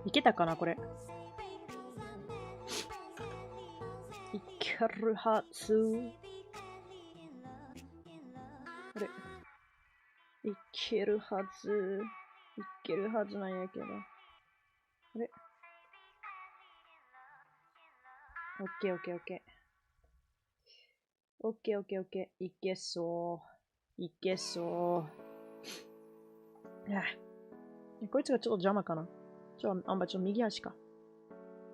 いけたかなこれ。いけるはず。あれいけるはず。いけるはずなんやけど。あれオッケーオッケーオッケー。オッケーオッケーオッケー。いけそう。いけそう。こいつがちょっと邪魔かな。あんまちょっと右足か。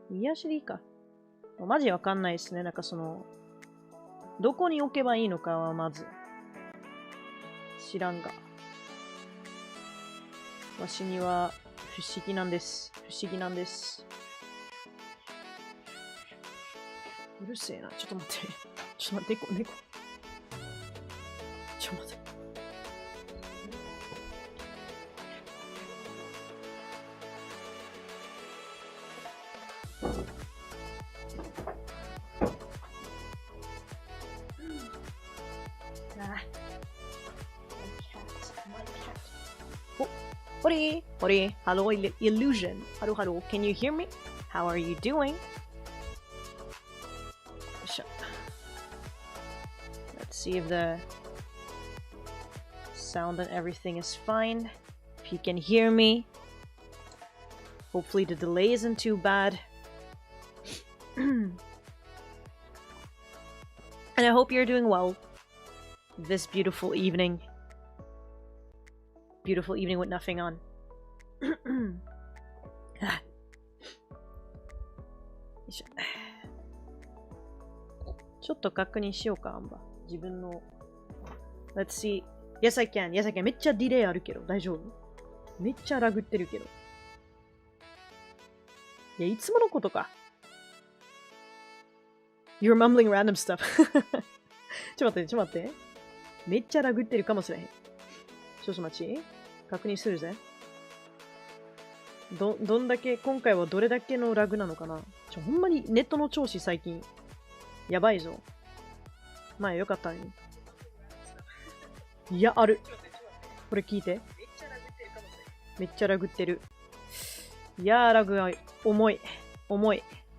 右足でいいか。マジわかんないですね。なんかその、どこに置けばいいのかはまず。知らんが。わしには不思議なんです。不思議なんです。うるせえな。ちょっと待って。ちょっと待って、猫。ちょっと待って。Hori, hello illusion. Hello, can you hear me? How are you doing? Let's see if the sound and everything is fine. If you can hear me. Hopefully the delay isn't too bad. And I hope you're doing well this beautiful evening. Beautiful evening with nothing on. ちょっと確認しようか、アンバ。自分の。Let's see. Yes, I can. Yes, I can. めっちゃディレイあるけど、大丈夫？めっちゃラグってるけど。いや、いつものことか。You're mumbling random stuff. ちょっと待って。めっちゃラグってるかもしれへん。少々待ち。確認するぜ。どんだけ、今回はどれだけのラグなのかな。ほんまにネットの調子最近、やばいぞ。まあよかったのに。いや、ある。これ聞いて。めっちゃラグってる。いやー、ラグが重い。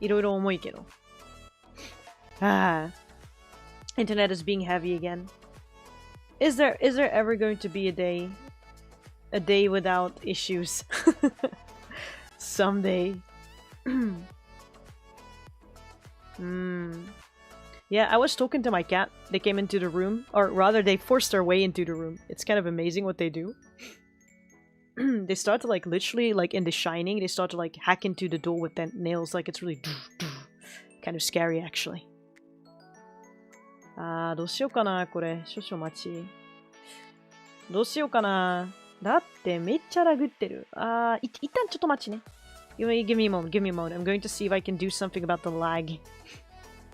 いろいろ重いけど。Internet is being heavy again. Is there ever going to be a day without issues? Someday. Yeah, I was talking to my cat. They came into the room, or rather they forced their way into the room. It's kind of amazing what they do. They start to like literally like in The Shining, they start to like hack into the door with their nails. Like it's really kind of scary actually. どうしようかなこれ。少々待ち。どうしようかな。だってめっちゃラグってる。一旦ちょっと待ちね。Give me a moment. I'm going to see if I can do something about the lag.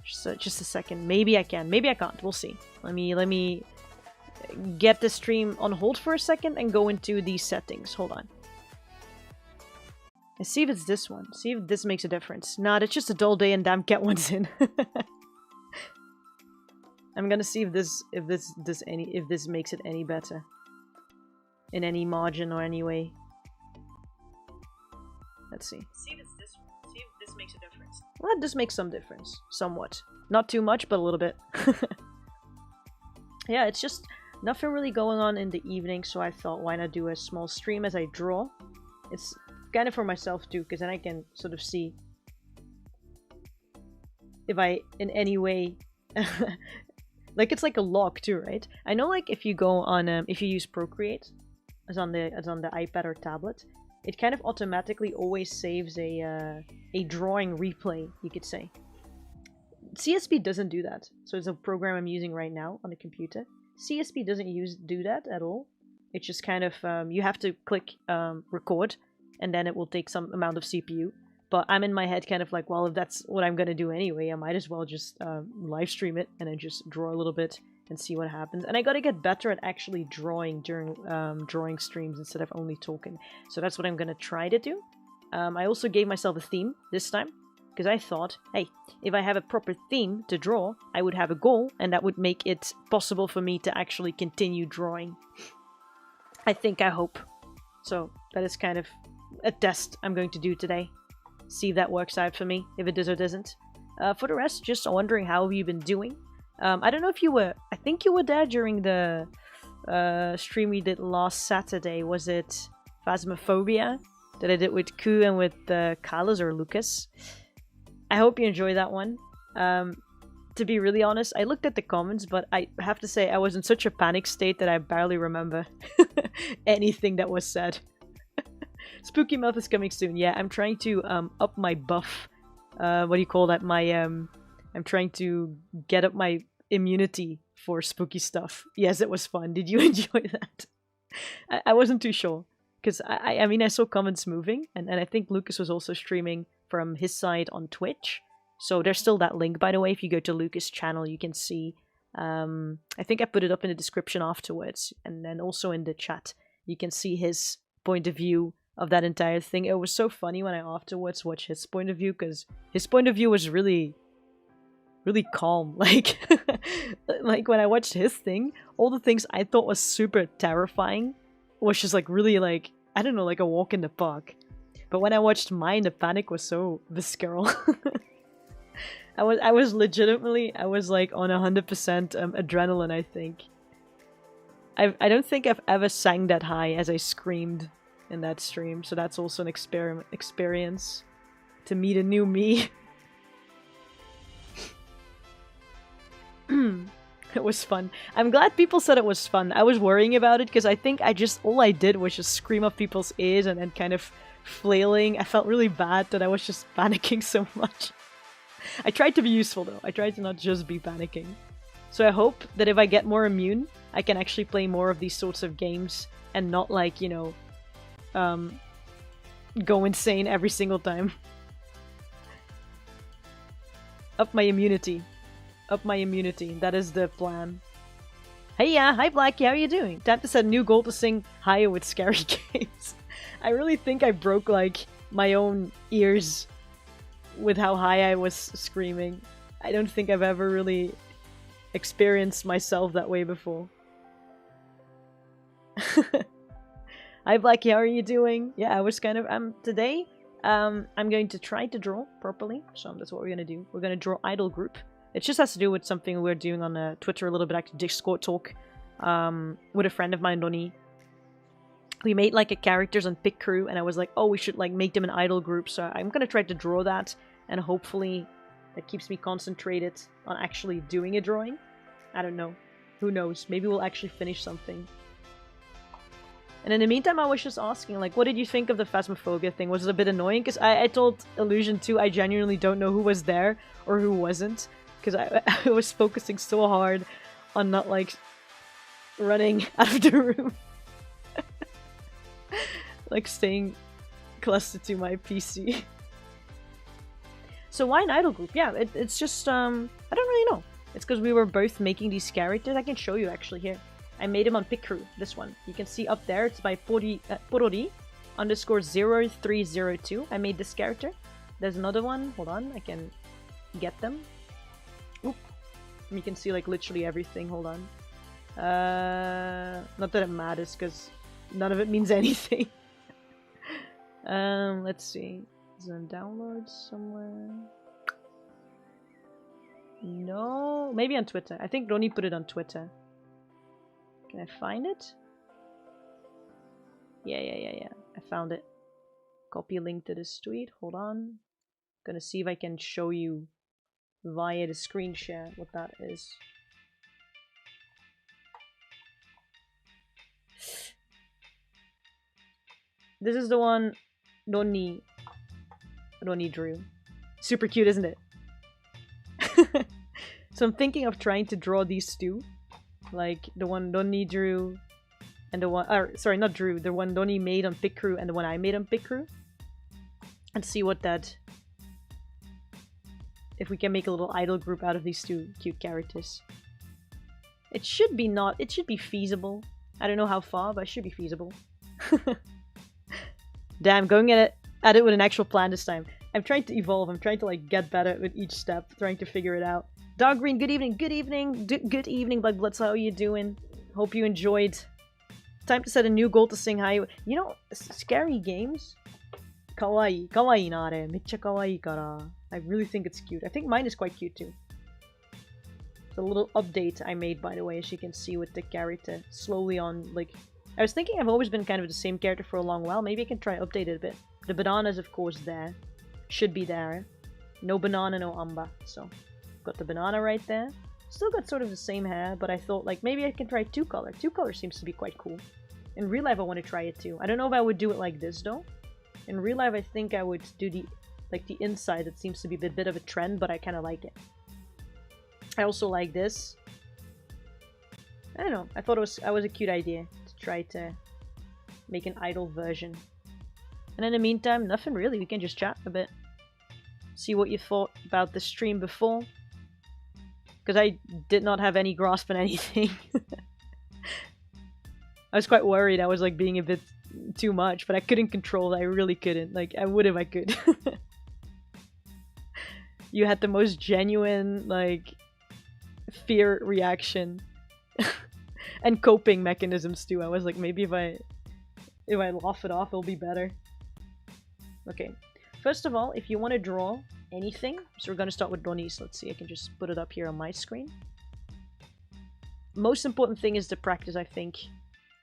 Just a second. Maybe I can. Maybe I can't. We'll see. Let me get the stream on hold for a second and go into these settings. Hold on. And see if it's this one. See if this makes a difference. Nah, it's just a dull day and damn cat one's in. I'm gonna see if this makes it any better. In any margin or any way. Let's see. See if it's this one. See if this makes a difference. Well, this makes some difference. Somewhat. Not too much, but a little bit. Yeah, it's just nothing really going on in the evening, so I thought why not do a small stream as I draw. It's kind of for myself too, because then I can sort of see if I in any way like it's like a log too, right? I know like if you go on if you use Procreate as on the iPad or tablet, it kind of automatically always saves a drawing replay, you could say. CSP doesn't do that. So it's a program I'm using right now on the computer. CSP doesn't do that at all. It's just kind of you have to click record and then it will take some amount of CPU. But I'm in my head kind of like, well, if that's what I'm gonna do anyway, I might as well just live stream it and then just draw a little bit and see what happens. And I gotta get better at actually drawing during drawing streams instead of only talking. So that's what I'm gonna try to do. I also gave myself a theme this time because I thought, hey, if I have a proper theme to draw, I would have a goal and that would make it possible for me to actually continue drawing. I hope. So that is kind of a test I'm going to do today. See if that works out for me, if it does or doesn't. For the rest, just wondering how have you been doing. I don't know if you were... I think you were there during the stream we did last Saturday. Was it Phasmophobia? That I did with Ku and with Carlos or Lucas. I hope you enjoyed that one. To be really honest, I looked at the comments, but I have to say I was in such a panic state that I barely remember anything that was said. Spooky Mouth is coming soon. Yeah, I'm trying to up my buff. What do you call that? I'm trying to get up my immunity for spooky stuff. Yes, it was fun. Did you enjoy that? I wasn't too sure. Because, I mean, I saw comments moving. And I think Lucas was also streaming from his side on Twitch. So there's still that link, by the way. If you go to Lucas' channel, you can see. I think I put it up in the description afterwards. And then also in the chat, you can see his point of view of that entire thing. It was so funny when I afterwards watched his point of view. Because his point of view was really calm. Like, like when I watched his thing, all the things I thought was super terrifying was just like really like, I don't know, like a walk in the park. But when I watched mine, the panic was so visceral. I was legitimately, I was like on 100% adrenaline, I think. I don't think I've ever sang that high as I screamed in that stream, so that's also an experience to meet a new me. It was fun. I'm glad people said it was fun. I was worrying about it because I think all I did was just scream up people's ears and then kind of flailing. I felt really bad that I was just panicking so much. I tried to be useful though. I tried to not just be panicking. So I hope that if I get more immune, I can actually play more of these sorts of games and not like, you know, go insane every single time. Up my immunity. Up my immunity. That is the plan. Hey, yeah. Hi, Blackie. How are you doing? Time to set a new goal to sing higher with scary games. I really think I broke, like, my own ears with how high I was screaming. I don't think I've ever really experienced myself that way before. Hi, Blackie. How are you doing? Yeah, I was kind of... today, I'm going to try to draw properly. So that's what we're going to do. We're going to draw idol group. It just has to do with something we're doing on Twitter a little bit, actually Discord talk, with a friend of mine, Roni. We made like a characters on Pick Crew, and I was like, oh, we should like make them an idol group. So I'm gonna try to draw that, and hopefully that keeps me concentrated on actually doing a drawing. I don't know. Who knows? Maybe we'll actually finish something. And in the meantime, I was just asking, like, what did you think of the Phasmophobia thing? Was it a bit annoying? Because I told Illusion 2 I genuinely don't know who was there or who wasn't. Because I was focusing so hard on not, like, running out of the room. Like, staying clustered to my PC. So why an idol group? Yeah, it's just, I don't really know. It's because we were both making these characters. I can show you, actually, here. I made him on Pick Crew, this one. You can see up there, it's by Porori _0302. I made this character. There's another one. Hold on, I can get them. Oop. You can see like literally everything. Hold on. Not that it matters because none of it means anything. Let's see. Is it on downloads somewhere? No, maybe on Twitter. I think Roni put it on Twitter. Can I find it? Yeah. I found it. Copy a link to this tweet. Hold on. Gonna see if I can show you via the screen share what that is. This is the one Roni drew. Super cute, isn't it? So I'm thinking of trying to draw these two. Like the one Roni drew and the one, sorry, not drew, the one Roni made on Pick Crew and the one I made on Pick Crew. And see what that, if we can make a little idol group out of these two cute characters. It should be feasible. I don't know how far, but it should be feasible. Damn, going at it with an actual plan this time. I'm trying to evolve. I'm trying to like get better with each step, trying to figure it out. Dog Green, good evening, good evening, good evening, Black Bloods. How are you doing? Hope you enjoyed. Time to set a new goal to sing high. You know, scary games かわいい。かわいいな、あれ。めっちゃかわいいから。I really think it's cute. I think mine is quite cute too. It's a little update I made, by the way, as you can see with the character. Slowly on, like... I was thinking I've always been kind of the same character for a long while. Maybe I can try update it a bit. The bananas, of course, there. Should be there. No banana, no Anba. So, got the banana right there. Still got sort of the same hair, but I thought, like, maybe I can try two color. Two color seems to be quite cool. In real life, I want to try it too. I don't know if I would do it like this, though. In real life, I think I would do the inside. It seems to be a bit of a trend, but I kind of like it. I also like this. I don't know. I thought it was a cute idea to try to make an idol version. And in the meantime, nothing really. We can just chat a bit. See what you thought about the stream before. Because I did not have any grasp on anything. I was quite worried I was like being a bit too much, but I couldn't control it. I really couldn't. Like, I would if I could. You had the most genuine, like, fear reaction. And coping mechanisms too. I was like, maybe if I laugh it off, it'll be better. Okay. First of all, if you want to draw anything, so we're going to start with Roni. So let's see, I can just put it up here on my screen. Most important thing is to practice, I think,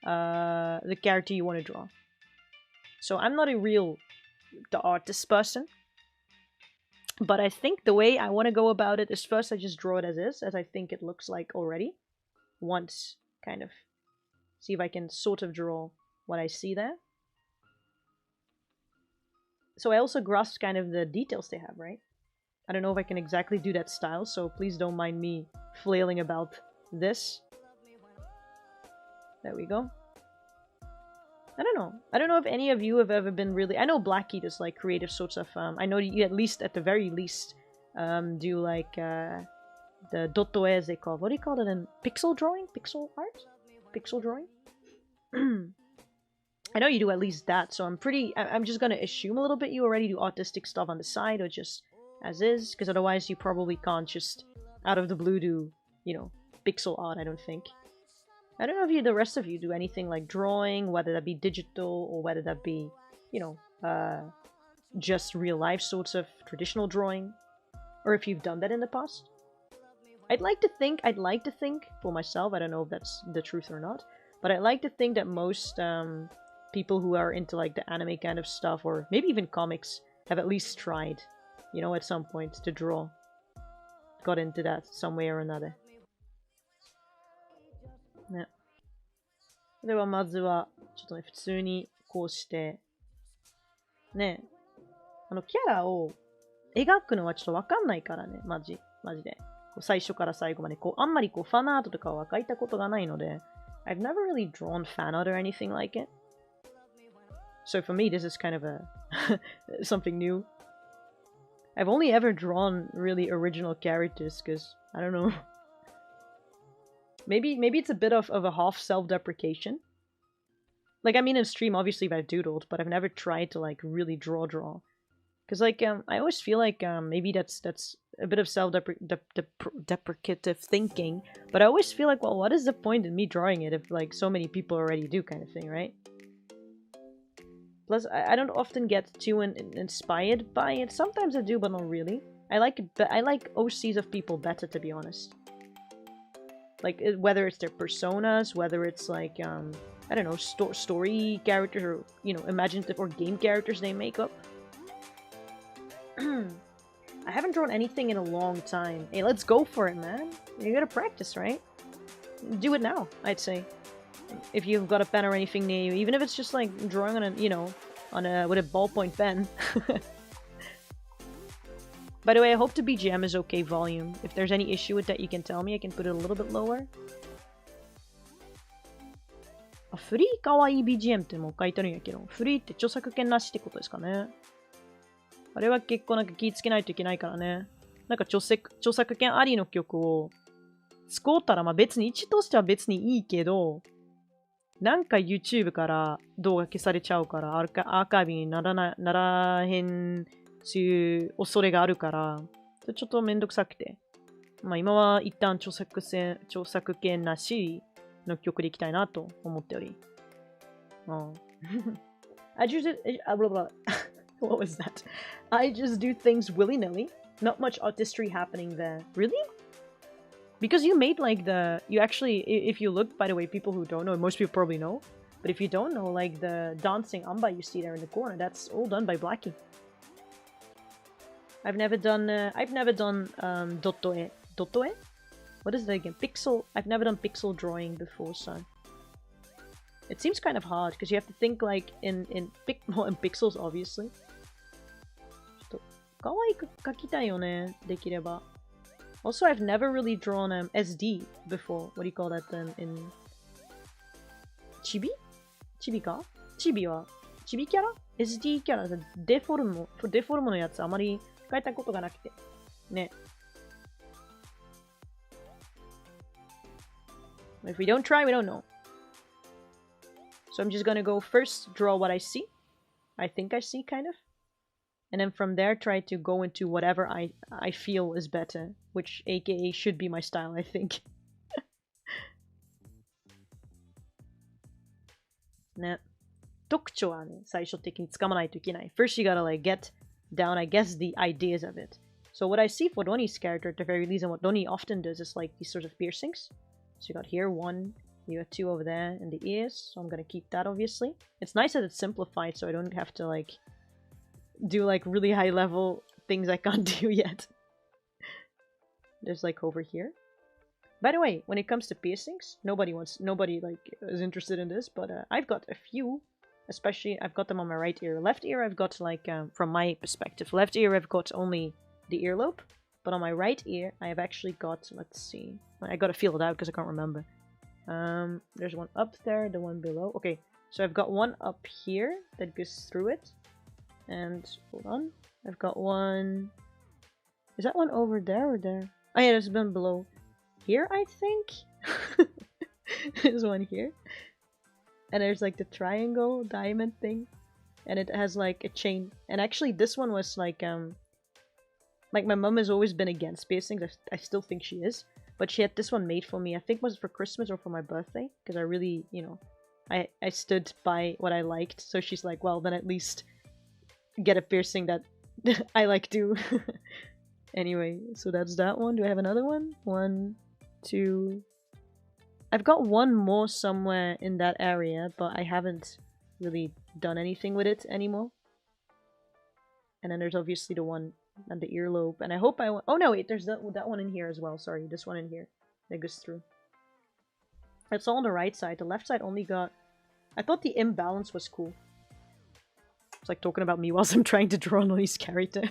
the character you want to draw. So I'm not the artist person, but I think the way I want to go about it is first I just draw it as is, as I think it looks like already. Once, kind of, see if I can sort of draw what I see there. So I also grasp kind of the details they have, right? I don't know if I can exactly do that style, so please don't mind me flailing about this. There we go. I don't know. I don't know if any of you have ever been really... I know Blackie does like creative sorts of... I know you at least, at the very least, do like the dozed they call... What do you call it in pixel drawing? Pixel art? Pixel drawing? I know you do at least that, so I'm just gonna assume a little bit you already do autistic stuff on the side, or just as is, because otherwise you probably can't just out of the blue do, you know, pixel art, I don't think. I don't know if the rest of you do anything like drawing, whether that be digital, or whether that be, you know, just real life sorts of traditional drawing, or if you've done that in the past. I'd like to think for myself, I don't know if that's the truth or not, but I'd like to think that most, people who are into like the anime kind of stuff, or maybe even comics, have at least tried, you know, at some point to draw. Got into that some way or another. ね。ではまずは、ちょっとね、普通にこうして、ね、キャラを描くのはちょっとわかんないからね、マジで。最初から最後まで、あんまりファンアートとかは描いたことがないので、I've never really drawn fan art or anything like it. So for me, this is kind of something new. I've only ever drawn really original characters, because, I don't know. Maybe it's a bit of a half self-deprecation. Like, I mean, in stream, obviously I've doodled, but I've never tried to, like, really draw. Because, like, I always feel like, maybe that's a bit of self-deprecative thinking, but I always feel like, well, what is the point in me drawing it if, like, so many people already do, kind of thing, right? Plus, I don't often get too inspired by it. Sometimes I do, but not really. I like OCs of people better, to be honest. Like, whether it's their personas, whether it's like, I don't know, story characters, or, you know, imaginative or game characters they make up. I haven't drawn anything in a long time. Hey, let's go for it, man. You gotta practice, right? Do it now, I'd say. If you've got a pen or anything near you, even if it's just like drawing on a, you know, with a ballpoint pen. By the way, I hope the BGM is okay volume. If there's any issue with that, you can tell me. I can put it a little bit lower. フリーかわいい BGM ってもう書いてるんやけど、フリーって著作権なしってことですかね。あれは結構なんか気ぃつけないといけないからね。なんか著作権ありの曲を使うたら、まあ別に位置としては別にいいけど、なんか YouTube から動画消されちゃうから、アーカイブにならへんそういう恐れがあるから、ちょっとめんどくさくて。まあ今は一旦著作権なしの曲でいきたいなと思っており。I What was that? I just do things willy-nilly. Not much artistry happening there. Really? Because you made like the... You actually... If you look, by the way, people who don't know, most people probably know. But if you don't know, like the dancing Anba you see there in the corner, that's all done by Blackie. I've never done dotoe. Dotoe? What is that again? Pixel. I've never done pixel drawing before, so it seems kind of hard because you have to think like in pixels, obviously. 可愛く描きたいよね、できれば. Also, I've never really drawn SD before. What do you call that then? In Chibi? Chibi か? Chibi は Chibi キャラ ?SD キャラデフォルムのやつあまり描いたことがなくて。ね。If we don't try, we don't know. So I'm just gonna go first draw what I see. I think I see, kind of. And then from there, try to go into whatever I feel is better. Which, aka, should be my style, I think. ね。特徴はね、最初的につかまないといけない。First, you gotta, like, get down, I guess, the ideas of it. So what I see for Roni's character, at the very least, and what Roni often does is, like, these sort of piercings. So you got here, one. You got two over there in the ears. So I'm gonna keep that, obviously. It's nice that it's simplified, so I don't have to, like, do, like, really high-level things I can't do yet. There's, like, over here. By the way, when it comes to piercings, nobody, like, is interested in this, but I've got a few. Especially, I've got them on my right ear. Left ear, I've got, like, from my perspective, left ear, I've got only the earlobe. But on my right ear, I have actually got, let's see. I gotta feel it out because I can't remember. There's one up there, the one below. Okay, so I've got one up here that goes through it. And, hold on. I've got one... Is that one over there or there? Oh yeah, there's one below. Here, I think? There's one here. And there's like the triangle diamond thing. And it has like a chain. And actually this one was like my mom has always been against piercings. I still think she is. But she had this one made for me. I think it was for Christmas or for my birthday. Because I really, you know, I stood by what I liked. So she's like, well, then at least get a piercing that I like too. Anyway, so that's that one. Do I have another one? 1, 2... I've got one more somewhere in that area, but I haven't really done anything with it anymore. And then there's obviously the one at the earlobe, and I hope I... Oh no, wait, there's that one in here as well. Sorry, this one in here that goes through. It's all on the right side. The left side only got... I thought the imbalance was cool. It's like talking about me whilst I'm trying to draw Noni's character.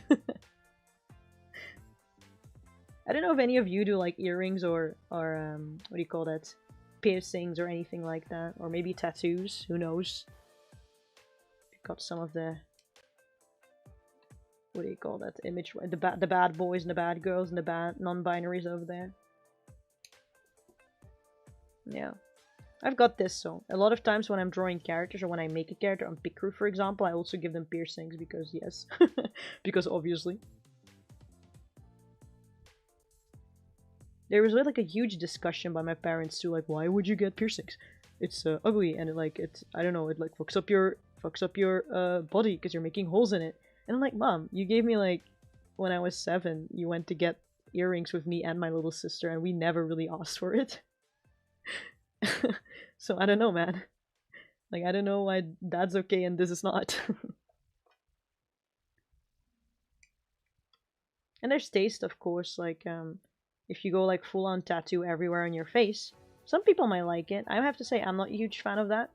I don't know if any of you do like earrings or what do you call that? Piercings or anything like that. Or maybe tattoos, who knows? Got some of the... What do you call that image? The bad boys and the bad girls and the bad non-binaries over there. Yeah. I've got this, so a lot of times when I'm drawing characters or when I make a character on Picrew, for example, I also give them piercings because, yes. Because obviously. There was like a huge discussion by my parents too, like, why would you get piercings? It's ugly and I don't know, it like fucks up your body because you're making holes in it. And I'm like, Mom, you gave me like, when I was 7, you went to get earrings with me and my little sister and we never really asked for it. So I don't know, man. Like, I don't know why that's okay and this is not. And there's taste, of course, like, if you go like full-on tattoo everywhere on your face, some people might like it. I have to say I'm not a huge fan of that.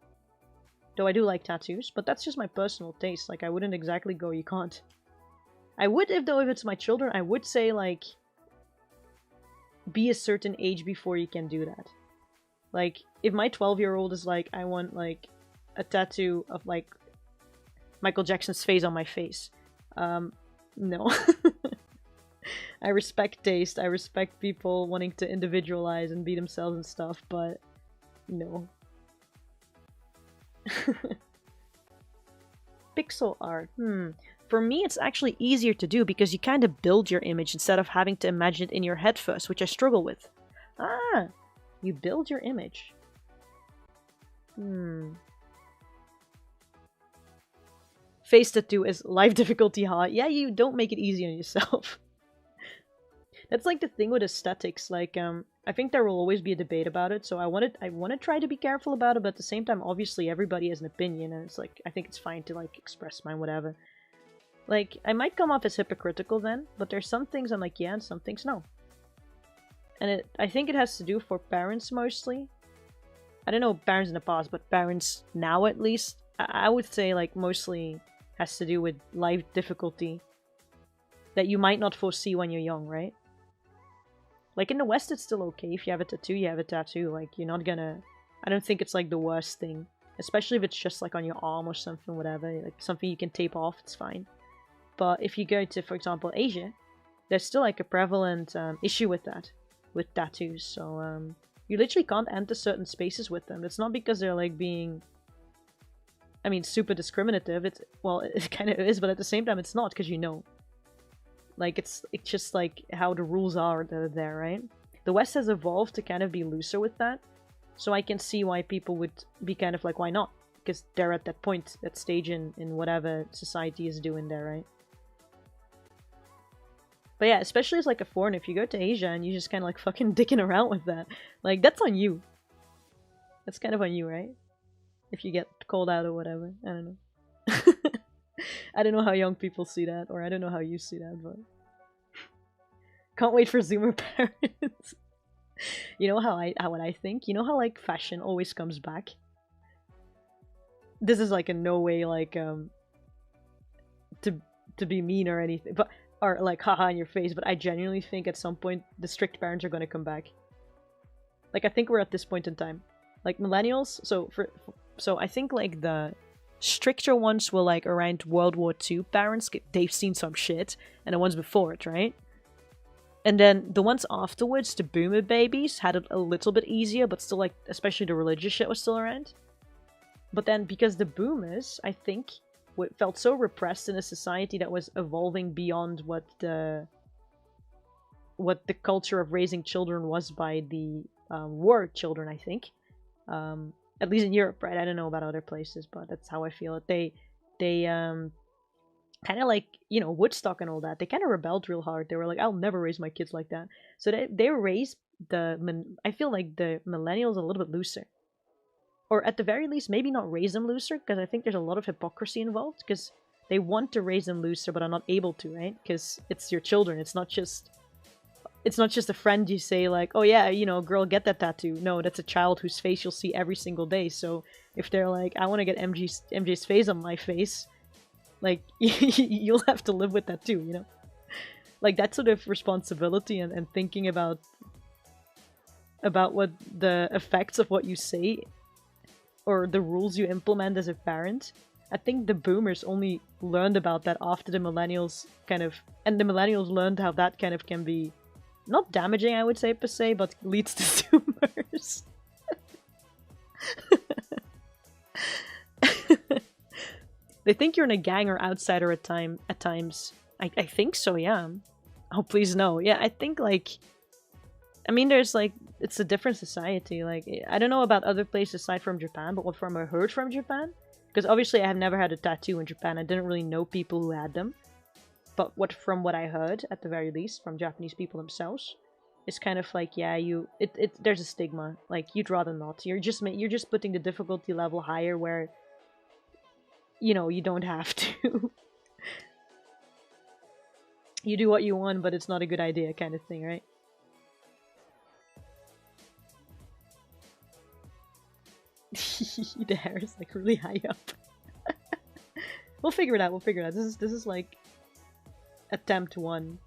Though I do like tattoos, but that's just my personal taste. Like, I wouldn't exactly go, you can't. I would, if it's my children, I would say, like, be a certain age before you can do that. Like, if my 12-year-old is like, I want, like, a tattoo of, like, Michael Jackson's face on my face. No. I respect taste, I respect people wanting to individualize and be themselves and stuff, but no. Pixel art. For me, it's actually easier to do because you kind of build your image instead of having to imagine it in your head first, which I struggle with. Ah! You build your image. face tattoo is life difficulty hard. Yeah, you don't make it easy on yourself. That's like the thing with aesthetics. Like, I think there will always be a debate about it. So I want to try to be careful about it, but at the same time, obviously, everybody has an opinion, and it's like I think it's fine to like express mine, whatever. Like, I might come off as hypocritical then, but there's some things I'm like, yeah, and some things no. And I think it has to do for parents mostly. I don't know parents in the past, but parents now at least, I would say like mostly has to do with life difficulty that you might not foresee when you're young, right? Like in the West, it's still okay. If you have a tattoo, you have a tattoo. Like, you're not gonna... I don't think it's like the worst thing. Especially if it's just like on your arm or something, whatever. Like something you can tape off, it's fine. But if you go to, for example, Asia, there's still like a prevalent issue with that. With tattoos. So, you literally can't enter certain spaces with them. It's not because they're like being... I mean, super discriminative. It's... Well, it kind of is, but at the same time, it's not, because you know. Like, it's just like how the rules are that are there, right? The West has evolved to kind of be looser with that. So I can see why people would be kind of like, why not? Because they're at that point, that stage in whatever society is doing there, right? But yeah, especially as like a foreigner, if you go to Asia and you just kind of like fucking dicking around with that, like, that's on you. That's kind of on you, right? If you get called out or whatever. I don't know. I don't know how young people see that, or I don't know how you see that, but... Can't wait for Zoomer parents. You know what I think? You know how, like, fashion always comes back? This is, like, in no way, like, to be mean or anything, but... Or, like, haha in your face, but I genuinely think at some point the strict parents are gonna come back. Like, I think we're at this point in time. Like, millennials, so I think, like, the... stricter ones were like around World War II parents, they've seen some shit, and the ones before it, right? And then the ones afterwards, the boomer babies, had it a little bit easier, but still like, especially the religious shit was still around. But then because the boomers, I think, felt so repressed in a society that was evolving beyond what the culture of raising children was by the war children, I think. At least in Europe, right? I don't know about other places, but that's how I feel it. They kind of like, you know, Woodstock and all that. They kind of rebelled real hard. They were like, I'll never raise my kids like that. So they raised I feel like the millennials a little bit looser. Or at the very least, maybe not raise them looser, because I think there's a lot of hypocrisy involved, because they want to raise them looser, but are not able to, right? Because it's your children. It's not just a friend you say like, oh yeah, you know, girl, get that tattoo. No, that's a child whose face you'll see every single day. So if they're like, I want to get MJ's face on my face, like, you'll have to live with that too, you know? Like, that sort of responsibility and thinking about what the effects of what you say or the rules you implement as a parent. I think the boomers only learned about that after the millennials and the millennials learned how that kind of can be not damaging, I would say, per se, but leads to zoomers. They think you're in a gang or outsider at times. I think so, yeah. Oh, please no. Yeah, I think, like... I mean, there's, like... It's a different society. Like, I don't know about other places aside from Japan, but what from I heard from Japan... Because obviously I have never had a tattoo in Japan. I didn't really know people who had them. But from what I heard, at the very least, from Japanese people themselves, it's kind of like, yeah, there's a stigma. Like, you'd rather not. You're just putting the difficulty level higher where, you know, you don't have to. You do what you want, but it's not a good idea kind of thing, right? The hair is like really high up. We'll figure it out. This is like attempt 1.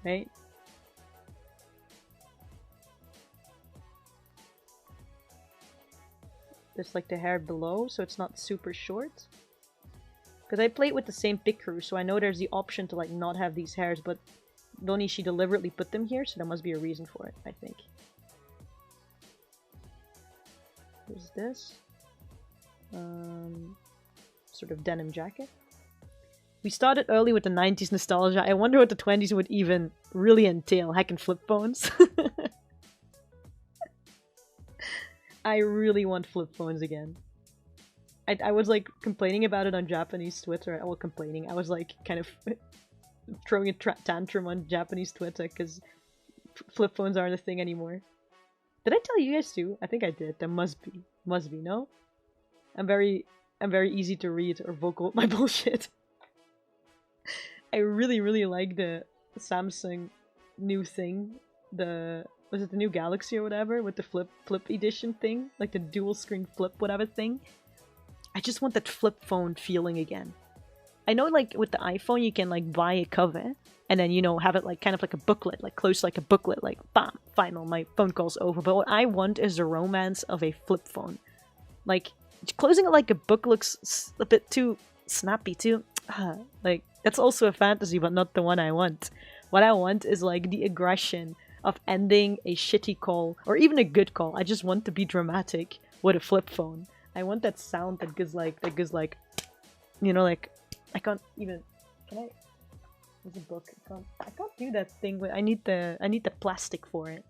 Right? There's like the hair below, so it's not super short. Because I played with the same pick crew, so I know there's the option to like not have these hairs, but Roni, she deliberately put them here, so there must be a reason for it, I think. There's this. Sort of denim jacket. We started early with the 90s nostalgia. I wonder what the 20s would even really entail. Hacking flip phones. I really want flip phones again. I was like complaining about it on Japanese Twitter. Well, complaining. I was like kind of throwing a tantrum on Japanese Twitter because flip phones aren't a thing anymore. Did I tell you guys too? I think I did. There must be. Must be, no? I'm very easy to read or vocal with my bullshit. I really like the Samsung new thing. Was it the new Galaxy or whatever? With the flip edition thing? Like the dual screen flip whatever thing? I just want that flip phone feeling again. I know like with the iPhone you can like buy a cover and then, you know, have it like kind of like a booklet, like close like a booklet, like bam, final, my phone call's over. But what I want is the romance of a flip phone. Like, closing it like a book looks a bit too snappy, too. Like, that's also a fantasy, but not the one I want. What I want is like the aggression of ending a shitty call, or even a good call. I just want to be dramatic with a flip phone. I want that sound that goes like, you know, like, I can't even, can I? There's a book. I can't do that thing. But I need the plastic for it.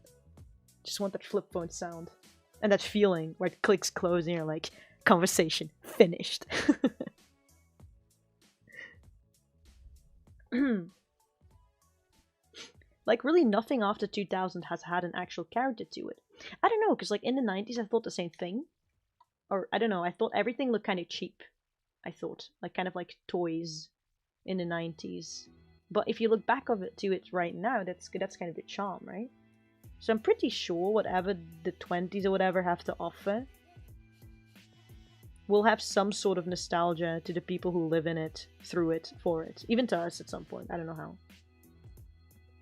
Just want that flip phone sound and that feeling where it clicks close and you're like, conversation finished. Like really nothing after 2000 has had an actual character to it. I don't know, because like in the 90s I thought the same thing. Or I don't know, I thought everything looked kind of cheap. I thought like kind of like toys in the 90s. But if you look back to it right now, that's kind of the charm, right? So I'm pretty sure whatever the 20s or whatever have to offer will have some sort of nostalgia to the people who live in it, through it, for it. Even to us at some point. I don't know how.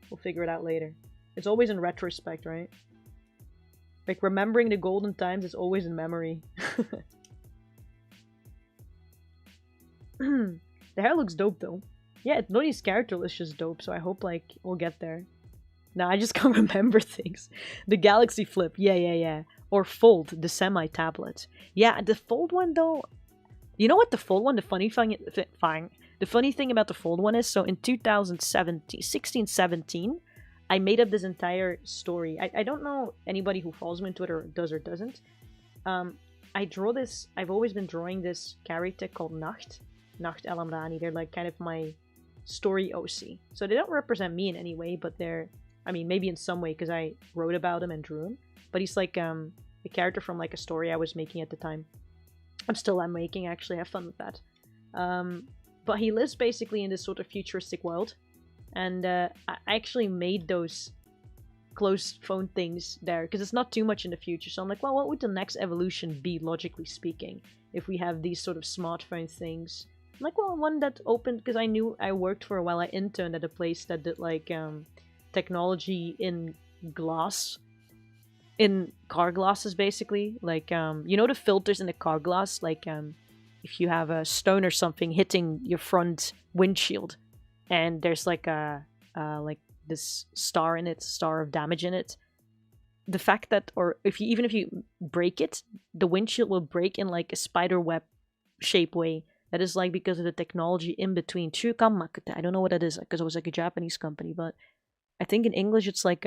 We'll figure it out later. It's always in retrospect, right? Like, remembering the golden times is always in memory. The hair looks dope, though. Yeah, Roni's character is just dope, so I hope, like, we'll get there. Nah, I just can't remember things. The Galaxy Flip, yeah. Or Fold, the semi-tablet. Yeah, the Fold one, though... You know what the Fold one, the funny thing about the Fold one is, so in 2016-17, I made up this entire story. I don't know anybody who follows me on Twitter does or doesn't. I've always been drawing this character called Nacht El Amrani. They're like kind of my story OC. So they don't represent me in any way, but they're, I mean, maybe in some way because I wrote about him and drew him. But he's like a character from like a story I was making at the time. I'm making, actually. Have fun with that. But he lives basically in this sort of futuristic world. And I actually made those closed phone things there because it's not too much in the future. So I'm like, well, what would the next evolution be, logically speaking, if we have these sort of smartphone things? I'm like, well, one that opened, because I knew I worked for a while. I interned at a place that did like technology in glass, in car glasses, basically. Like, you know the filters in the car glass? Like, if you have a stone or something hitting your front windshield, and there's like like this star in it, star of damage in it. The fact that, or even if you break it, the windshield will break in like a spider web shape way. That is like because of the technology in between. I don't know what that is because it was like a Japanese company, but I think in English it's like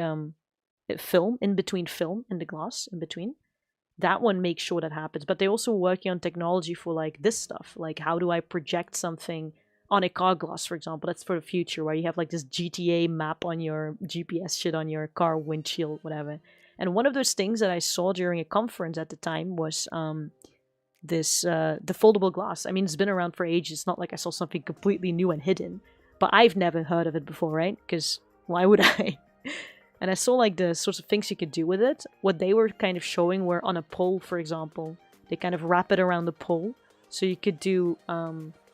film in between, film in the glass in between. That one makes sure that happens. But they also working on technology for like this stuff. Like, how do I project something on a car glass, for example? That's for the future, where you have like this GTA map on your GPS shit on your car windshield, whatever. And one of those things that I saw during a conference at the time was the foldable glass. I mean, it's been around for ages. It's not like I saw something completely new and hidden, but I've never heard of it before, right? Because why would I? And I saw like the sorts of things you could do with it. What they were kind of showing were on a pole, for example. They kind of wrap it around the pole, so you could do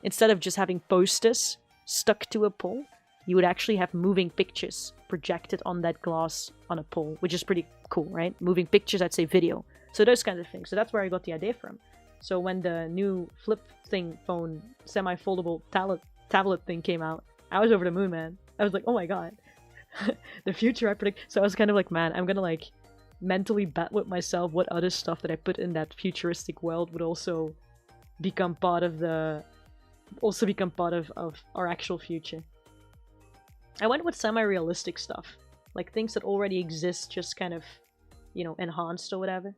instead of just having posters stuck to a pole, you would actually have moving pictures projected on that glass on a pole, which is pretty cool, right? Moving pictures, I'd say video. So those kinds of things. So that's where I got the idea from. So when the new flip thing phone, semi-foldable tablet thing came out, I was over the moon, man. I was like, oh my god. The future I predict. So I was kind of like, man, I'm gonna like mentally bet with myself what other stuff that I put in that futuristic world would also become part of our actual future. I went with semi-realistic stuff, like things that already exist, just kind of, you know, enhanced or whatever.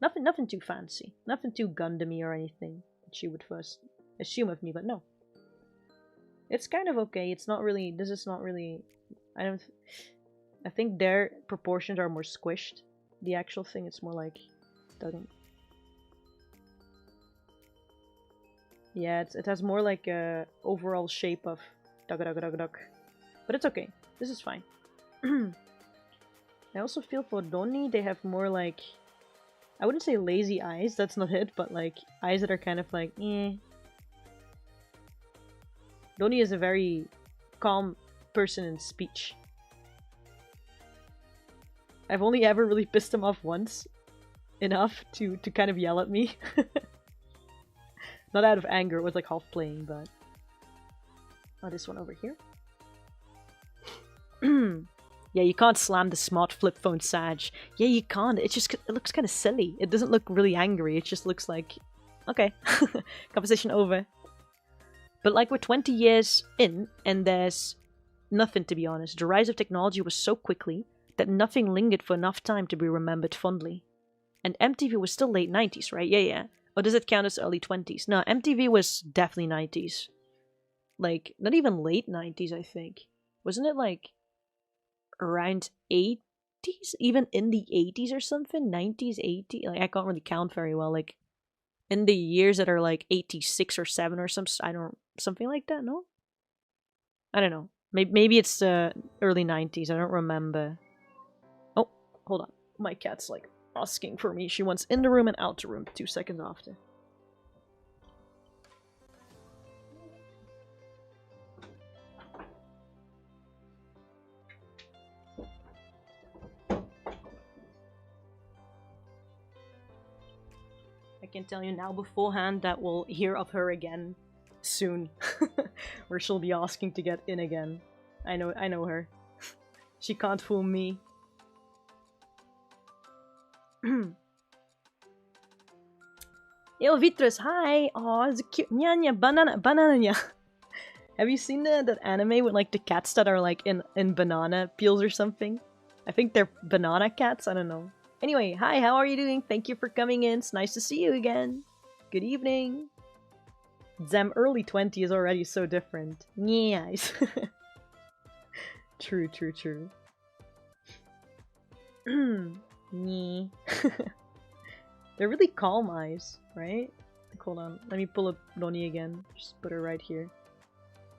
Nothing too fancy. Nothing too Gundam-y or anything that she would first assume of me, but no. It's kind of okay. It's not really... This is not really... I think their proportions are more squished. The actual thing, it's more like... Doesn't... Yeah, it has more like a overall shape of... But it's okay. This is fine. I also feel for Roni, they have more like... I wouldn't say lazy eyes, that's not it, but like eyes that are kind of like, eh. Roni is a very calm person in speech. I've only ever really pissed him off once. Enough to kind of yell at me. Not out of anger, it was like half playing, but... Oh, this one over here. Yeah, you can't slam the smart flip phone Sag. Yeah, you can't. It looks kind of silly. It doesn't look really angry. It just looks like... Okay. Conversation over. But like we're 20 years in, and there's nothing, to be honest. The rise of technology was so quickly that nothing lingered for enough time to be remembered fondly. And MTV was still late 90s, right? Yeah. Or does it count as early 20s? No, MTV was definitely 90s. Like, not even late 90s, I think. Wasn't it like... around 80s? Even in the 80s or something? 90s, 80s? Like, I can't really count very well. Like, in the years that are like 86 or 7 or something like that, no? I don't know. Maybe it's early 90s. I don't remember. Oh, hold on. My cat's like asking for me. She wants in the room and out the room 2 seconds after. I can tell you now beforehand that we'll hear of her again soon. Where she'll be asking to get in again. I know her. She can't fool me. Yo, Vitrus, hi! Oh, it's a cute nyanya, banana. Have you seen that anime with like the cats that are like in banana peels or something? I think they're banana cats, I don't know. Anyway, hi, how are you doing? Thank you for coming in. It's nice to see you again. Good evening. Them early 20s is already so different. Yes. True. They're really calm eyes, right? Hold on, let me pull up Roni again. Just put her right here.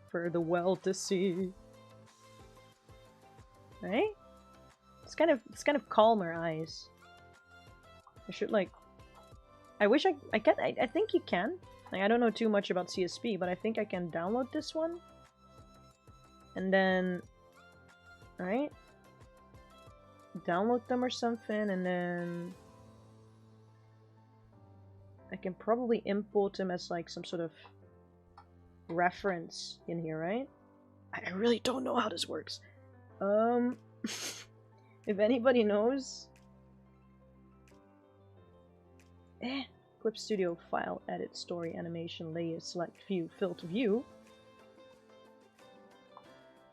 For the world to see. Right? It's kind of calmer eyes. I should like... I wish I can... I think you can. Like, I don't know too much about CSP, but I think I can download this one. And then... Right? Download them or something, and then... I can probably import them as like some sort of reference in here, right? I really don't know how this works. If anybody knows... Clip Studio, File, Edit, Story, Animation, Layer, Select, View, Filter, View.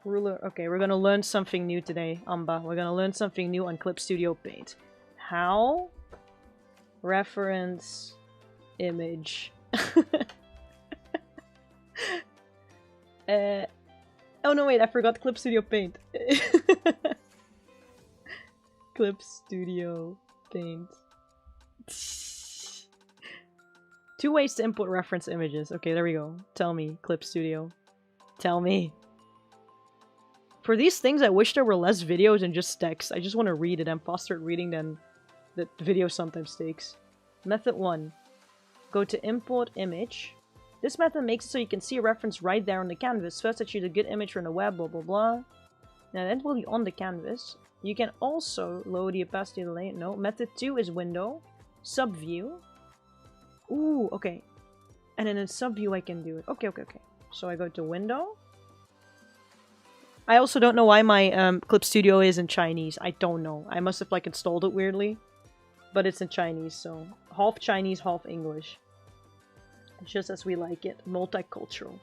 Ruler. Okay, we're gonna learn something new today, Anba. We're gonna learn something new on Clip Studio Paint. How? Reference... Image. Oh no, wait, I forgot Clip Studio Paint. Clip Studio Paint. 2 ways to input reference images. Okay, there we go. Tell me, Clip Studio. Tell me. For these things, I wish there were less videos and just text. I just want to read it. I'm faster at reading than the video sometimes takes. Method 1. Go to Import Image. This method makes it so you can see a reference right there on the canvas. First, I choose a good image from the web, blah blah blah. Now that will be on the canvas. You can also lower the opacity of the layer. No. Method 2 is Window. Subview. Ooh, okay. And then in Subview I can do it. Okay. So I go to Window. I also don't know why my Clip Studio is in Chinese. I don't know. I must have like installed it weirdly. But it's in Chinese, so half Chinese, half English. It's just as we like it. Multicultural.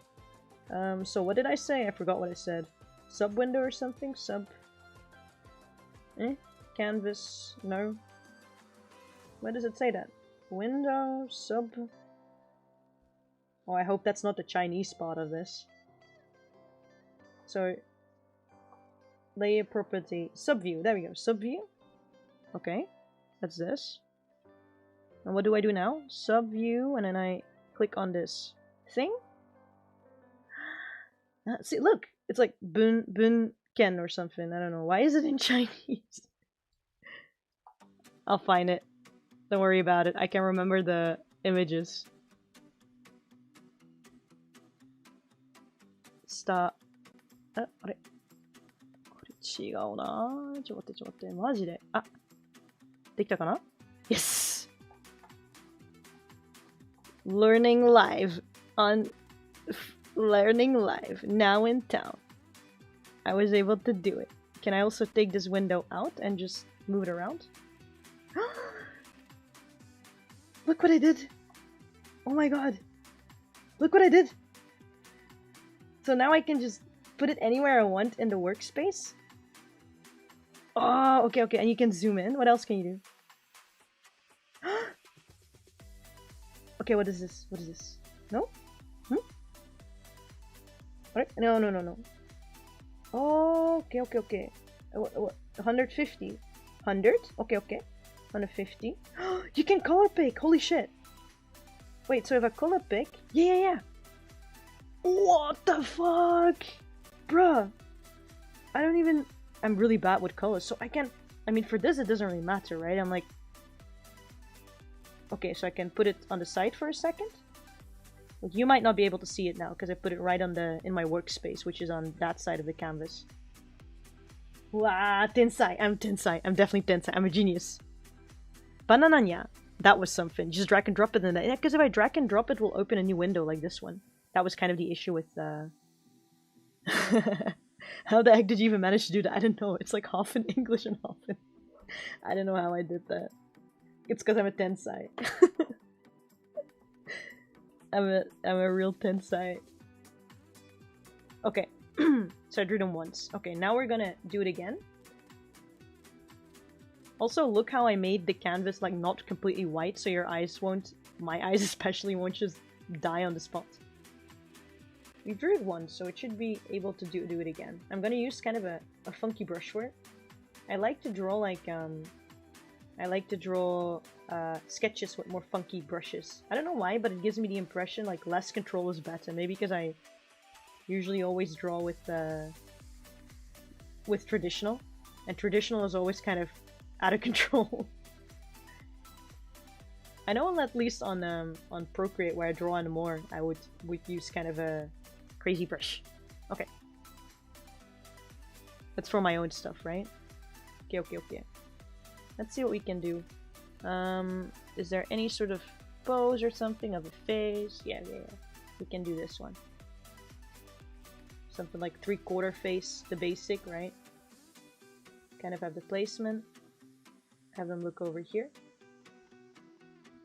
So what did I say? I forgot what I said. Sub window or something? Sub... Canvas? No. Where does it say that? Window, sub... Oh, I hope that's not the Chinese part of this. So, layer property, subview, there we go, subview. Okay, that's this. And what do I do now? Subview, and then I click on this thing. See, look, it's like Bun Ken or something, I don't know. Why is it in Chinese? I'll find it. Don't worry about it, I can remember the images. Stop. あれこれ違うなぁ。ちょっと待って。マジで。あ、できたかな ?Yes! Learning live on Learning live now in town. I was able to do it. Can I also take this window out and just move it around? Look what I did! Oh my god! Look what I did! So now I can just put it anywhere I want in the workspace. Oh, okay, and you can zoom in. What else can you do? Okay, what is this? No? What? No. Oh, okay. What? 150? 100? Okay. 150. You can color pick! Holy shit! Wait, so if I color pick... Yeah. What the fuck? Bruh. I'm really bad with colors, so I can't... I mean, for this, it doesn't really matter, right? I'm like... Okay, so I can put it on the side for a second. Like, you might not be able to see it now, because I put it right on in my workspace, which is on that side of the canvas. Wow, Tensai. I'm definitely Tensai. I'm a genius. Banananya. That was something. Just drag and drop it in that. Yeah, because if I drag and drop it, will open a new window like this one. That was kind of the issue with How the heck did you even manage to do that? I don't know. It's like half in English and half in... I don't know how I did that. It's because I'm a Tensai. I'm a real Tensai. Okay. So I drew them once. Okay, now we're gonna do it again. Also, look how I made the canvas like not completely white, so your eyes won't... My eyes especially won't just die on the spot. We drew it once, so it should be able to do it again. I'm gonna use kind of a funky brush for it. I like to draw like sketches with more funky brushes. I don't know why, but it gives me the impression like less control is better. Maybe because I usually always draw with traditional, and traditional is always kind of out of control. I know at least on Procreate where I draw on more, I would use kind of a crazy brush. Okay. That's for my own stuff, right? Okay. Let's see what we can do. Is there any sort of pose or something of a face? Yeah. We can do this one. Something like 3/4 face, the basic, right? Kind of have the placement. Have them look over here.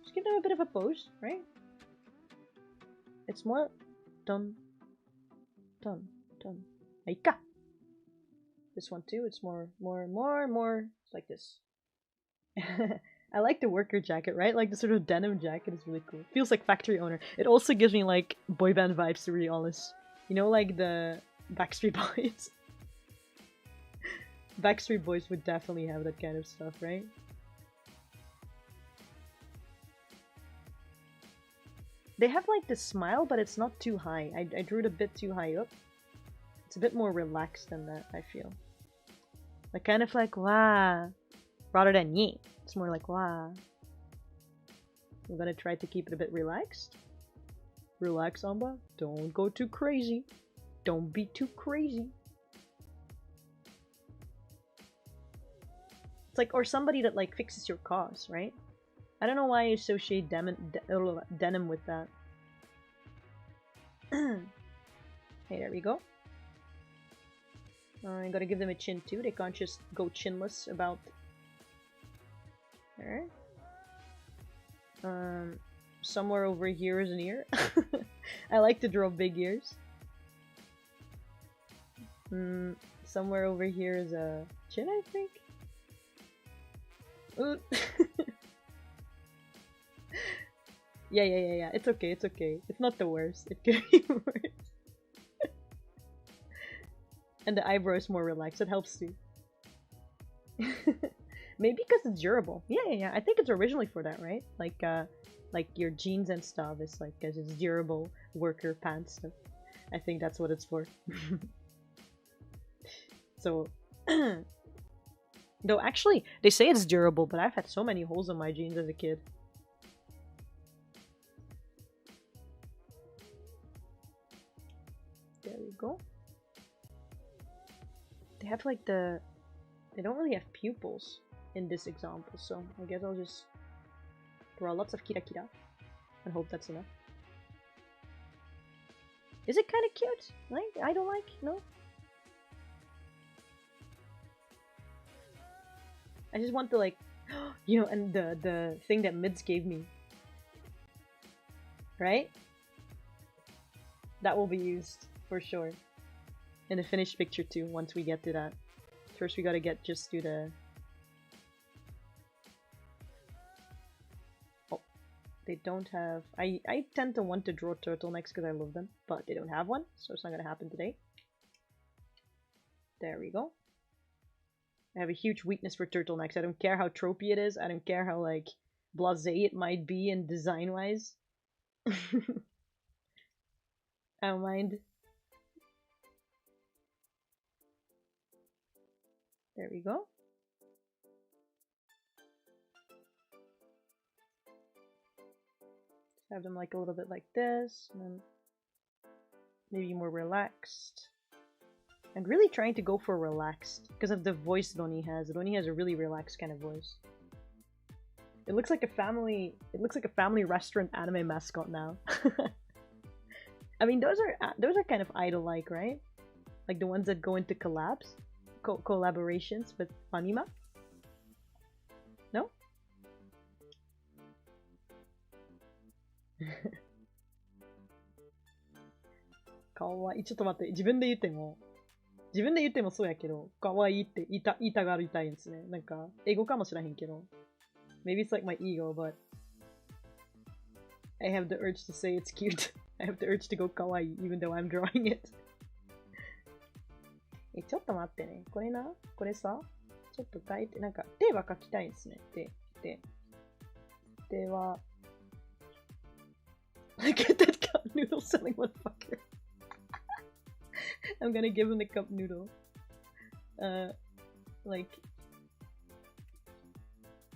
Just give them a bit of a pose, right? It's more dun. Aika. This one too. It's more. It's like this. I like the worker jacket, right? Like the sort of denim jacket is really cool. Feels like factory owner. It also gives me like boy band vibes, to be honest. You know, like the Backstreet Boys. Backstreet Boys would definitely have that kind of stuff, right? They have like the smile, but it's not too high. I drew it a bit too high up. It's a bit more relaxed than that, I feel. Like kind of like wah, rather than ye. It's more like wah. I'm gonna try to keep it a bit relaxed. Relax, Anba. Don't go too crazy. Don't be too crazy. It's like, or somebody that like fixes your cars, right? I don't know why I associate denim with that. Hey, there we go. I gotta give them a chin too. They can't just go chinless about. Alright. Somewhere over here is an ear. I like to draw big ears. Somewhere over here is a chin, I think. Ooh. Yeah. It's okay, it's okay. It's not the worst. It could be worse. And the eyebrow is more relaxed. It helps too. Maybe because it's durable. Yeah. I think it's originally for that, right? Like your jeans and stuff is like because it's durable worker pants stuff. I think that's what it's for. So, though actually they say it's durable, but I've had so many holes in my jeans as a kid. There we go. They have like they don't really have pupils in this example, so I guess I'll just draw lots of kira kira and hope that's enough. Is it kind of cute? Like, I don't like, no? I just want to like, you know, and the thing that Mids gave me. Right? That will be used, for sure. In the finished picture too, once we get to that. First we gotta just do the... Oh, they don't have... I tend to want to draw turtlenecks because I love them, but they don't have one, so it's not gonna happen today. There we go. I have a huge weakness for turtlenecks. I don't care how tropey it is, I don't care how, like, blasé it might be in design-wise. I don't mind. There we go. Just have them like a little bit like this, and then maybe more relaxed. I'm really trying to go for relaxed because of the voice Roni has. Roni has a really relaxed kind of voice. It looks like a family. It looks like a family restaurant anime mascot now. I mean, those are kind of idol-like, right? Like the ones that go into collabs. Collaborations with Fanima? No? Kawaii. ちょっと待って、自分で言ってもそうやけど、可愛いって言いたがりたいんですね。なんか、英語かもしれへんけど。Maybe it's like my ego, but I have the urge to say it's cute. I have the urge to go kawaii, even though I'm drawing it. ちょっと待ってね。これさ、ちょっと書いて、なんか、手は書きたいんですね。手は、Look at that cup noodle selling motherfucker. I'm gonna give him the cup noodle. Like,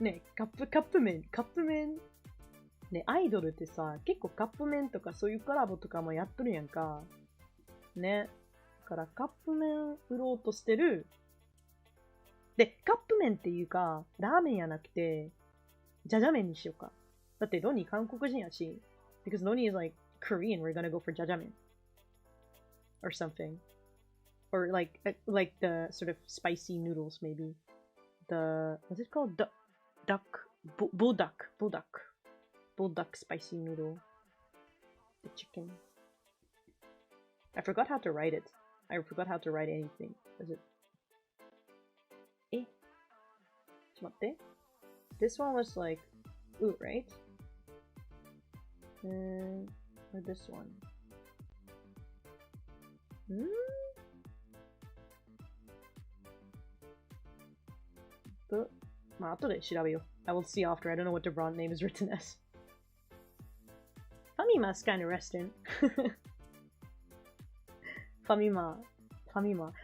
ね、カップ麺。ね、アイドルってさ、結構カップ麺とかそういうコラボとかもやっとるやんか。ね。だからカップ麺売ろうとしてる。で、カップ麺っていうか、ラーメンやなくて、ジャジャ麺にしようか。だってロニー韓国人やし。Because Roni is like Korean, we're gonna go for jajangmyeon. Or something. Or like the sort of spicy noodles maybe. What's it called? Bulldog spicy noodle. The chicken. I forgot how to write it. I forgot how to write anything. Is it? This one was like ooh, right? Or this one. But, まあ、後で調べよう。I will see after. I don't know what the brand name is written as. Famima's kind of Western. Famima.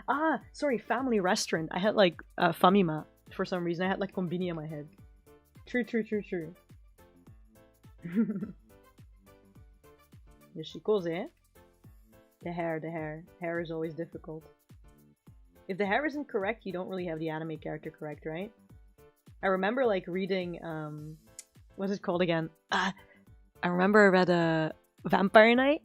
Ah, sorry, family restaurant. I had like Famima for some reason. I had like Konbini in my head. True. よし、行こうぜ。The hair. Hair is always difficult. If the hair isn't correct, you don't really have the anime character correct, right? I remember like reading, what's it called again? I remember I read Vampire Knight,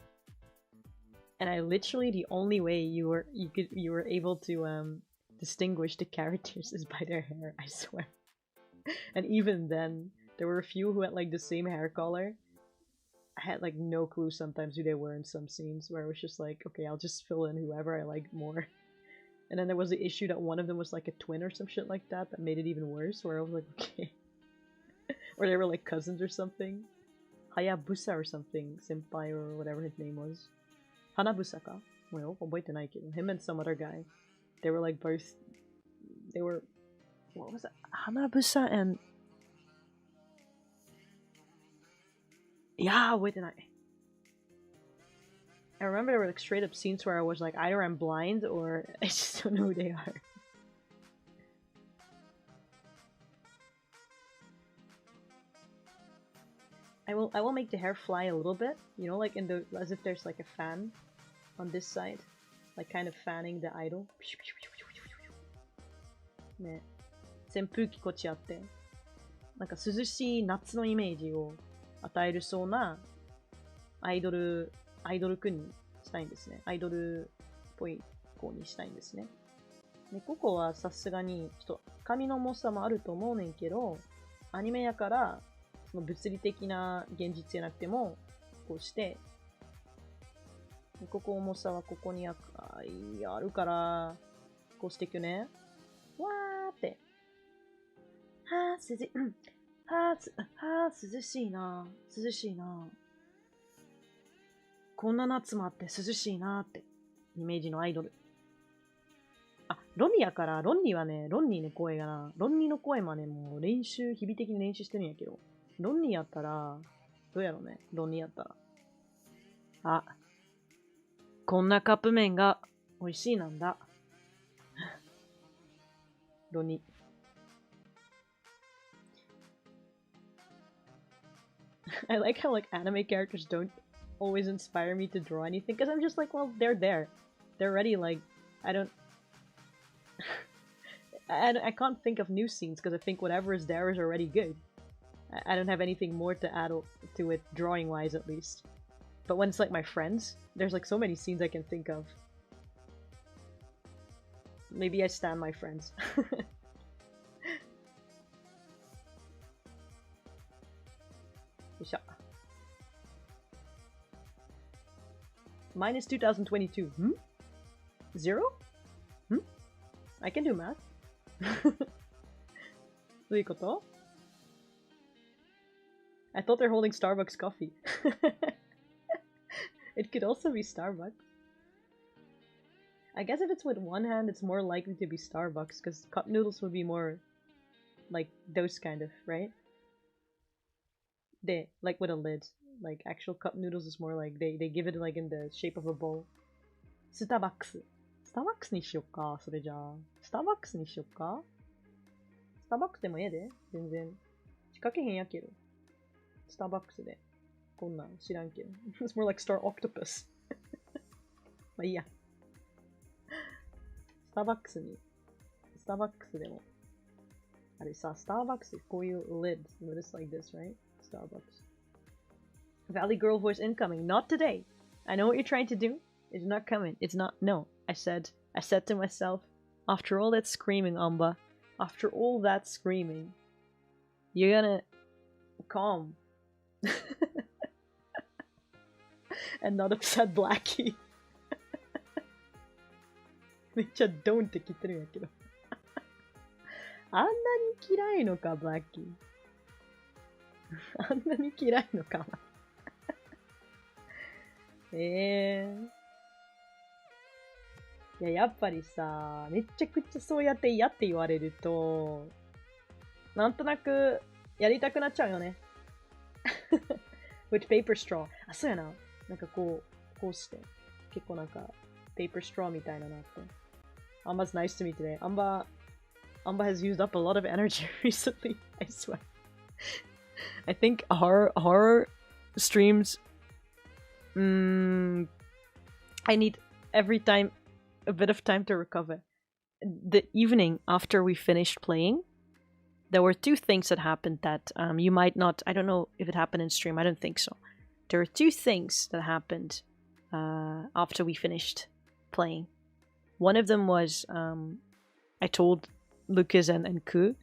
and I literally the only way you were able to distinguish the characters is by their hair. I swear. And even then, there were a few who had like the same hair color. I had like no clue sometimes who they were in some scenes where I was just like, okay, I'll just fill in whoever I liked more. And then there was the issue that one of them was like a twin or some shit like that that made it even worse, where I was like, okay. Or they were like cousins or something. Hayabusa or something, senpai or whatever his name was. Hanabusa ka? Well, 覚えてないけど. Him and some other guy. They were like both... They were... What was it? Hanabusa and... Yeah, 覚えてない. I remember there were like straight up scenes where I was like, either I'm blind or I just don't know who they are. I will make the hair fly a little bit, you know, like in the as if there's like a fan on this side, like kind of fanning the idol. ね、扇風機こっちあって、なんか涼しい夏のイメージを与えるそうなアイドルくんにしたいんですね。アイドルっぽい子にしたいんですね。で、ここはさすがにちょっと髪の重さもあると思うねんけど、アニメやからその物理的な現実じゃなくてもこうして、ここ重さはここにあるからこうしていくね。わーって。はぁ、涼しいな。涼しいな。こんな夏もあって涼しいなって。イメージのアイドル。あ、ロニやから、ロンニはね、ロンニの声がな、ロンニの声もね、もう日々的に練習してるんやけど、ロンニやったら、どうやろうね、ロンニやったら。あ、こんなカップ麺が美味しいなんだ。ロニ。I like how like anime characters don't always inspire me to draw anything because I'm just like, well, they're there. They're already like, I can't think of new scenes because I think whatever is there is already good. I don't have anything more to add to it drawing wise at least. But when it's like my friends, there's like so many scenes I can think of. Maybe I stan my friends. Mine is 2022. Hmm? 0? Hmm? I can do math. どういうこと? I thought they're holding Starbucks coffee. It could also be Starbucks. I guess if it's with one hand, it's more likely to be Starbucks, because cup noodles would be more like those kind of, right? They, like with a lid. Like actual cup noodles is more like, they give it like in the shape of a bowl. Starbucks. Starbucks にしよっか、それじゃあ。Starbucks にしよっか Starbucks でもええで全然。仕掛けへんやけど。Starbucks で。こんなん知らんけど。It's more like Star Octopus. まあいいや。Starbucks でも。あれさ、Starbucks こういう lid. It's like this, right? Starbucks. Valley Girl voice incoming. Not today. I know what you're trying to do. It's not coming. It's not. No. I said to myself, after all that screaming, Anba, after all that screaming, you're gonna calm. And not upset Blackie. めっちゃドンって切ってるんやけど。あんなに嫌いのか、ブラッキー。あんなに嫌いのか。いや、やっぱりさ、めっちゃくちゃそうやって嫌って言われると、なんとなくやりたくなっちゃうよね。With paper straw. あ、そうやな。なんかこうして。結構なんか、paper straw みたいななって。Anba's nice to me today. Anba has used up a lot of energy recently, I swear. I think horror streams, I need every time a bit of time to recover. The evening after we finished playing, there were two things that happened that you might not, I don't know if it happened in stream, I don't think so. There were two things that happened after we finished playing. One of them was I told Lucas and Ku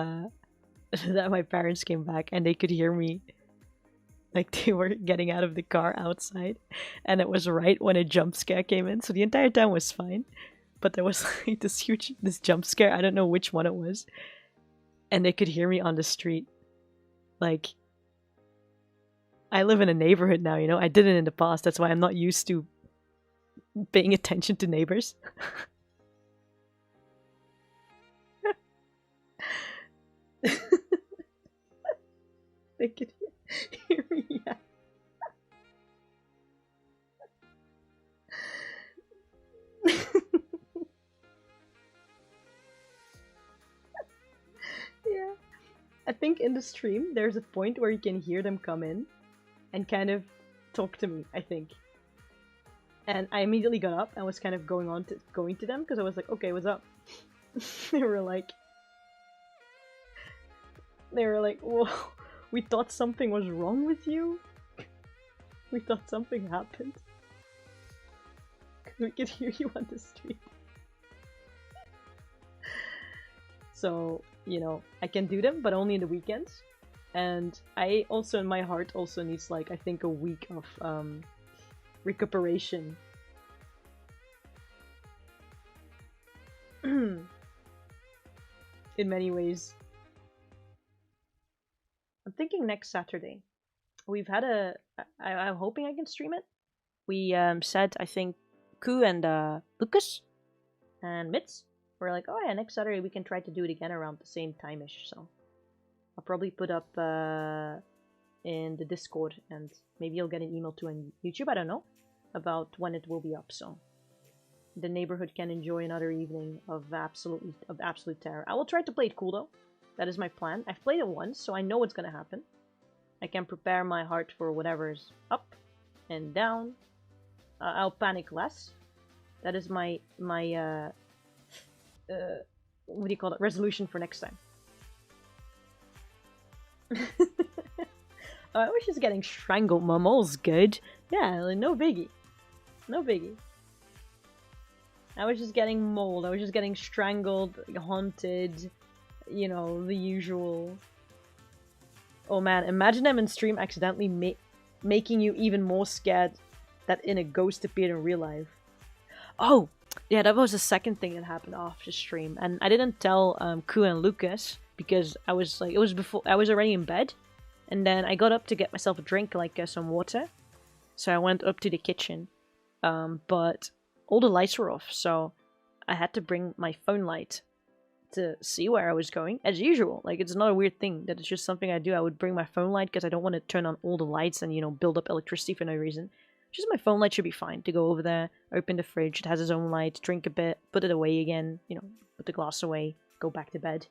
that my parents came back and they could hear me, like they were getting out of the car outside, and it was right when a jump scare came in, so the entire time was fine, but there was like this jump scare, I don't know which one it was, and they could hear me on the street, like I live in a neighborhood now, you know? I didn't in the past, that's why I'm not used to paying attention to neighbors. They could hear me, yeah. Yeah. I think in the stream, there's a point where you can hear them come in and kind of talk to me, I think. And I immediately got up and was kind of going to them because I was like, okay, what's up? They were like, whoa, we thought something was wrong with you. We thought something happened. We could hear you on the street. So, you know, I can do them, but only in the weekends. And I also, in my heart, also needs, like, I think a week of recuperation. In many ways. I'm thinking next Saturday. We've had I'm hoping I can stream it. We said, I think, Ku and Lucas and Mitz were like, oh yeah, next Saturday we can try to do it again around the same time-ish, so I'll probably put up in the Discord, and maybe you'll get an email too on YouTube, I don't know, about when it will be up, so the neighborhood can enjoy another evening of absolute terror. I will try to play it cool though. That is my plan. I've played it once, so I know what's gonna happen. I can prepare my heart for whatever's up and down. I'll panic less. That is my what do you call it? Resolution for next time. I was just getting strangled. My mole's good. Yeah, like, no biggie. No biggie. I was just getting mauled. I was just getting strangled, haunted. You know, the usual. Oh man, imagine them in stream accidentally making you even more scared that in a ghost appeared in real life. Oh, yeah, that was the second thing that happened after stream, and I didn't tell Ku and Lucas because I was like, it was before I was already in bed, and then I got up to get myself a drink, like some water. So I went up to the kitchen, but all the lights were off, so I had to bring my phone light to see where I was going, as usual. Like, it's not a weird thing, that it's just something I do. I would bring my phone light because I don't want to turn on all the lights and, you know, build up electricity for no reason. Just my phone light should be fine to go over there, open the fridge, it has its own light, drink a bit, put it away again, you know, put the glass away, go back to bed.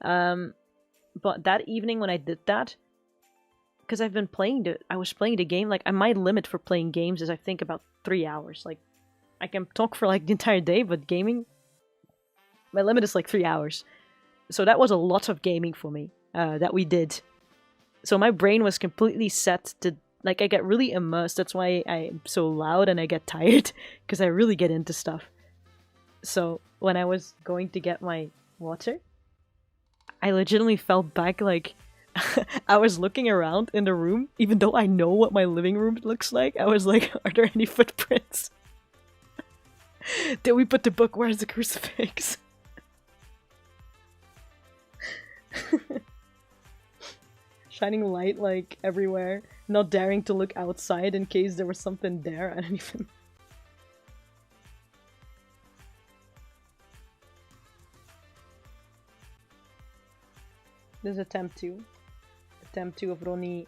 But that evening when I did that, because I was playing the game, like, my limit for playing games is, I think, about 3 hours. Like, I can talk for, like, the entire day, but gaming, my limit is, like, 3 hours. So that was a lot of gaming for me, that we did. So my brain was completely set to, like, I get really immersed. That's why I'm so loud and I get tired, because I really get into stuff. So when I was going to get my water, I legitimately fell back, like, I was looking around in the room, even though I know what my living room looks like. I was like, are there any footprints? Did we put the book? Where's the crucifix? Shining light, like, everywhere. Not daring to look outside in case there was something there. I don't even... There's attempt 2. Attempt 2 of Roni.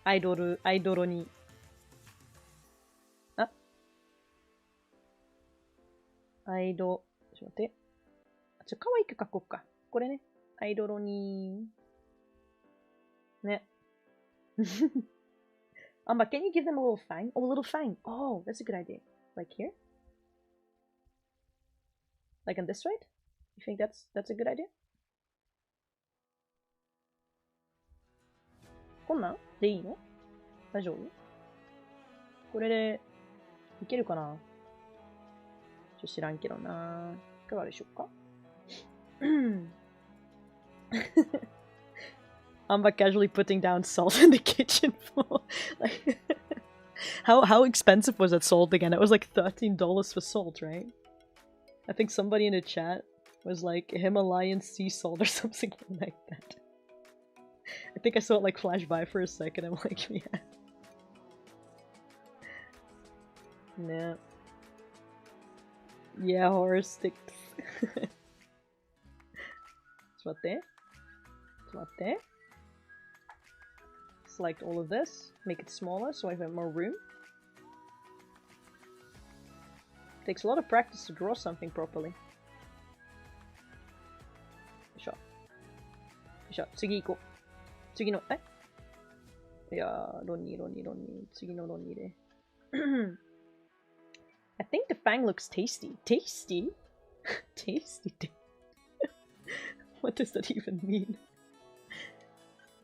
Aidoro ni. Ah. ちょっと待って。可愛く書こうか。これね。アイドロに。ね。Anba, can you give them a little fang? Oh, a little fang. Oh, that's a good idea. Like here? Like on this side? You think that's a good idea? こんなんでいいの？大丈夫？これでいけるかな？知らんけどな。いかがでしょうか？Anba casually putting down salt in the kitchen floor. Like, how expensive was that salt again? It was like $13 for salt, right? I think somebody in the chat was like Himalayan sea salt or something like that. I think I saw it like flash by for a second. I'm like, yeah. No. Yeah, horror sticks. ちょっと待って。ちょっと待って。Select all of this. Make it smaller so I have more room. Takes a lot of practice to draw something properly. よいしょ。よいしょ。次行こう。次の、いやー、ロニー。次のロニーで。I think the fang looks tasty. Tasty? Tasty? What does that even mean?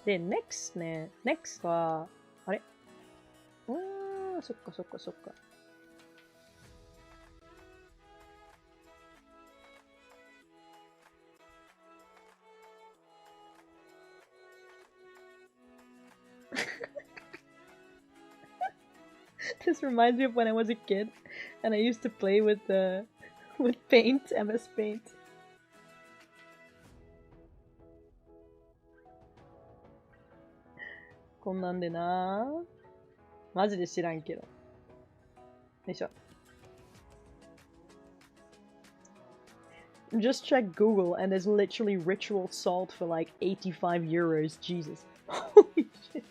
で、next ね。next は、あれそっか。This reminds me of when I was a kid and I used to play with paint, MS Paint. こんなんでなぁ。マジで知らんけど。よいしょ。Just check Google and there's literally ritual salt for like 85 euros. Jesus. Holy shit.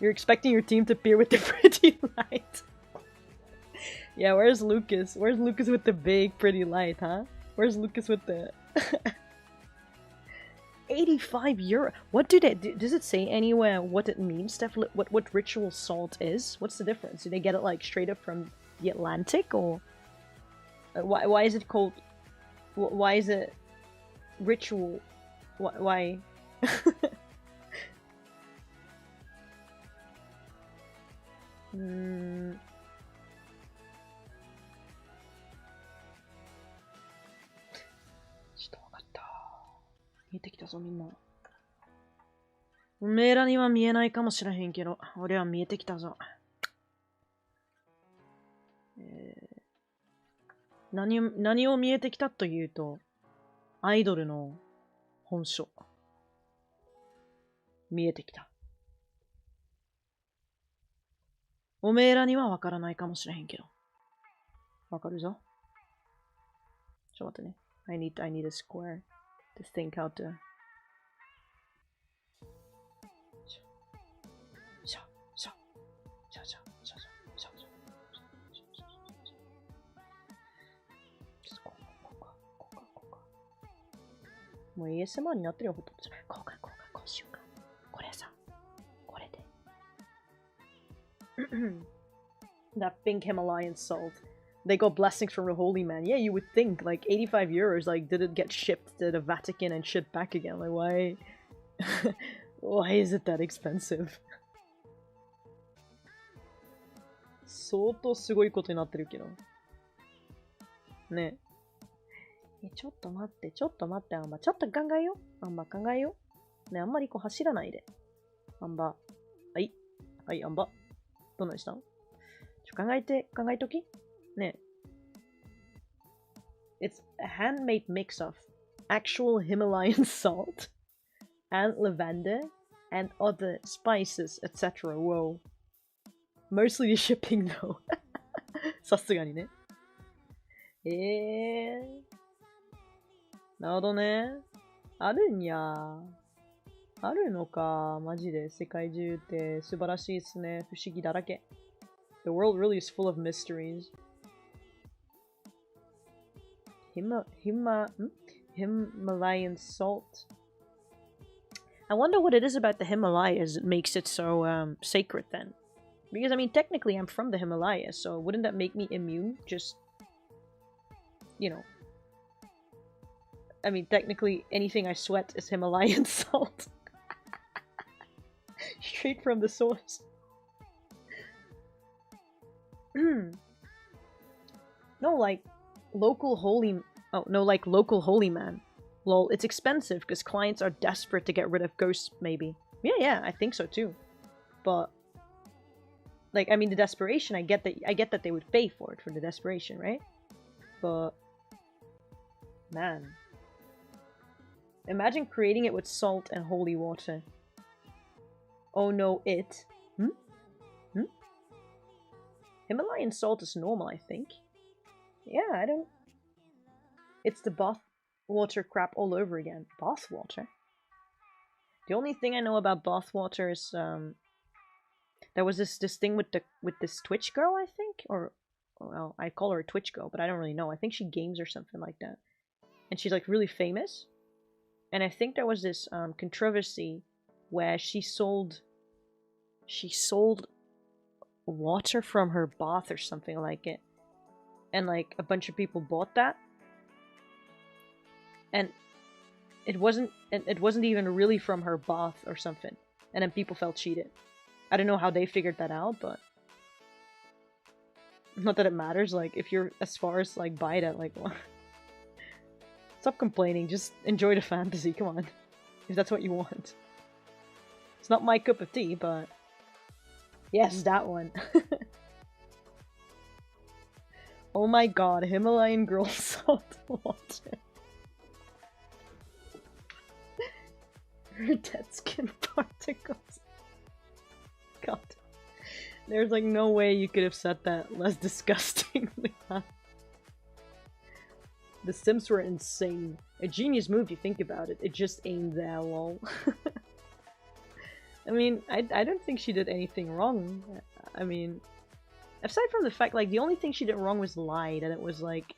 You're expecting your team to appear with the pretty light. Yeah, where's Lucas? Where's Lucas with the big pretty light, huh? Where's Lucas with the... 85 euro. What do they... Does it say anywhere what it means, Steph? What ritual salt is? What's the difference? Do they get it like straight up from the Atlantic or... Why is it called... Why is it... Ritual... Why... ちょっとわかった。見えてきたぞ、みんな。おめえらには見えないかもしれへんけど、俺は見えてきたぞ。何を見えてきたというと、アイドルの本書。見えてきた。おめえらにはわからないかもしれへんけど。わかるぞ。ちょっと待ってね。I need a square to think how to... もう ASMR になってるよ、ほとんど。こうしようか。これさ、これで。That pink Himalayan salt. They got blessings from the holy man. Yeah, you would think, like, 85 euros, like, did it get shipped to the Vatican and shipped back again? Like, why? Why is it that expensive? 相当すごいことになってるけど。ねえ。ちょっと待って、アンバ。ちょっと考えよう。アンバ、考えよう。ねえ、あんまりこう走らないで。アンバ。はい、アンバ。どんなにしたの？考えときねえ。It's a handmade mix of actual Himalayan salt and lavender and other spices, etc. Whoa. Mostly the shipping though. さすがにね。なるほどね。あるんや。あるのか。マジで。世界中って素晴らしいっすね。不思議だらけ。The world really is full of mysteries. Himalayan salt. I wonder what it is about the Himalayas that makes it so sacred then. Because I mean, technically I'm from the Himalayas, so wouldn't that make me immune? Just, you know. I mean, technically anything I sweat is Himalayan salt. Straight from the source. No, like local holy man. Lol, it's expensive because clients are desperate to get rid of ghosts, maybe. Yeah, I think so too. But like, I mean, the desperation, I get that they would pay for it for the desperation, right? But man, Imagine creating it with salt and holy water. Oh no, it. Himalayan salt is normal, I think. Yeah, I don't... It's the bath water crap all over again. Bath water? The only thing I know about bath water is, there was this thing with this Twitch girl, I think? Or, well, I call her a Twitch girl, but I don't really know. I think she games or something like that. And she's, like, really famous. And I think there was this, controversy where she sold water from her bath or something like it. And, like, a bunch of people bought that. And it wasn't even really from her bath or something. And then people felt cheated. I don't know how they figured that out, but... Not that it matters, like, if you're as far as, like, buy that, like, what? Stop complaining, just enjoy the fantasy, come on. If that's what you want. It's not my cup of tea, but... Yes, that one. Oh my god, Himalayan girl salt water. Her dead skin particles. God. There's like no way you could have said that less disgustingly. The Sims were insane. A genius move, you think about it. It just ain't there, lol. I mean, I don't think she did anything wrong. I mean, aside from the fact, like, the only thing she did wrong was lie, that it was, like,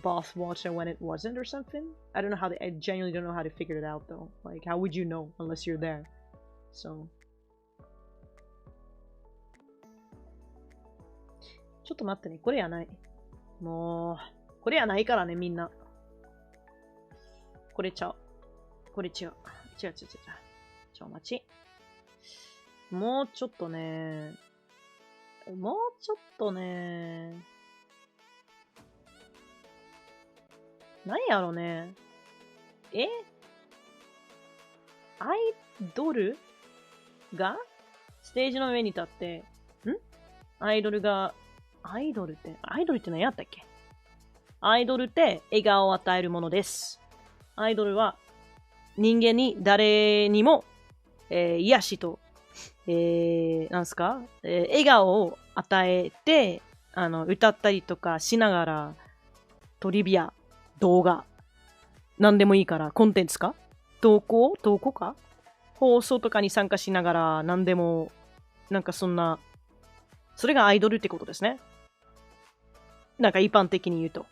bath water when it wasn't or something. I don't know how I genuinely don't know how to figure it out, though. Like, how would you know unless you're there? So... ちょっと待ってね、これやない。もう、これやないからね、みんな。これちゃう。これ違う。違う。ちょ、待ち。もうちょっとね。何やろね。アイドルがステージの上に立って、アイドルって何やったっけ？アイドルって笑顔を与えるものです。アイドルは人間に誰にも、癒しと、なんすか、笑顔を与えて、歌ったりとかしながら、トリビア、動画、なんでもいいから、コンテンツか？投稿か？放送とかに参加しながら、なんでも、なんかそんな、それがアイドルってことですね。なんか一般的に言うと。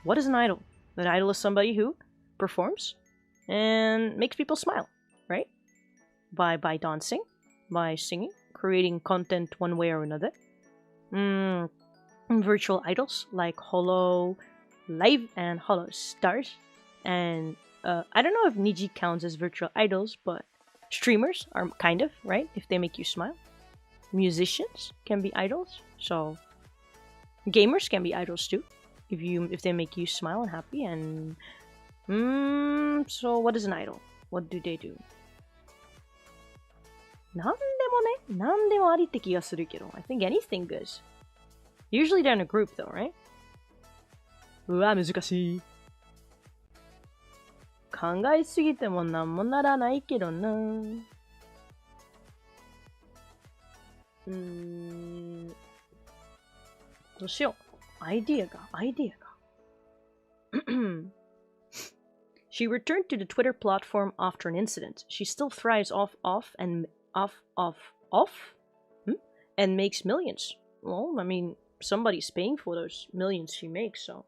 What is an idol? An idol is somebody who performs and makes people smile, right? By dancing, by singing, creating content one way or another. Virtual idols like Holo Live and Holostars. And I don't know if Niji counts as virtual idols, but streamers are kind of, right? If they make you smile. Musicians can be idols, so gamers can be idols too, if they make you smile and happy. And so what is an idol? What do they do? なんでもありって気がするけど I think anything goes. Usually they're in a group though, right? うわ、難しい。考えすぎてもなんもならないけどな。どうしよう。アイディアが。She returned to the Twitter platform after an incident. She still thrives off and makes millions. Well, I mean, somebody's paying for those millions she makes, so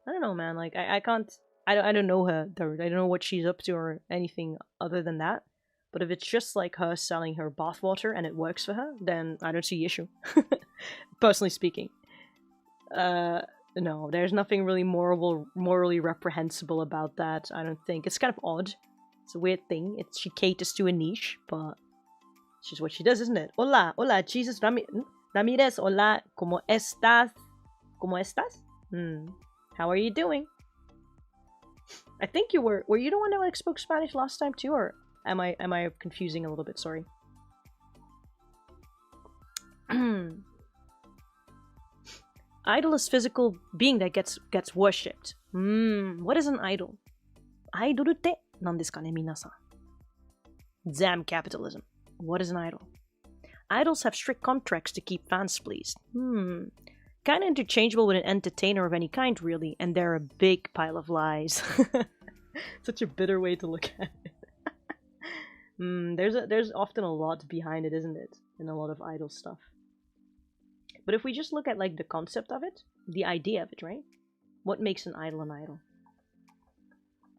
I don't know, man. Like, I don't know her. I don't know what she's up to or anything other than that. But if it's just like her selling her bathwater and it works for her, then I don't see the issue. Personally speaking. No, there's nothing really morally reprehensible about that, I don't think. It's kind of odd. It's a weird thing. She caters to a niche, but it's just what she does, isn't it? Hola, Jesus Ramirez, hola, ¿cómo estás? How are you doing? I think you were you the one that like spoke Spanish last time too, or am I confusing a little bit? Sorry. Idol is physical being that gets worshipped. What is an idol? アイドルって何ですかね、皆さん。Damn capitalism. What is an idol? Idols have strict contracts to keep fans pleased. Kinda interchangeable with an entertainer of any kind, really, and they're a big pile of lies. Such a bitter way to look at it. There's often a lot behind it, isn't it? In a lot of idol stuff. But if we just look at like the concept of it, the idea of it, right? What makes an idol an idol?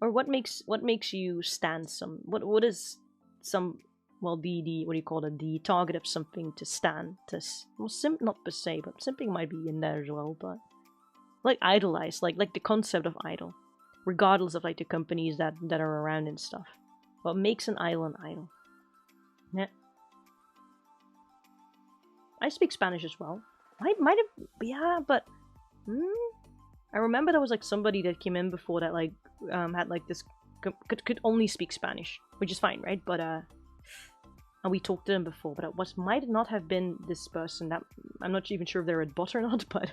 Or what makes you stand some? What is some? Well, the what do you call it? The target of something to stand to. Well, not per se, but simping might be in there as well. But like idolize, like the concept of idol, regardless of like the companies that are around and stuff. What makes an idol an idol? Yeah. I speak Spanish as well. I might have, yeah, but I remember there was like somebody that came in before that like had like this could only speak Spanish, which is fine, right? But and we talked to them before, but it might not have been this person. That I'm not even sure if they're a bot or not, but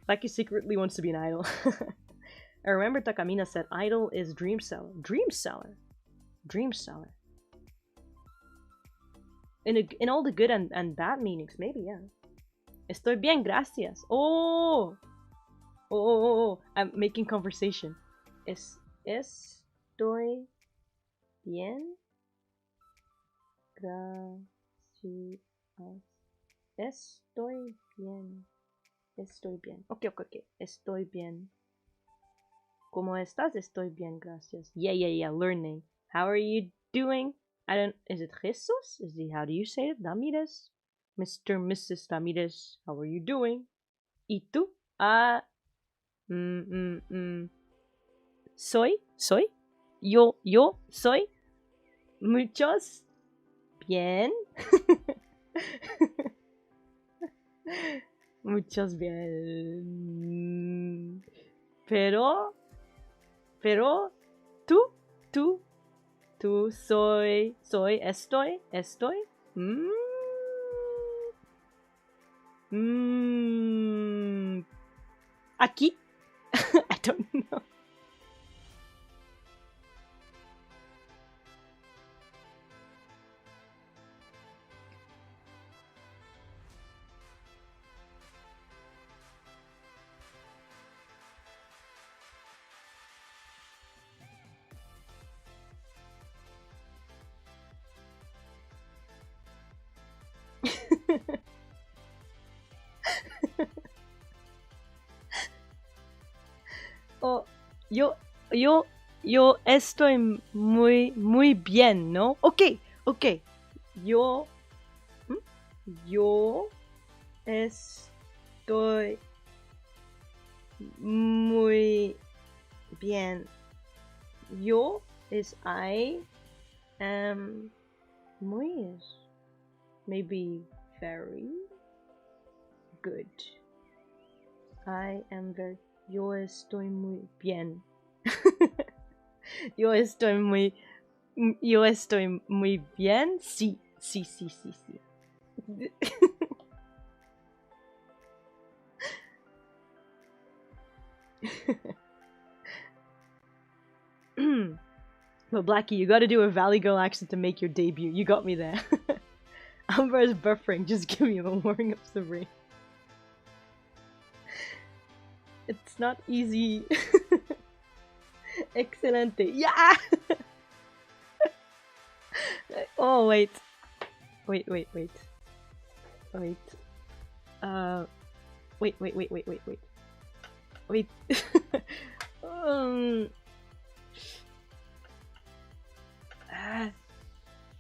like he secretly wants to be an idol. I remember Takamina said idol is dream seller. Dream seller. Dream seller. In all the good and bad meanings, maybe, yeah. Estoy bien, gracias. Oh, I'm making conversation. Estoy bien, gracias. Estoy bien. Estoy bien. Okay. Estoy bien. ¿Cómo estás? Estoy bien, gracias. Yeah. Learning. How are you doing? Is it Jesus? How do you say it? Ramirez? Mrs. Ramirez, how are you doing? ¿Y tú? Soy. Yo soy. Muchos. Bien. Muchos bien. Pero, tú, estoy. Aquí. I don't know. Oh, yo estoy muy bien, ¿no? Okay. Yo estoy muy bien. Yo is I am muy is maybe very good. I am very. Yo estoy muy bien. Yo estoy muy bien. Sí. But Blackie, you gotta do a Valley Girl accent to make your debut. You got me there. Anba is buffering. Just give me a warming up the brain. It's not easy. Excelente. Yeah! Oh, wait. Wait. Wait.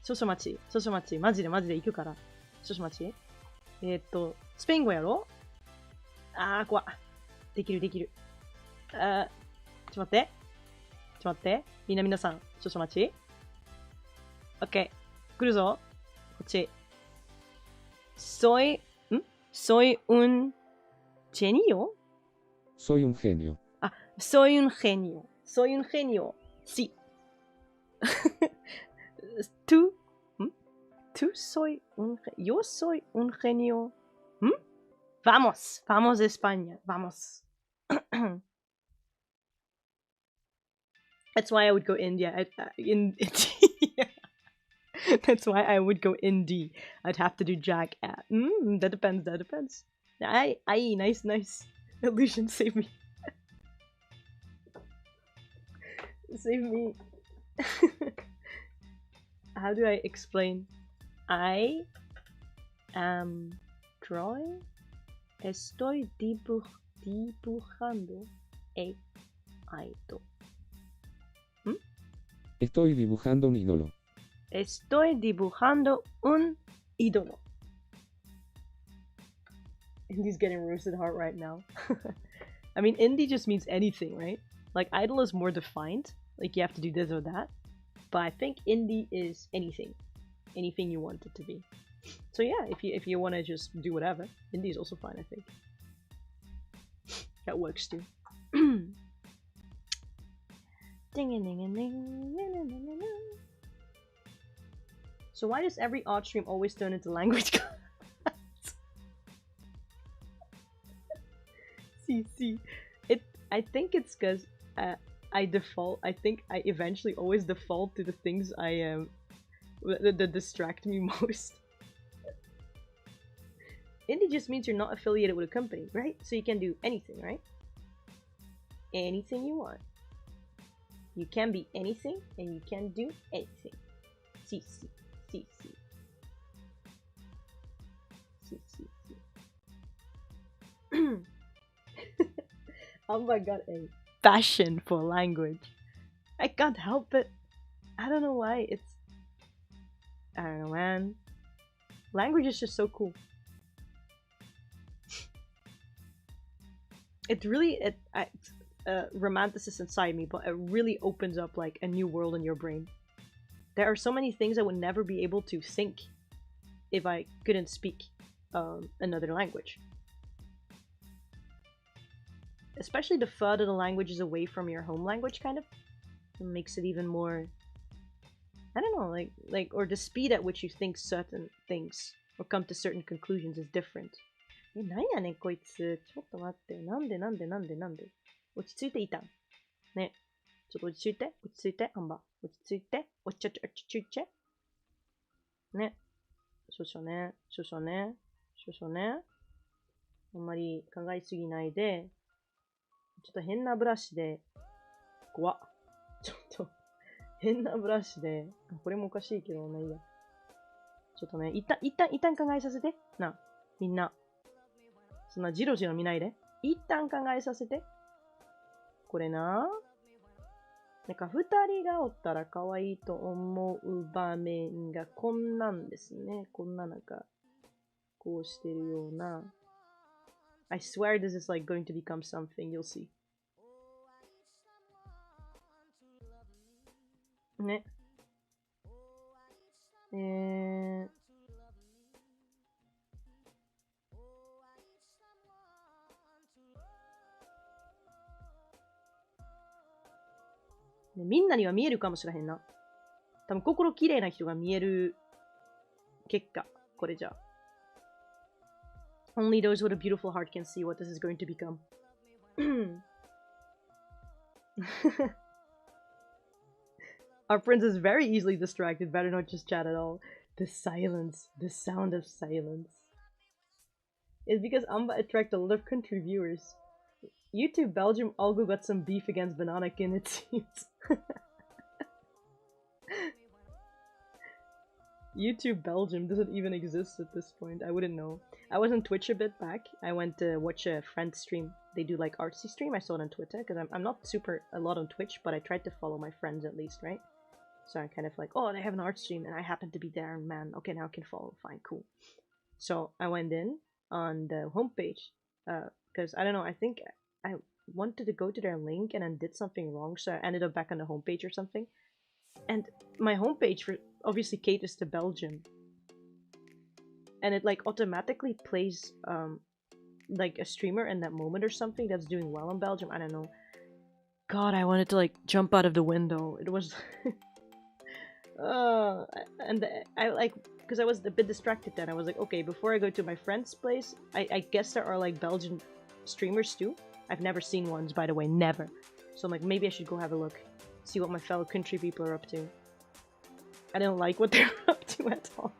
少々待ち。マジで行くから。少々待ち。スペイン語やろ？怖っ。できる。ちょっと待って。皆さん、少々待ち。OK。来るぞ。こっち。Soy un genio? Soy un genio. Soy un genio. Sí. Tú soy un genio. Yo soy un genio. Vamos, España, vamos. That's why I would go India. Yeah. That's why I would go indie. I'd have to do Jack at. That depends. That depends. Nice. Illusion, save me. Save me. How do I explain? I am drawing. Estoy dibujando a idol. Estoy dibujando un ídolo. Estoy dibujando un ídolo. Indy's getting roasted hard right now. I mean, indie just means anything, right? Like, idol is more defined. Like, you have to do this or that. But I think indie is anything. Anything you want it to be. So yeah, if you want to just do whatever, indie is also fine, I think. That works too. So why does every art stream always turn into language class? See. I think it's because I eventually always default to the things that distract me most. Indie just means you're not affiliated with a company, right? So you can do anything, right? Anything you want. You can be anything, and you can do anything. See. Anba got a passion for language. I can't help it. I don't know why. I don't know, man. Language is just so cool. It really, romanticist inside me, but it really opens up like a new world in your brain. There are so many things I would never be able to think if I couldn't speak another language. Especially the further the language is away from your home language, kind of. It makes it even more, I don't know, like, or the speed at which you think certain things or come to certain conclusions is different. なんやねんこいつ。ちょっと待って。なんで落ち着いていたんね。ちょっと落ち着いて、アンバ。落ち着いて。落ち着いて。ね。少々ね。あんまり考えすぎないで。ちょっと変なブラシで。怖っ。ちょっと変なブラシで。これもおかしいけどね。いいや。ちょっとね、一旦考えさせて。な、みんな。そんなじろじろ見ないで。一旦考えさせて。これな。なんか二人がおったら可愛いと思う場面がこんなんですね。こんななんか、こうしてるような。I swear this is like going to become something. You'll see. ね。みんなには見えるかもしれへんな。多分心綺麗な人が見える結果、これじゃ。Only those with a beautiful heart can see what this is going to become. Our prince is very easily distracted. Better not just chat at all. The silence. The sound of silence. It's because Anba attract a lot of country viewers. YouTube Belgium Algo got some beef against Banana Kin, it seems. YouTube Belgium doesn't even exist at this point. I wouldn't know. I was on Twitch a bit back. I went to watch a friend stream. They do like artsy stream. I saw it on Twitter because I'm not super a lot on Twitch, but I tried to follow my friends at least, right? So I'm kind of like, oh, they have an art stream and I happen to be there, and man, okay, now I can follow. Fine, cool. So I went in on the homepage because I don't know. I think I wanted to go to their link and then did something wrong, so I ended up back on the homepage or something. And my homepage for obviously caters to Belgium, and it like automatically plays like a streamer in that moment or something that's doing well in Belgium. I don't know. God, I wanted to like jump out of the window. It was and I like, because I was a bit distracted then. I was like, okay, before I go to my friend's place, I guess there are like Belgian streamers too. I've never seen ones, by the way, never. So I'm like, maybe I should go have a look. see what my fellow country people are up to. I didn't like what they were up to at all.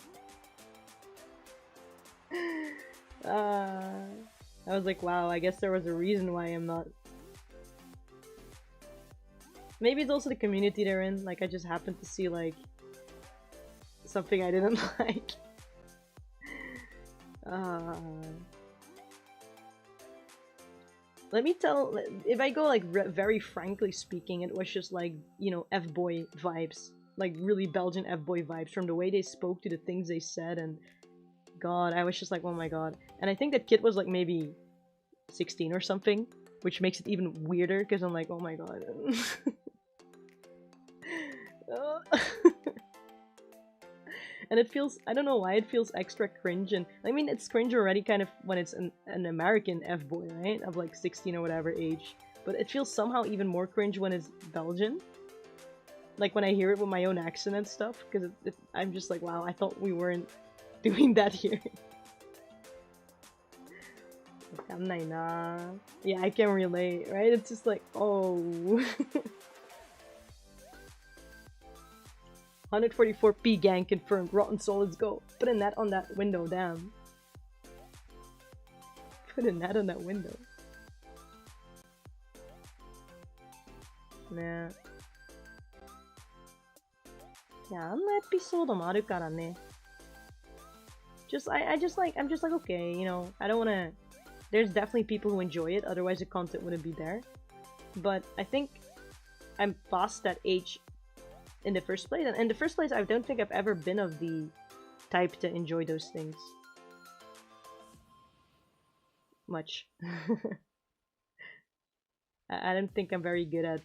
I was like, wow, I guess there was a reason why I'm not. Maybe it's also the community they're in. Like, I just happened to see, like, something I didn't like. Let me tell, if I go, like, very frankly speaking, it was just, like, you know, F-boy vibes. Like, really Belgian F-boy vibes from the way they spoke to the things they said, and God, I was just like, oh my god. And I think that kid was, like, maybe 16 or something, which makes it even weirder, because I'm like, oh my god. And it feels, I don't know why it feels extra cringe, and I mean it's cringe already kind of when it's an American F-boy, right? Of like 16 or whatever age. But it feels somehow even more cringe when it's Belgian. Like when I hear it with my own accent and stuff, because I'm just like, wow, I thought we weren't doing that here. Yeah, I can relate, right? It's just like, oh. 144p gang confirmed. Rotten Solids go. Put a net on that window, damn. Put a net on that window. Nah. Yeah, あんなエピソードもあるからね。I'm just like, okay, you know, I don't wanna... There's definitely people who enjoy it, otherwise the content wouldn't be there. But I think I'm past that age in the first place. And in the first place, I don't think I've ever been of the type to enjoy those things. Much. I don't think I'm very good at...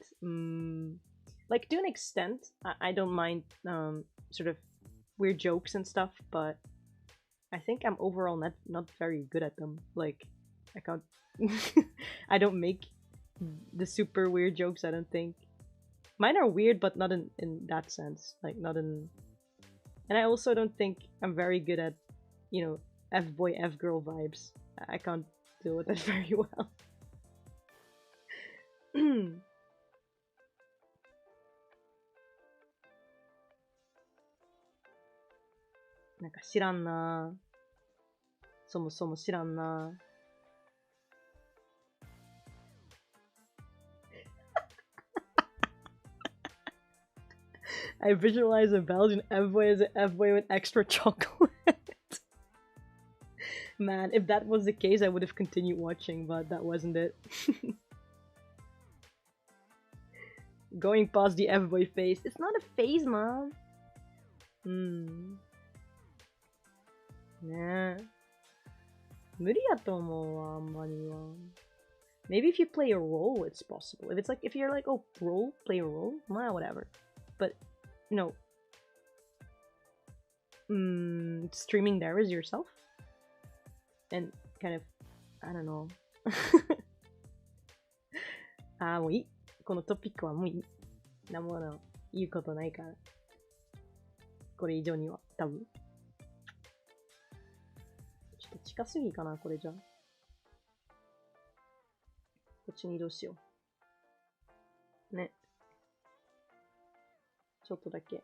like, to an extent, I don't mind sort of weird jokes and stuff, but I think I'm overall not very good at them. Like, I can't... I don't make the super weird jokes, I don't think. Mine are weird, but not in that sense. Like, not in... And I also don't think I'm very good at, you know, F-boy, F-girl vibes. I can't deal with that very well. なんか知らんな。そもそも知らんな。I visualize a Belgian F-boy as an F-boy with extra chocolate. Man, if that was the case, I would have continued watching, but that wasn't it. Going past the F-boy phase. It's not a phase, man. ねえ。無理やと思うわ、あんまりは。Maybe if you play a role, it's possible. If it's like, if you're like, oh, role, play a role, well, whatever. But, you know, streaming there as yourself? And kind of, I don't know. あー、もういい。このトピックはもういい。なんも言うことないから。これ以上には、多分。ちょっと近すぎかな、これじゃ。こっちに移動しよう。ね。ちょっとだけ。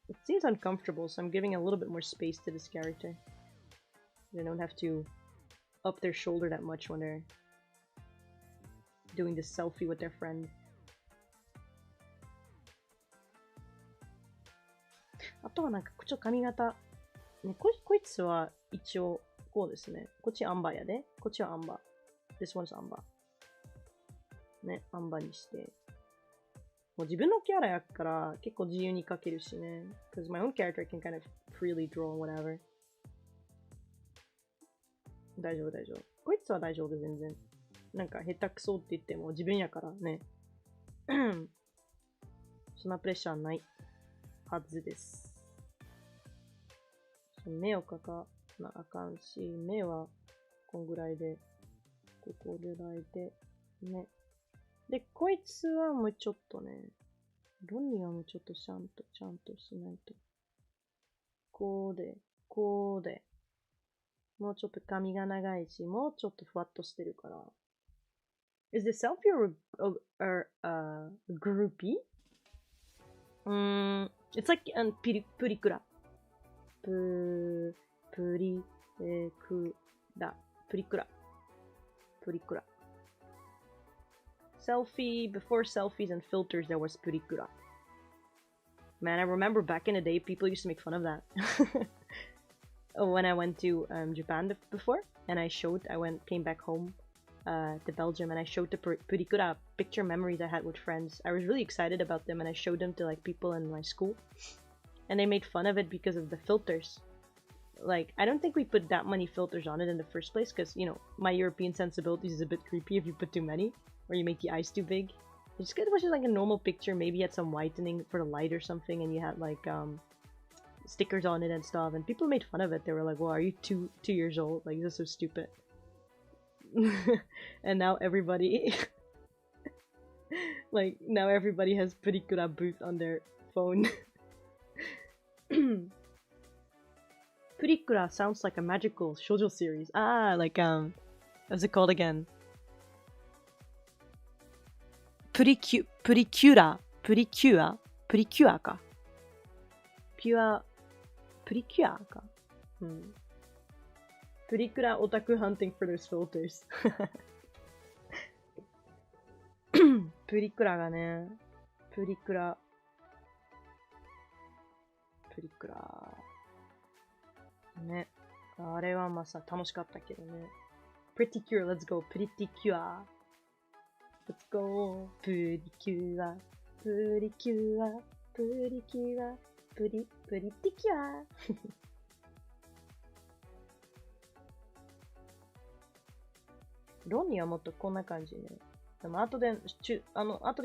It seems uncomfortable, so I'm giving a little bit more space to this character. They don't have to up their shoulder that much when they're doing this selfie with their friend. あとはなんか、ちょっと髪型。ね、こいつは一応こうですね。こっちアンバーやで。こっちはアンバー。This one's アンバー。ね、アンバーにして。もう自分のキャラやから結構自由に描けるしね。Because my own character can kind of freely draw whatever. 大丈夫大丈夫。こいつは大丈夫全然。なんか下手くそって言っても自分やからね。そんなプレッシャーないはずです。目を描かなあかんし、目はこんぐらいで、ここぐらいで、ね。で、こいつはもうちょっとね、ロニーはもうちょっとちゃんとしないと。こうで、こうで。もうちょっと髪が長いし、もうちょっとふわっとしてるから。Is the selfie or groupie? It's like purikura. Purikura. Selfie, before selfies and filters, there was purikura. Man, I remember back in the day, people used to make fun of that. When I went to Japan before, and came back home to Belgium, and I showed the purikura picture memories I had with friends. I was really excited about them, and I showed them to like people in my school, and they made fun of it because of the filters. Like, I don't think we put that many filters on it in the first place, because, you know, my European sensibilities is a bit creepy if you put too many, or you make the eyes too big. It was just like a normal picture, maybe you had some whitening for the light or something, and you had like stickers on it and stuff, and people made fun of it. They were like, well, are you 2 years old? Like, this is so stupid. And now everybody like, now everybody has purikura booth on their phone. Purikura sounds like a magical shoujo series. Ah, like what's it called again? Purikura ka. Purikura ka. Purikura otaku hunting for those filters. Purikura がね、プリクラね、あれはまあさ、楽しかったけどね。Pretty cure, let's go, pretty cure. Let's go, pretty cure, pretty cure, pretty cure, pretty cure. ロンにはもっとこんな感じね。でも後で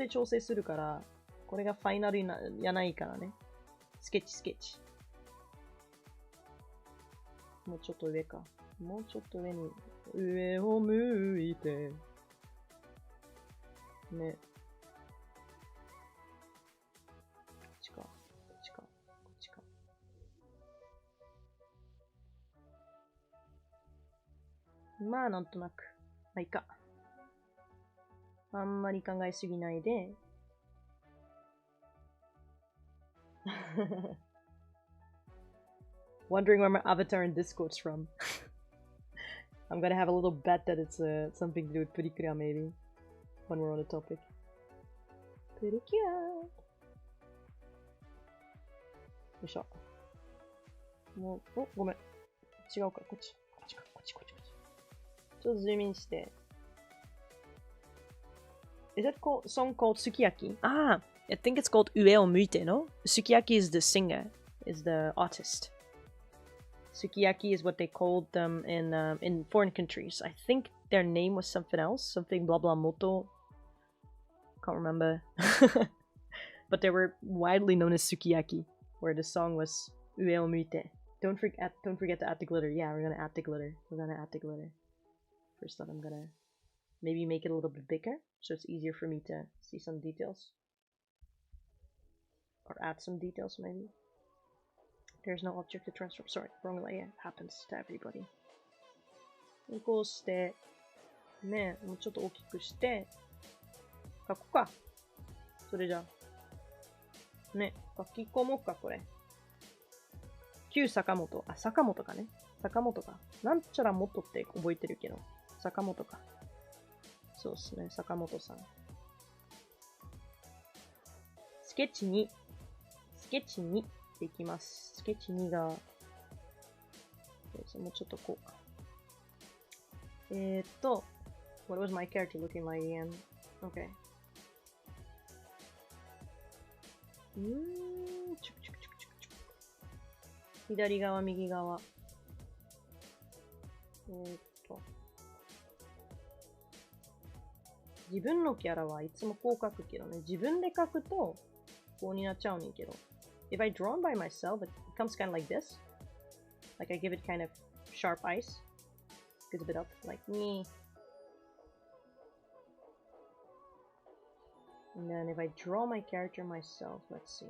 調整するから、これがファイナルやないからね。スケッチ。もうちょっと上か。もうちょっと上に。上を向いて。ね。こっちか。まあ、なんとなく。まあ、いいか。あんまり考えすぎないで。Wondering where my avatar in Discord's from. I'm gonna have a little bet that it's something to do with Purikura maybe. When we're on the topic. Purikura! よいしょ。もう、お、ごめん。違うか、こっち。ちょっとズームインして。Is that song called Sukiyaki? Ah, I think it's called Ue o Muite, no? Sukiyaki is the singer, is the artist. Sukiyaki is what they called them in foreign countries. I think their name was something else, something blah blah moto. Can't remember. But they were widely known as Sukiyaki, where the song was Ue o Muite. Don't forget to add the glitter. Yeah, we're gonna add the glitter. First off, I'm gonna maybe make it a little bit bigger, so it's easier for me to see some details. Or add some details, maybe. There's no object to transform. Sorry, wrong layer. Happens to everybody. こうして、ね、もうちょっと大きくして、書こうか。それじゃあ。ね、書き込もうか、これ。旧坂本。あ、坂本かね。坂本か。なんちゃら元って覚えてるけど。坂本か。そうっすね、坂本さん。スケッチ2でいきます。スケッチ2が、もうちょっとこうか。what was my character looking like again? Okay. 左側、右側。自分のキャラはいつもこう書くけどね。自分で書くと、こうになっちゃうねんけど。If I draw by myself, it comes kind of like this. Like I give it kind of sharp eyes. Goes a bit up, like me. And then if I draw my character myself, let's see.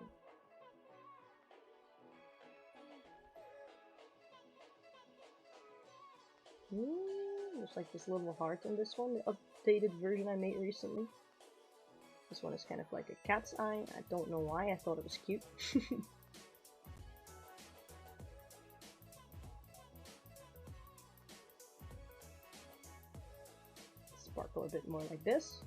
There's like this little heart in this one, the updated version I made recently. This one is kind of like a cat's eye. I don't know why, I thought it was cute. Sparkle a bit more like this.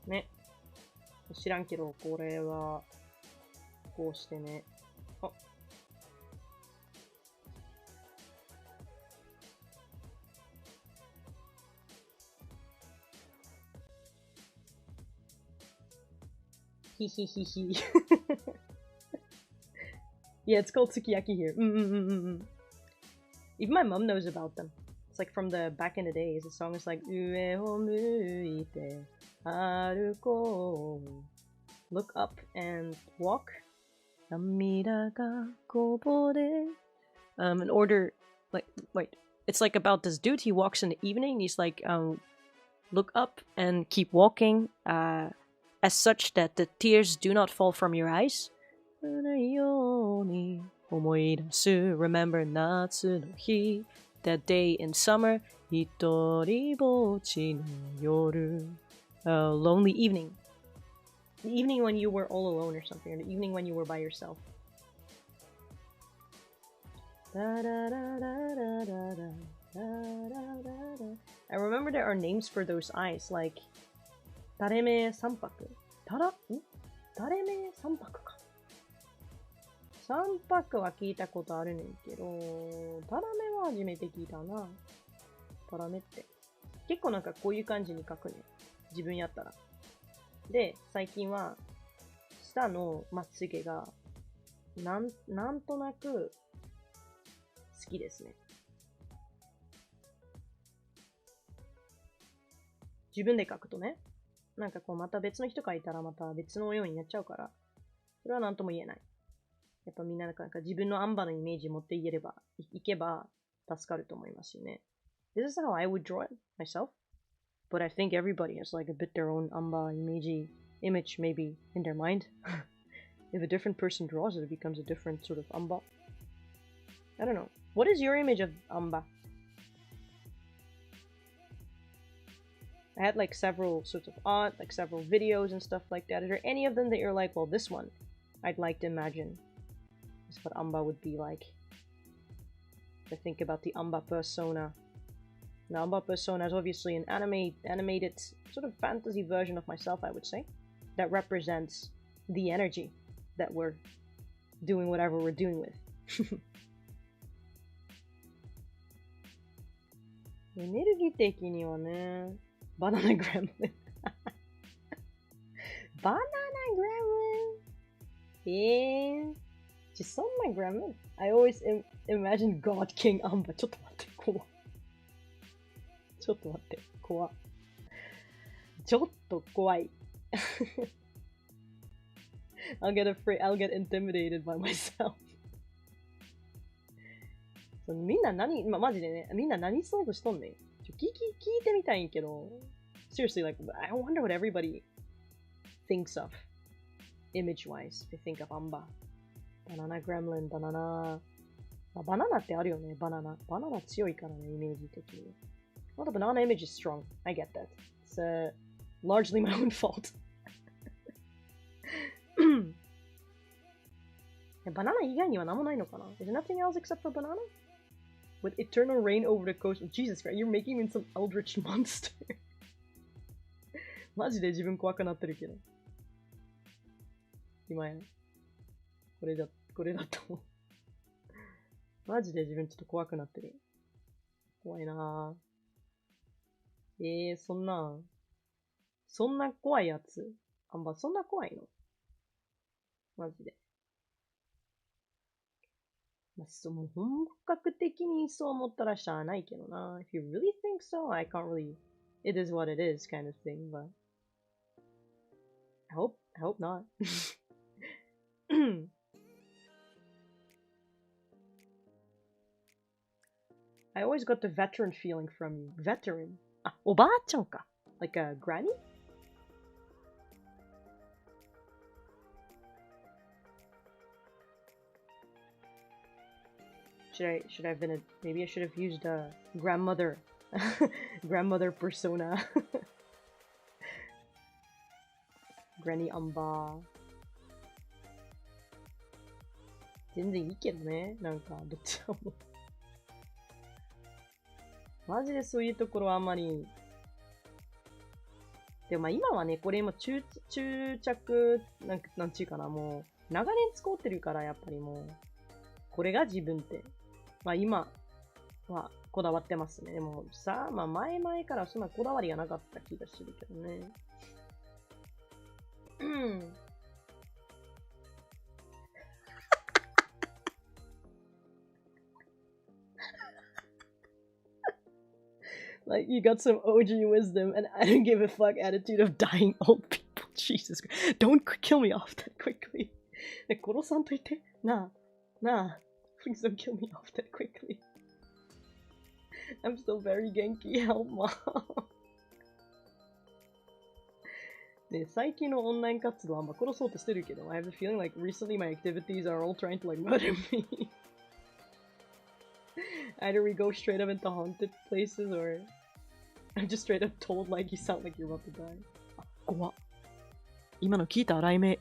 Ne. 知らんけど、これはこうしてね。あ。ひひひひ。Yeah, it's called sukiyaki here. Even my mom knows about them. It's like from the back in the days. The song is like 上を向いて歩こう Look up and walk. 涙がこぼれ In order, like, wait, it's like about this dude. He walks in the evening. He's like, look up and keep walking, as such that the tears do not fall from your eyes. ないように思い出す Remember 夏の日 That day in summer 一人ぼっちの夜 A lonely evening. The evening when you were all alone or something, or the evening when you were by yourself. I remember there are names for those eyes, like 垂れ目三拍垂れ目三拍か三拍は聞いたことあるねんけど、垂れ目は初めて聞いたな。垂れ目って。結構なんかこういう感じに書くね。自分やったら。で、最近は、下のまつげが、なんとなく、好きですね。自分で書くとね。なんかこうまた別の人書いたらまた別のようになっちゃうから、それはなんとも言えない。やっぱみんななんか自分のアンバのイメージ持っていけば助かると思いますよね。This is how I would draw it myself. But I think everybody has like a bit their own Anba image maybe in their mind. If a different person draws it, it becomes a different sort of Anba. I don't know. What is your image of Anba? I had like several sorts of art, like several videos and stuff like that. Is there any of them that you're like, well, this one I'd like to imagine is what Anba would be like? I think about the AnbaPersona. Now, AnbaPersona is obviously an animated sort of fantasy version of myself, I would say, that represents the energy that we're doing whatever we're doing with. エネルギー的にはね、バナナグラムリン。バナナグラムリン。Just on my grandma. I always imagine God King Anba. ちょっと待って、怖っ。ちょっと待って、怖っ。ちょっと怖い。I'll get afraid, I'll get intimidated by myself. みんなマジでね、みんな何想像しとんねん。聞いてみたいんけど、seriously, like, I wonder what everybody thinks of, image-wise, if they think of Anba. バナナグラムリン、バナナってあるよね、バナナ強いからね、イメージ的に。Well, the banana image is strong. I get that. It's largely my own fault. バナナ以外には何もないのかな Is there nothing else except for banana? With eternal rain over the coast. Jesus Christ, you're making me some eldritch monster. マジで自分怖くなってるけど。今や。これだと。マジで自分ちょっと怖くなってる。怖いなぁ。そんな怖いやつ。そんな怖いのマジで。もう本格的にそう思ったらしゃあないけどな。If you really think so, I can't really. It is what it is kind of thing, but I hope not. I always got the veteran feeling from you. Veteran. あ、おばあちゃんか。Like a granny? Should I have been a, maybe I should have used a grandmother grandmother persona. Granny Anba. 全然いいけどね。なんか、どっちも。マジでそういうところはあんまり。でもまあ今はね、これ今注着、なんちゅうかな、もう、長年使ってるから、やっぱりもう、これが自分って。まあ今はこだわってますね。でもさ、まあ前々からそんなこだわりがなかった気がするけどね。うん。Like, you got some OG wisdom and I don't give a fuck attitude of dying old people. Jesus Christ. Don't kill me off that quickly. 殺さんといて。なあ。Please don't kill me off that quickly. I'm still very Genki. Help, mom. ね、最近のオンライン活動はあんま殺そうとしてるけど、I have a feeling like recently my activities are all trying to like murder me. Either we go straight up into haunted places or I'm just straight up told like you sound like you're about to die. あ、怖っ。今の聞いた雷鳴。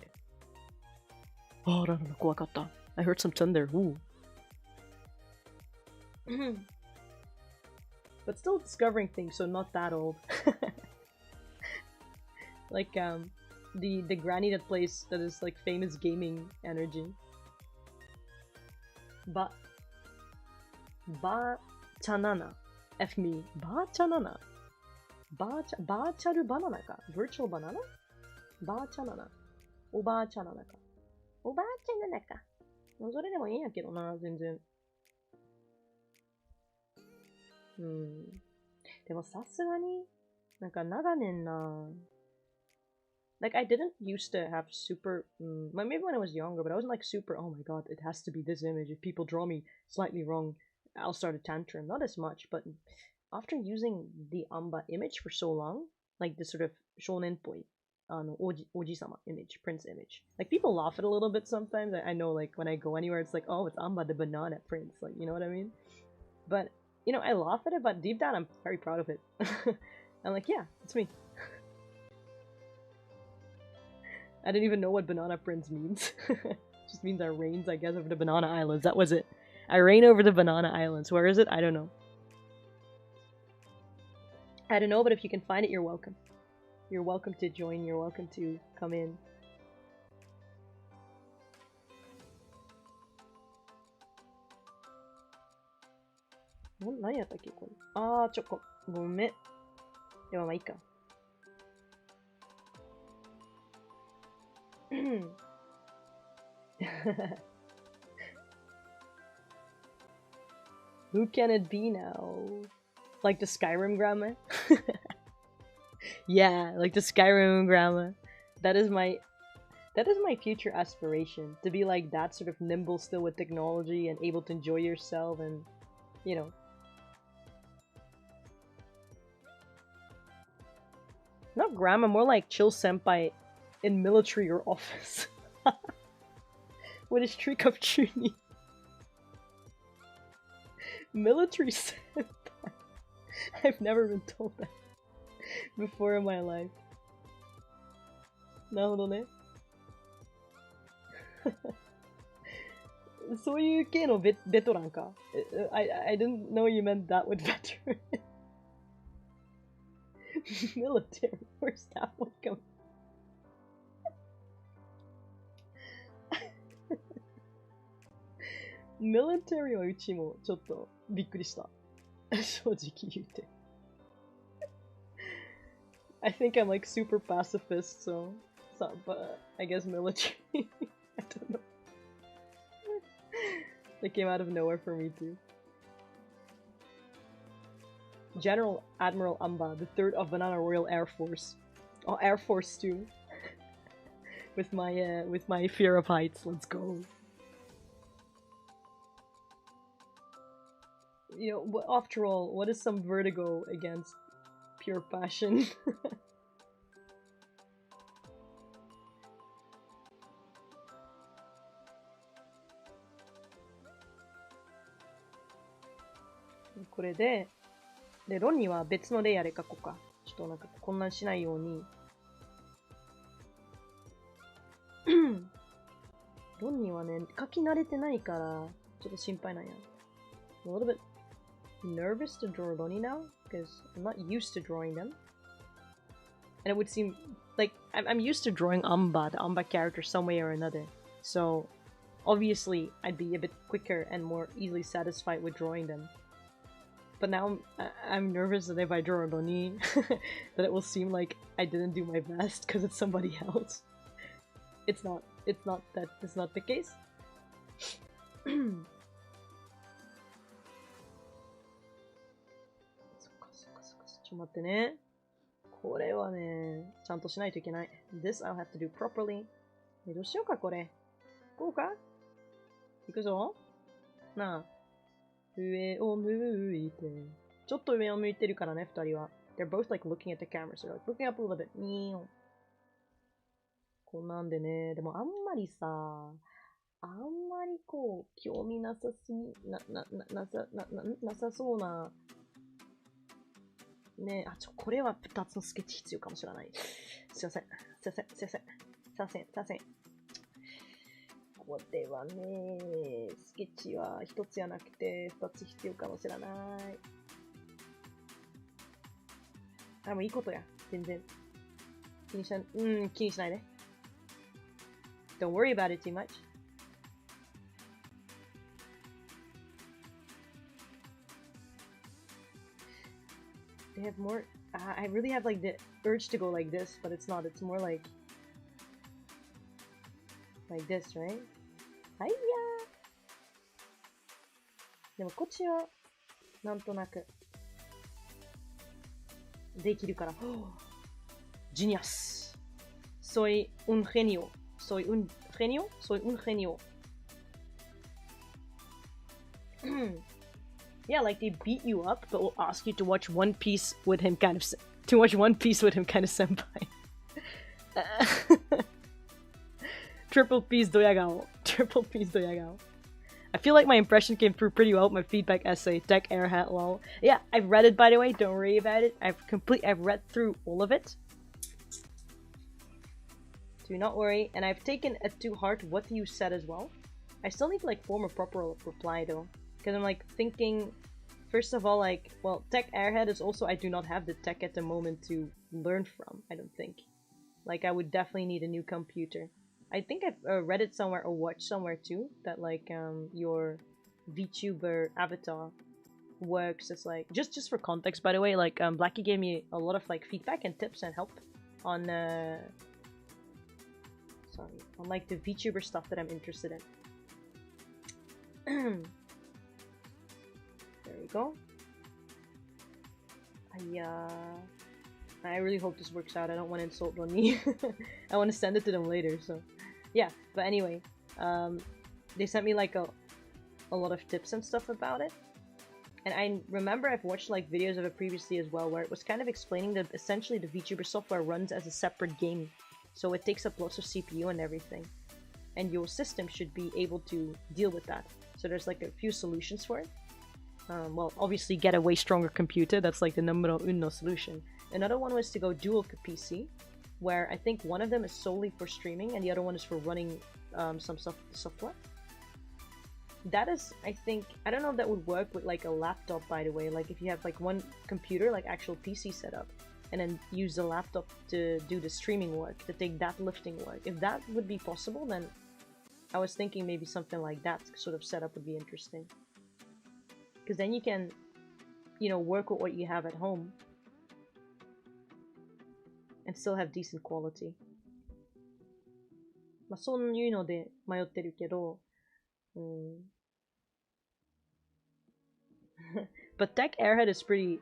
あららら、怖かった。I heard some thunder. Ooh. But still discovering things, so not that old. Like the granny that is like famous gaming energy. Ba chanana. F me. Ba chanana. Ba charu banana ka. Virtual banana? Ba chanana. おばあちゃななか。おばあちゃななか。それでもいいんやけどな、全然。でもさすがに、なんか長年な。Like, I didn't used to have super, maybe when I was younger, but I wasn't like super, oh my god, it has to be this image. If people draw me slightly wrong, I'll start a tantrum. Not as much, but after using the Anba image for so long, like this sort of shonen-poi, Oji-sama image, prince image. Like, people laugh at it a little bit sometimes. I know, like, when I go anywhere, it's like, oh, it's Anba, the banana prince. Like, you know what I mean? But, you know, I laugh at it, but deep down, I'm very proud of it. I'm like, yeah, it's me. I didn't even know what banana prince means. Just means I reigns, I guess, over the banana islands. That was it. I reign over the banana islands. Where is it? I don't know. I don't know, but if you can find it, you're welcome. You're welcome to join. You're welcome to come in. What? 何やったっけこれ。あー、ごめん。でもまあいいか。Who can it be now? Like the Skyrim grandma? Yeah, like the Skyrim grandma. That is my future aspiration, to be like that, sort of nimble still with technology and able to enjoy yourself and, you know. Not grandma, more like chill senpai in military or office. With his trick of Chuni. Military senpai. I've never been told that before in my life. なるほどね。そういう系のベトランか。I didn't know you meant that with veteran. Military. Where's that one coming? Military はうちもちょっとびっくりした。正直言うて。I think I'm like super pacifist, so but I guess military. I don't know. They came out of nowhere for me too. General Admiral Anba, the 3rd of Banana Royal Air Force. Oh, Air Force too. with my fear of heights. Let's go. You know, after all, what is some vertigo against Pure passion. これで、ロニーは別のレイヤーで書こうか。ちょっとなんか混乱しないように。ロニーはね、書き慣れてないから、ちょっと心配なんや。A little bit nervous to draw Roni now, because I'm not used to drawing them. And it would seem like I'm used to drawing Anba, the Anba character, some way or another. So, obviously, I'd be a bit quicker and more easily satisfied with drawing them. But now I'm nervous that if I draw Roni, that it will seem like I didn't do my best because it's somebody else. It's not the case. ちょっと待ってね。これはね、ちゃんとしないといけない。This I'll have to do properly. どうしようか、これ。こうか？いくぞ。なあ。上を向いて。ちょっと上を向いてるからね、二人は。They're both like looking at the camera, so they're like looking up a little bit. こんなんでね、でもあんまりさ、あんまりこう、興味なさそうな、ね、これは2つのスケッチ必要かもしれない。すいません。これはね、スケッチは1つじゃなくて2つ必要かもしれない。もういいことや。全然。気にしないね。Don't worry about it too much. They have more. I really have like the urge to go like this, but it's not. It's more like this, right? Hiya! でもこっちはなんとなくできるから。Genius. Soy un genio. Soy un genio. Yeah, like they beat you up, but will ask you to watch One Piece with him kind of senpai. Triple P's doyagao. I feel like my impression came through pretty well with my feedback essay, Tech Airhat lol. Yeah, I've read it by the way, don't worry about it. I've read through all of it. Do not worry, and I've taken it to heart what you said as well. I still need to like form a proper reply though. Because I'm like thinking, first of all, like, well, Tech Airhead is also, I do not have the tech at the moment to learn from, I don't think. Like, I would definitely need a new computer. I think I've read it somewhere or watched somewhere too, that like, your VTuber avatar works as like, just for context, by the way, like, Blackie gave me a lot of like feedback and tips and help on, on like the VTuber stuff that I'm interested in. There we go. I really hope this works out. I don't want to insult Roni. I want to send it to them later, so yeah. But anyway, they sent me like a lot of tips and stuff about it. And I remember I've watched like videos of it previously as well, where it was kind of explaining that essentially the VTuber software runs as a separate game. So it takes up lots of CPU and everything. And your system should be able to deal with that. So there's like a few solutions for it. Well, obviously get a way stronger computer, that's like the numero uno solution. Another one was to go dual PC, where I think one of them is solely for streaming and the other one is for running some software. That is, I think, I don't know if that would work with like a laptop, by the way, like if you have like one computer, like actual PC setup, and then use the laptop to do the streaming work, to take that lifting work. If that would be possible, then I was thinking maybe something like that sort of setup would be interesting. Because then you can, you know, work with what you have at home and still have decent quality. まあそういうので迷ってるけど、But Tech Airhead is pretty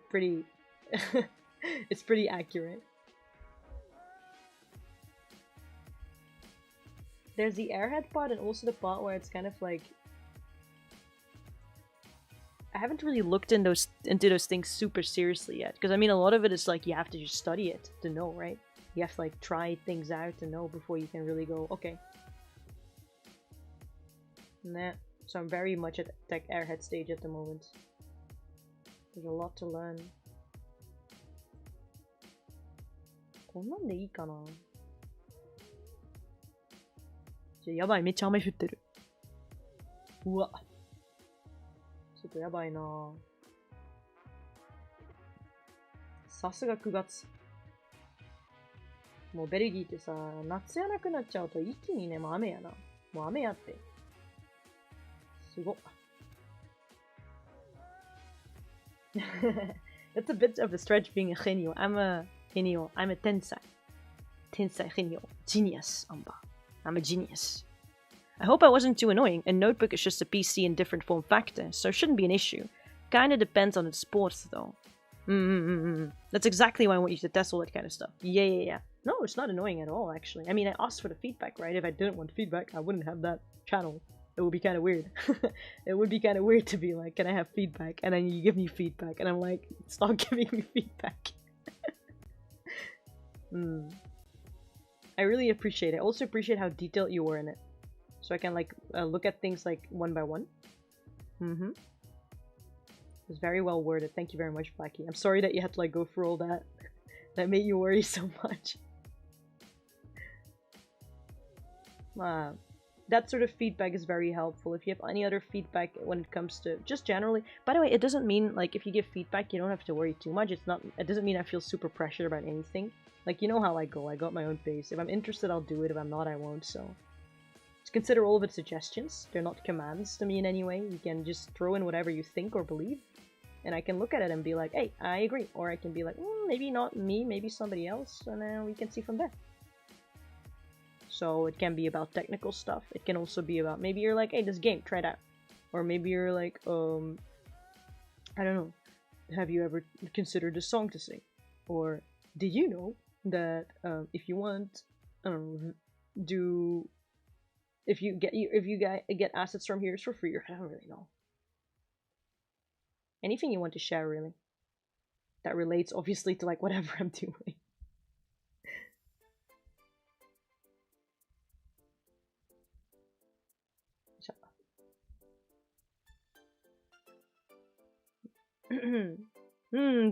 it's pretty accurate. There's the airhead part and also the part where it's kind of like I haven't really looked into those things super seriously yet. Because I mean, a lot of it is like you have to just study it to know, right? You have to like try things out to know before you can really go, okay. Nah. So I'm very much at tech airhead stage at the moment. There's a lot to learn. こんなんでいいかな。やばい、めっちゃ雨降ってる。うわ。ちょっとやばいな。さすが9月。もうベルギーってさ、夏やなくなっちゃうと一気にね、もう雨やな。もう雨やって。すごっ。That's a bit of a stretch being a genio. I'm a genio. I'm a tensai. Tensai genio. Genius, Anba. I'm a genius. I hope I wasn't too annoying. A notebook is just a PC in different form factor, so it shouldn't be an issue. Kinda depends on its sports, though. That's exactly why I want you to test all that kind of stuff. Yeah. No, it's not annoying at all, actually. I mean, I asked for the feedback, right? If I didn't want feedback, I wouldn't have that channel. It would be kind of weird. It would be kind of weird to be like, can I have feedback? And then you give me feedback, and I'm like, stop giving me feedback. I really appreciate it. I also appreciate how detailed you were in it. So I can like look at things like one by one. It was very well worded. Thank you very much, Blackie. I'm sorry that you had to like go through all that. That made you worry so much. That sort of feedback is very helpful. If you have any other feedback when it comes to just generally, by the way, it doesn't mean like if you give feedback you don't have to worry too much. It doesn't mean I feel super pressured about anything. Like, you know how I go at my own pace. If I'm interested, I'll do it. If I'm not, I won't. So just consider all of it suggestions. They're not commands to me in any way. You can just throw in whatever you think or believe, and I can look at it and be like, hey, I agree. Or I can be like, maybe not me, maybe somebody else, and then we can see from there. So it can be about technical stuff. It can also be about, maybe you're like, hey, this game, try it out. Or maybe you're like, I don't know, have you ever considered a song to sing? Or did you know that if you want, if you get assets from here, it's for free? Or I don't really know. Anything you want to share, really. That relates, obviously, to like whatever I'm doing.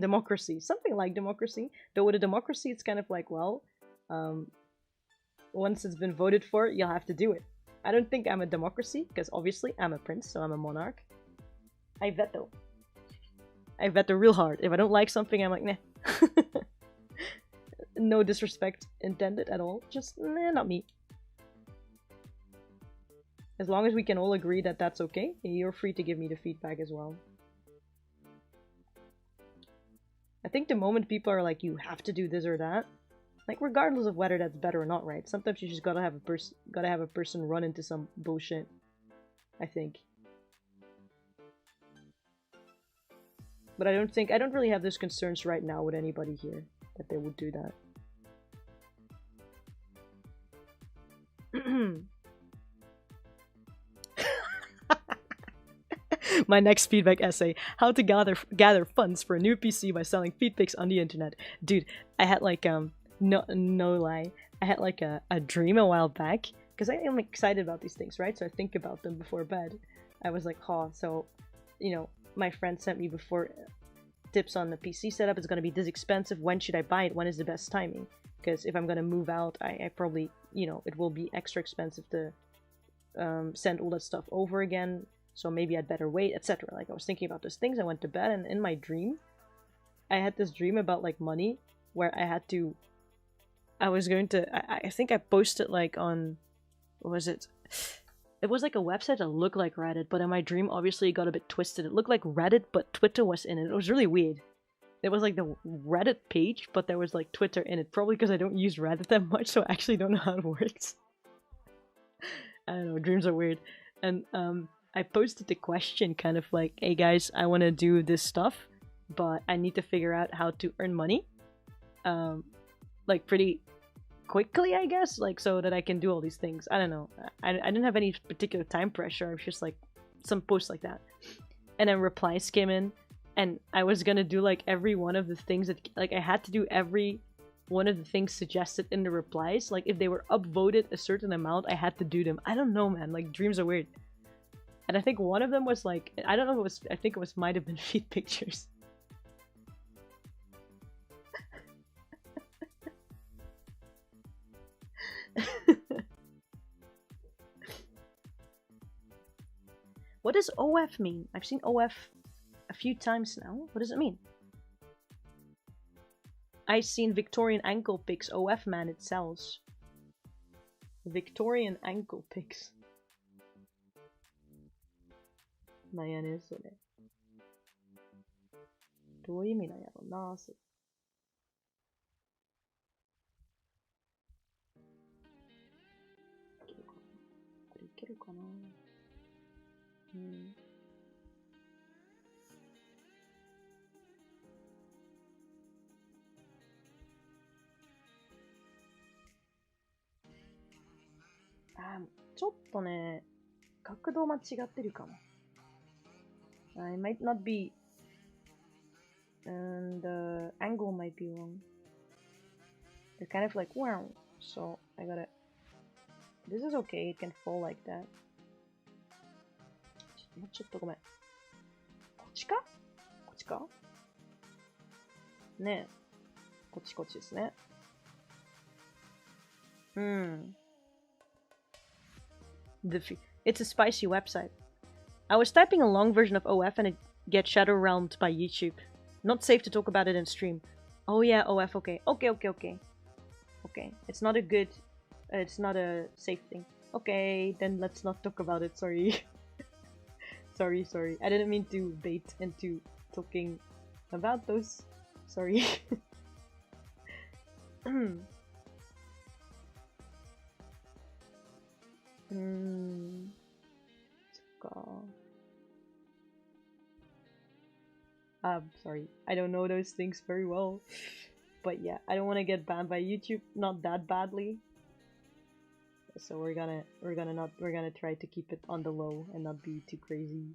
Democracy. Something like democracy. Though with a democracy, it's kind of like, well, once it's been voted for, you'll have to do it. I don't think I'm a democracy, because obviously I'm a prince, so I'm a monarch. I veto. I veto real hard. If I don't like something, I'm like, nah. No disrespect intended at all. Just, nah, not me. As long as we can all agree that that's okay, you're free to give me the feedback as well. I think the moment people are like, you have to do this or that, like regardless of whether that's better or not, right? Sometimes you just gotta have a person run into some bullshit, I think. But I don't really have those concerns right now with anybody here, that they would do that. My next feedback essay: how to gather funds for a new PC by selling feedbacks on the internet. Dude, I had like no lie, I had like a dream a while back, because I am excited about these things, right? So I think about them before bed. I was like, so you know, my friend sent me before tips on the PC setup. It's gonna be this expensive. When should I buy it? When is the best timing? Because if I'm gonna move out, I probably, you know, it will be extra expensive to send all that stuff over again. So maybe I'd better wait, etc. Like, I was thinking about those things. I went to bed, and in my dream, I had this dream about like money, where I was going to, I think I posted like on, what was it? It was like a website that looked like Reddit, but in my dream, obviously it got a bit twisted. It looked like Reddit, but Twitter was in it. It was really weird. It was like the Reddit page, but there was like Twitter in it. Probably because I don't use Reddit that much, so I actually don't know how it works. I don't know, dreams are weird. And I posted the question kind of like, hey guys, I want to do this stuff, but I need to figure out how to earn money. Like pretty quickly, I guess, like so that I can do all these things. I don't know. I didn't have any particular time pressure. I was just like some post like that. and then replies came in, and I was gonna do like every one of the things that, like, I had to do every one of the things suggested in the replies. Like, if they were upvoted a certain amount, I had to do them. I don't know, man. Like, dreams are weird. And I think one of them was like, I don't know if it was, I think it was, might have been feed pictures. What does OF mean? I've seen OF a few times now. What does it mean? I've seen Victorian ankle pics. OF, man, it sells. Victorian ankle pics. なんやねんそれ。どういう意味なんやろな、それ。いけるかな。これいけるかな。うん。ちょっとね、角度間違ってるかも。I might not be, and the angle might be wrong. They're kind of like wow, so I gotta. This is okay. It can fall like that. ちょっとごめん。こっちか？こっちか？ねえ。こっちですね。うん。It's a spicy website. I was typing a long version of OF and it gets shadow realmed by YouTube. Not safe to talk about it in stream. Oh yeah, OF, okay. Okay. It's not a good... it's not a safe thing. Okay, then let's not talk about it, sorry. sorry. I didn't mean to bait into talking about those. Sorry. そっか。Sorry. I don't know those things very well. But yeah, I don't want to get banned by YouTube. Not that badly. So we're gonna try to keep it on the low and not be too crazy.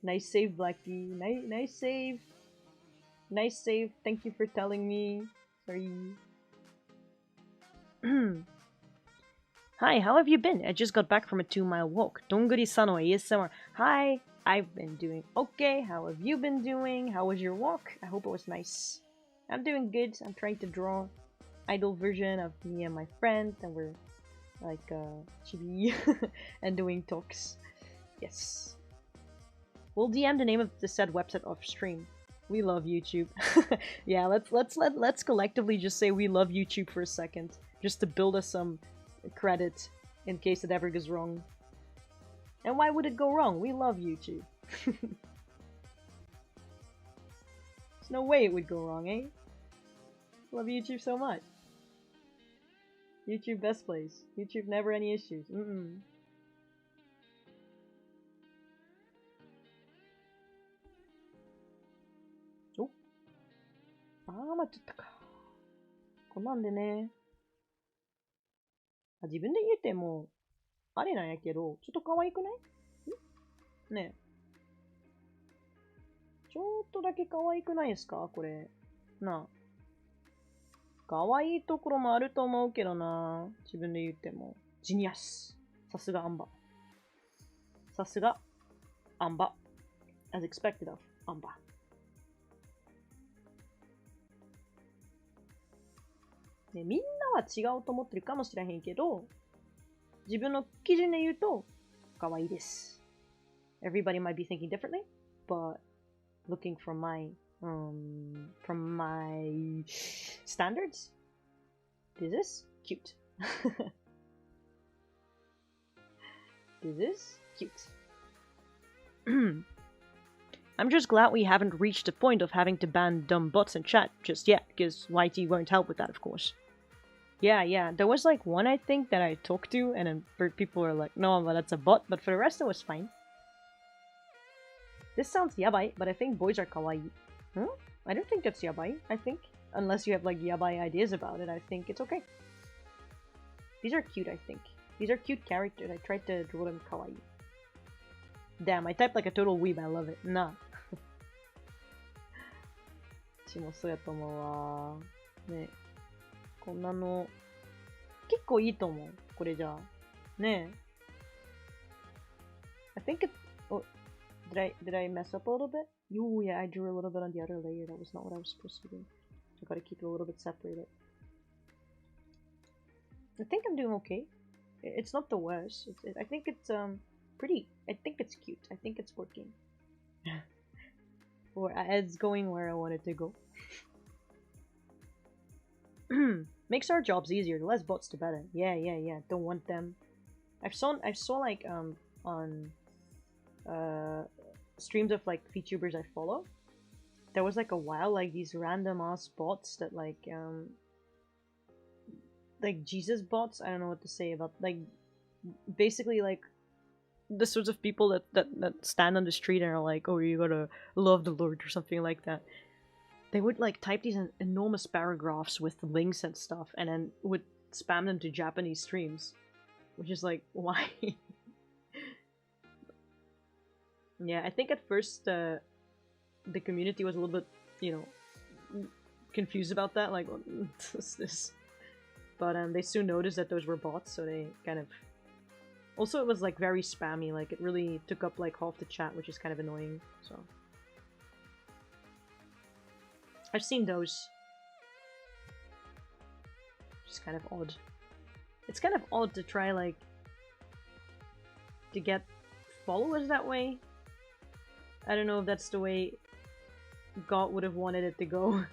Nice save, Blackie. Nice save. Nice save. Thank you for telling me. Sorry. Hi, how have you been? I just got back from a 2-mile walk. Donguri-san no ASMR. Hi, I've been doing okay. How have you been doing? How was your walk? I hope it was nice. I'm doing good. I'm trying to draw idol version of me and my friend, and we're like chibi and doing talks. Yes. We'll DM the name of the said website off stream. We love YouTube. Yeah, let's collectively just say we love YouTube for a second, just to build us some credit in case it ever goes wrong. And why would it go wrong? We love YouTube. There's no way it would go wrong, eh? Love YouTube so much. YouTube best place. YouTube never any issues. Oh. 間違ったか。こんなんでね。自分で言えても、あれなんやけど、ちょっと可愛くないねえ。ちょっとだけ可愛くないですかこれ。なあ。可愛いところもあると思うけどな。自分で言っても。ジニアス。さすがアンバ。さすがアンバ。as expected of アンバ。ね、みんなは違うと思ってるかもしれへんけど、自分の基準で言うと、可愛いです。Everybody might be thinking differently, but looking from my standards, this is cute. This is cute. I'm just glad we haven't reached the point of having to ban dumb bots in chat just yet, because YT won't help with that, of course. Yeah, there was like one I think that I talked to, and then people were like, no, but that's a bot, but for the rest it was fine. This sounds yabai, but I think boys are kawaii. I don't think that's yabai, I think. unless you have like yabai ideas about it, I think it's okay. These are cute, I think. These are cute characters. I tried to draw them kawaii. Damn, I typed like a total weeb. I love it. Nah. 私もそうやと思うわ。ね。こんなの、結構いいと思う。これじゃあ。ねえ。I think it... Oh, did I mess up a little bit? Oh, yeah, I drew a little bit on the other layer. That was not what I was supposed to do. I gotta keep it a little bit separated. I think I'm doing okay. It's not the worst. I think it's pretty. I think it's cute. I think it's working. Or it's going where I want it to go. Makes our jobs easier. The less bots, the better. Yeah. Don't want them. I saw like on streams of like VTubers I follow. There was like a while like these random ass bots that like Jesus bots. I don't know what to say about like basically like the sorts of people that stand on the street and are like, oh, you gotta love the Lord or something like that. They would like type these enormous paragraphs with links and stuff and then would spam them to Japanese streams, which is like, why? Yeah, I think at first the community was a little bit, you know, confused about that, like, what is this? But they soon noticed that those were bots, so they kind of... Also, it was like very spammy, like it really took up like half the chat, which is kind of annoying, so... I've seen those. Which is kind of odd. It's kind of odd to try like... to get followers that way. I don't know if that's the way God would have wanted it to go.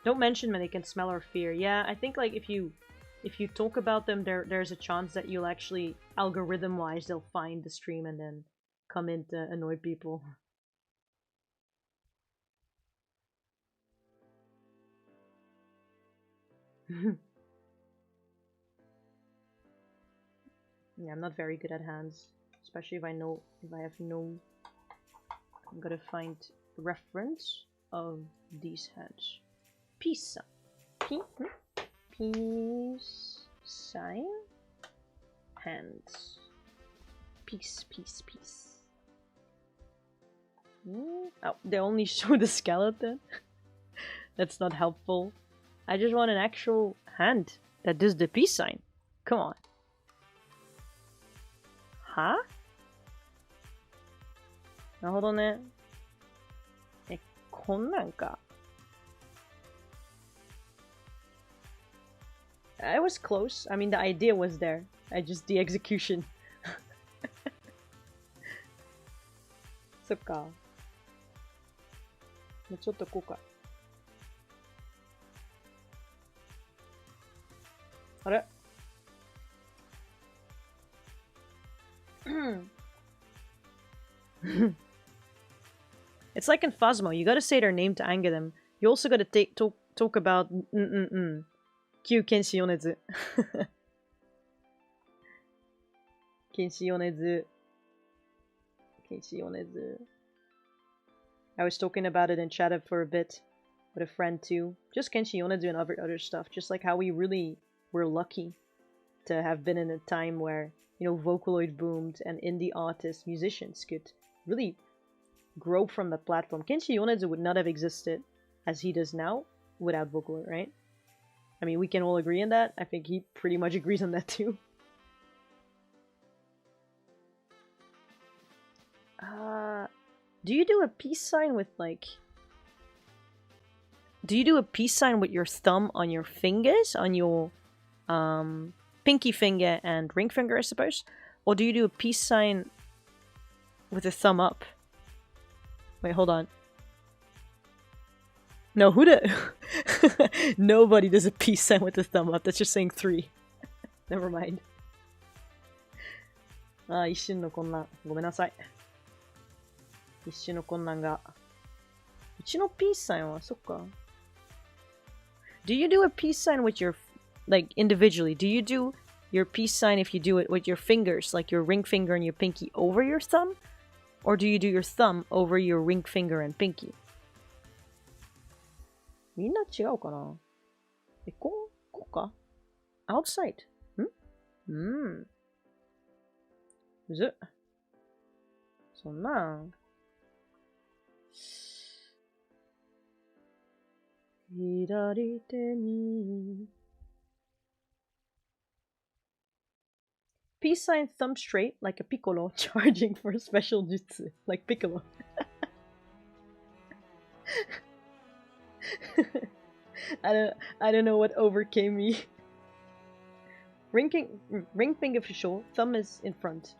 Don't mention when they can smell our fear. Yeah, I think like if you talk about them, there's a chance that you'll actually, algorithm-wise, they'll find the stream and then come in to annoy people. Yeah, I'm not very good at hands, especially if I have no... I'm gonna find reference of these hands. Peace sign hands. Peace. Oh, they only show the skeleton. That's not helpful. I just want an actual hand that does the peace sign. Come on. Huh? なるほどね。こんなんか。I was close. I mean, the idea was there. The execution. そっか。もうちょっとこうか。あれIt's like in Phasmo, you gotta say their name to anger them. You also gotta talk about Q Kenshi Yonezu. Kenshi Yonezu. I was talking about it in chat for a bit with a friend too. Just Kenshi Yonezu and other stuff. Just like how we really were lucky to have been in a time where, you know, Vocaloid boomed and indie artists, musicians could really grow from the platform. Kenshi Yonezu would not have existed as he does now without Vocaloid, right? I mean, we can all agree on that. I think he pretty much agrees on that too. Do you do a peace sign with like... Do you do a peace sign with your thumb on your fingers? On your pinky finger and ring finger, I suppose? Or do you do a peace sign with a thumb up? Wait, hold on. No, who the... Nobody does a peace sign with a thumb up. That's just saying 3. Never mind. 一瞬の混乱。ごめんなさい。一瞬の混乱が。うちのpeace signは、そっか。Do you do a peace sign with your... Like, individually? Do you do your peace sign if you do it with your fingers, like your ring finger and your pinky over your thumb? Or do you do your thumb over your ring finger and pinky? みんな違うかな？こうか？ Outside? むずっ。そんな。左手に Peace sign thumb straight like a piccolo charging for a special jutsu like Piccolo. I don't know what overcame me. Ring finger for sure. Thumb is in front.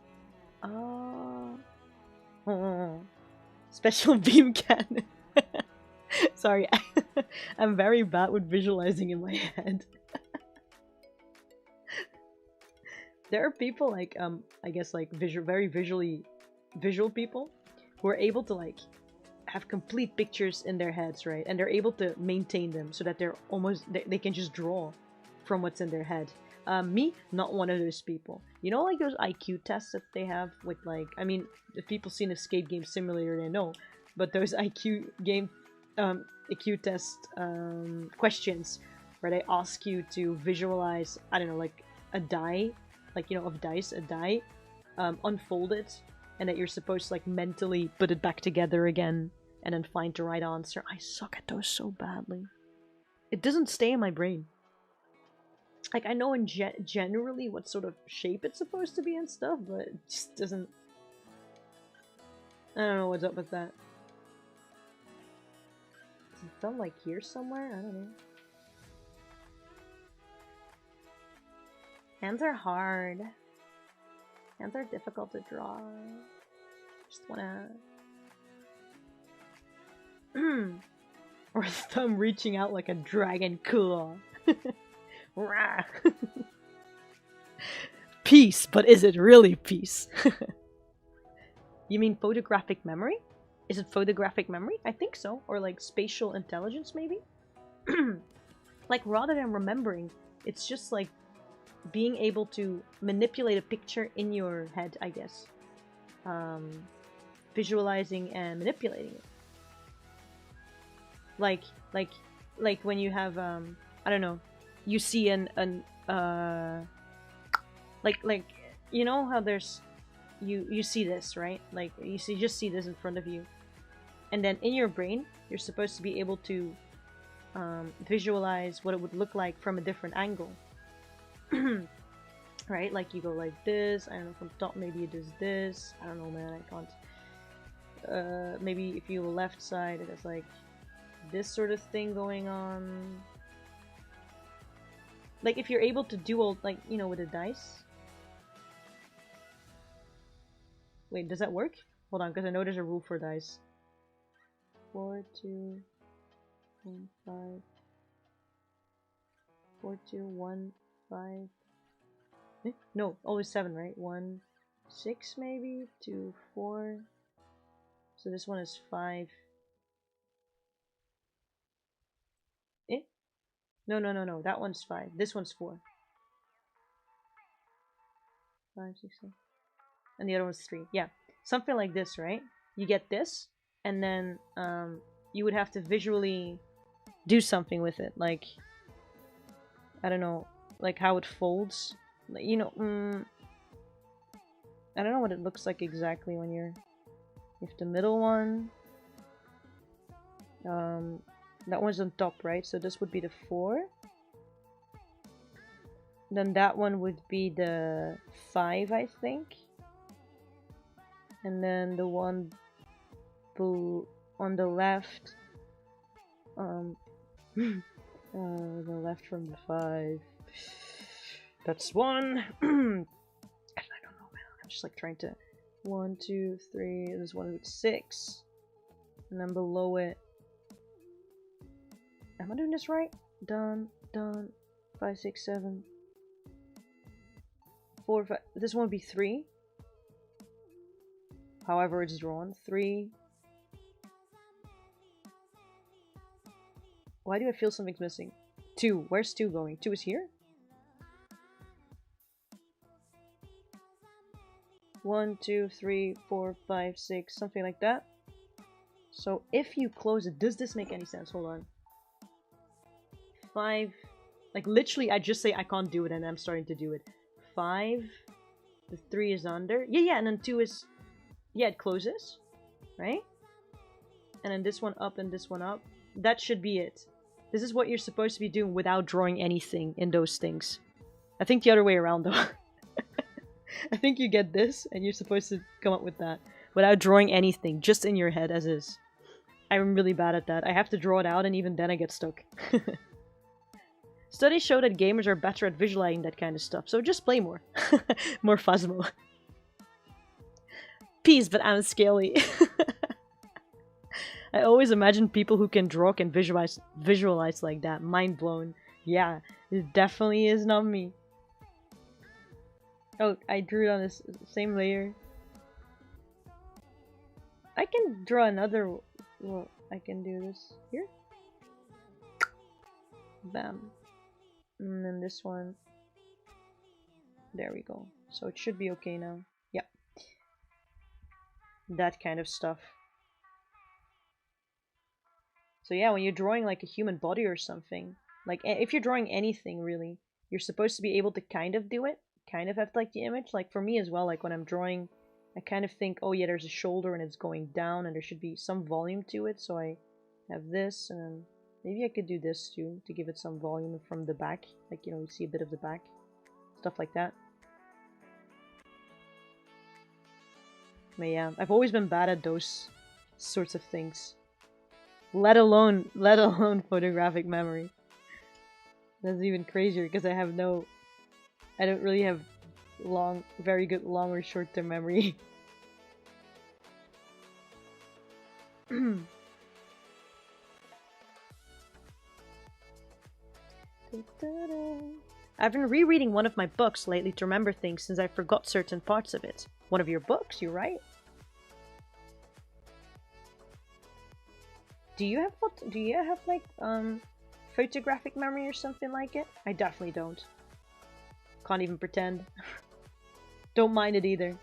Special beam cannon. Sorry, I'm very bad with visualizing in my head. There are people like I guess like very visual people who are able to like have complete pictures in their heads, right? And they're able to maintain them so that they're almost they can just draw from what's in their head. Me, not one of those people. You know, like those IQ tests that they have with like, I mean, if people seen Escape Game Simulator, they know, but those IQ test questions where they ask you to visualize, I don't know, like a die, like, you know, of dice, a die, unfold it, and that you're supposed to like mentally put it back together again and then find the right answer. I suck at those so badly. It doesn't stay in my brain. Like, I know in generally what sort of shape it's supposed to be and stuff, but it just doesn't... I don't know what's up with that. Is it done like here somewhere? I don't know. Hands are hard. Hands are difficult to draw. Just wanna... or thumb reaching out like a dragon claw. Peace, but is it really peace? You mean photographic memory? Is it photographic memory? I think so. Or like spatial intelligence, maybe? Like, rather than remembering, it's just like being able to manipulate a picture in your head, I guess. Visualizing and manipulating it. Like when you have, I don't know, you see like you know how there's you see this, right? Like you just see this in front of you, and then in your brain you're supposed to be able to visualize what it would look like from a different angle. Right? Like you go like this, I don't know, from top maybe it does this, I don't know, man, I can't. Maybe if you go left side it has like this sort of thing going on. Like if you're able to do all, like, you know, with the dice. Wait, does that work? Hold on, because I know there's a rule for dice. 4, 2, 1, 5. 4, 2, 1, 5. No, always 7, right? 1, 6 maybe? 2, 4. So this one is 5. No. That one's 5. This one's 4. 5, 6, 7. And the other one's 3. Yeah. Something like this, right? You get this, and then you would have to visually do something with it. Like, I don't know, like how it folds. You know, I don't know what it looks like exactly when you're with the middle one. That one's on top, right? So this would be the 4. Then that one would be the 5, I think. And then the one on the left, the left from the 5. That's 1. I don't know, man. I'm just like trying to 1, 2, 3. There's one with 6, and then below it. Am I doing this right? Done. 5, 6, 7. 4, 5. This one would be 3. However it's drawn. 3. Why do I feel something's missing? 2. Where's 2 going? 2 is here? 1, 2, 3, 4, 5, 6, something like that. So if you close it, does this make any sense? Hold on. 5, like literally I just say I can't do it and I'm starting to do it. 5, the 3 is under. Yeah, and then 2 is, yeah, it closes, right? And then this one up and this one up. That should be it. This is what you're supposed to be doing without drawing anything in those things. I think the other way around though. I think you get this and you're supposed to come up with that without drawing anything, just in your head as is. I'm really bad at that. I have to draw it out and even then I get stuck. Studies show that gamers are better at visualizing that kind of stuff, so just play more. More Phasmo. Peace, but I'm scaly. I always imagine people who can draw can visualize like that. Mind blown. Yeah, it definitely is not me. Oh, I drew it on this same layer. I can draw another... Well, I can do this here. Bam. And then this one. There we go. So it should be okay now. Yep. That kind of stuff. So yeah, when you're drawing like a human body or something, like if you're drawing anything really, you're supposed to be able to kind of do it, kind of have like the image. Like for me as well, like when I'm drawing, I kind of think, oh yeah, there's a shoulder and it's going down and there should be some volume to it. So I have this and then maybe I could do this too to give it some volume from the back. Like, you know, you see a bit of the back, stuff like that. But yeah, I've always been bad at those sorts of things. Let alone photographic memory. That's even crazier because I don't really have very good long or short-term memory. I've been rereading one of my books lately to remember things since I forgot certain parts of it. One of your books, you right? Do you have like photographic memory or something like it? I definitely don't. Can't even pretend. Don't mind it either.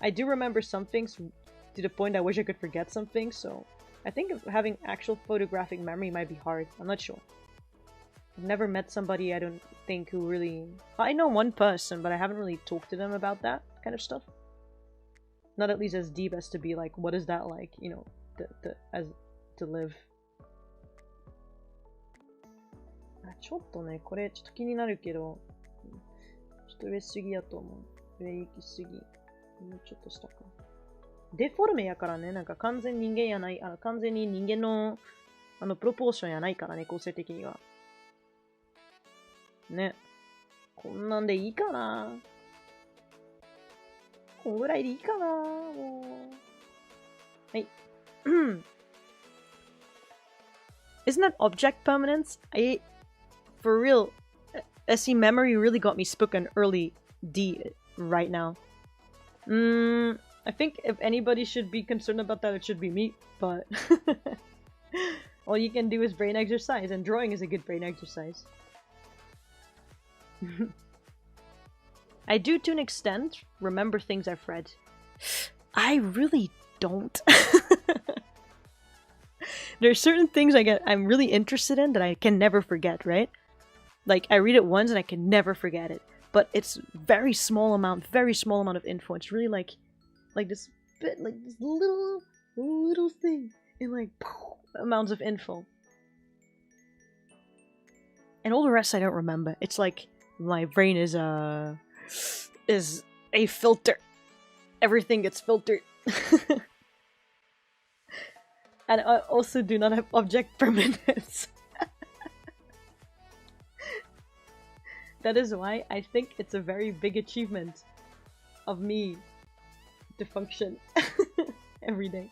I do remember some things to the point I wish I could forget some things, so I think having actual photographic memory might be hard. I'm not sure. I've never met somebody I don't think who really... I know one person, but I haven't really talked to them about that kind of stuff. Not at least as deep as to be like, what is that like, you know, to live. ちょっとね、これちょっと気になるけど、ちょっと上すぎやと思う。上行きすぎ。もうちょっと下か。デフォルメやからね、なんか完全人間やない、完全に人間の、プロポーションやないからね、構成的には。ね。こんなんでいいかな？こんぐらいでいいかな？もう。はい。Isn't that object permanence? For real, SE memory really got me spoken early D right now. I think if anybody should be concerned about that, it should be me, but all you can do is brain exercise, and drawing is a good brain exercise. I do, to an extent, remember things I've read. I really don't. There are certain things I'm really interested in that I can never forget, right? Like, I read it once and I can never forget it. But it's very small amount of info. It's really like this bit, like this little thing in like amounts of info. And all the rest I don't remember. It's like my brain is a filter. Everything gets filtered. And I also do not have object permanence. That is why I think it's a very big achievement of me to function every day.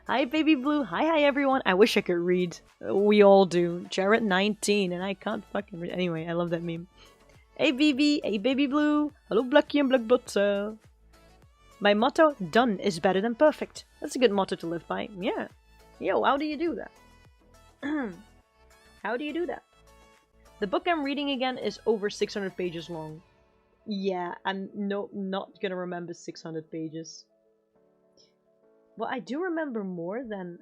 Hi, Baby Blue. Hi, everyone. I wish I could read. We all do. Jarrett 19, and I can't fucking read. Anyway, I love that meme. Hey, BB. Hey, Baby Blue. Hello, Blacky and Black Butter. My motto, done is better than perfect. That's a good motto to live by. Yeah. Yo, how do you do that? How do you do that? The book I'm reading again is over 600 pages long. Yeah, I'm not gonna remember 600 pages. Well, I do remember more than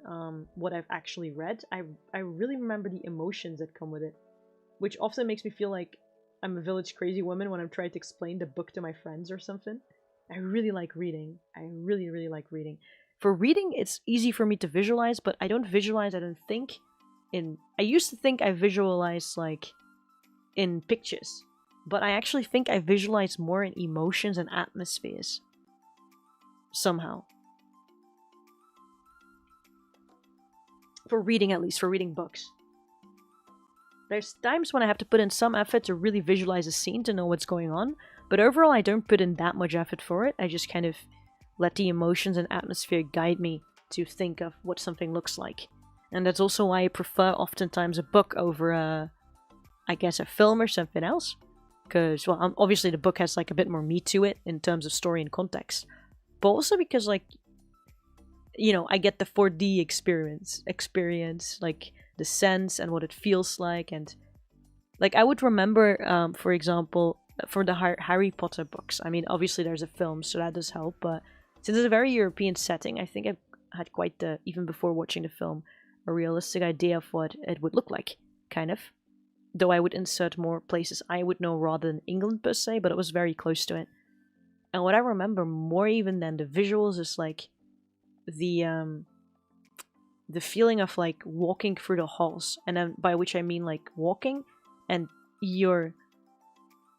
what I've actually read. I really remember the emotions that come with it, which often makes me feel like I'm a village crazy woman when I'm trying to explain the book to my friends or something. I really like reading. I really, really like reading. For reading, it's easy for me to visualize, but I don't visualize, I don't think in... I used to think I visualize, like, in pictures, but I actually think I visualize more in emotions and atmospheres. Somehow. For reading, at least. For reading books. There's times when I have to put in some effort to really visualize a scene to know what's going on, but overall I don't put in that much effort for it. I just kind of let the emotions and atmosphere guide me to think of what something looks like. And that's also why I prefer oftentimes a book over I guess a film or something else. Because, well, obviously the book has like a bit more meat to it in terms of story and context. But also because, like, you know, I get the 4D experience, like the sense and what it feels like. And like I would remember, for example, for the Harry Potter books. I mean, obviously there's a film, so that does help. But since it's a very European setting, I think I had quite the, even before watching the film, a realistic idea of what it would look like, kind of. Though I would insert more places I would know rather than England per se, but it was very close to it. And what I remember more even than the visuals is like the feeling of like walking through the halls, and then by which I mean like walking and your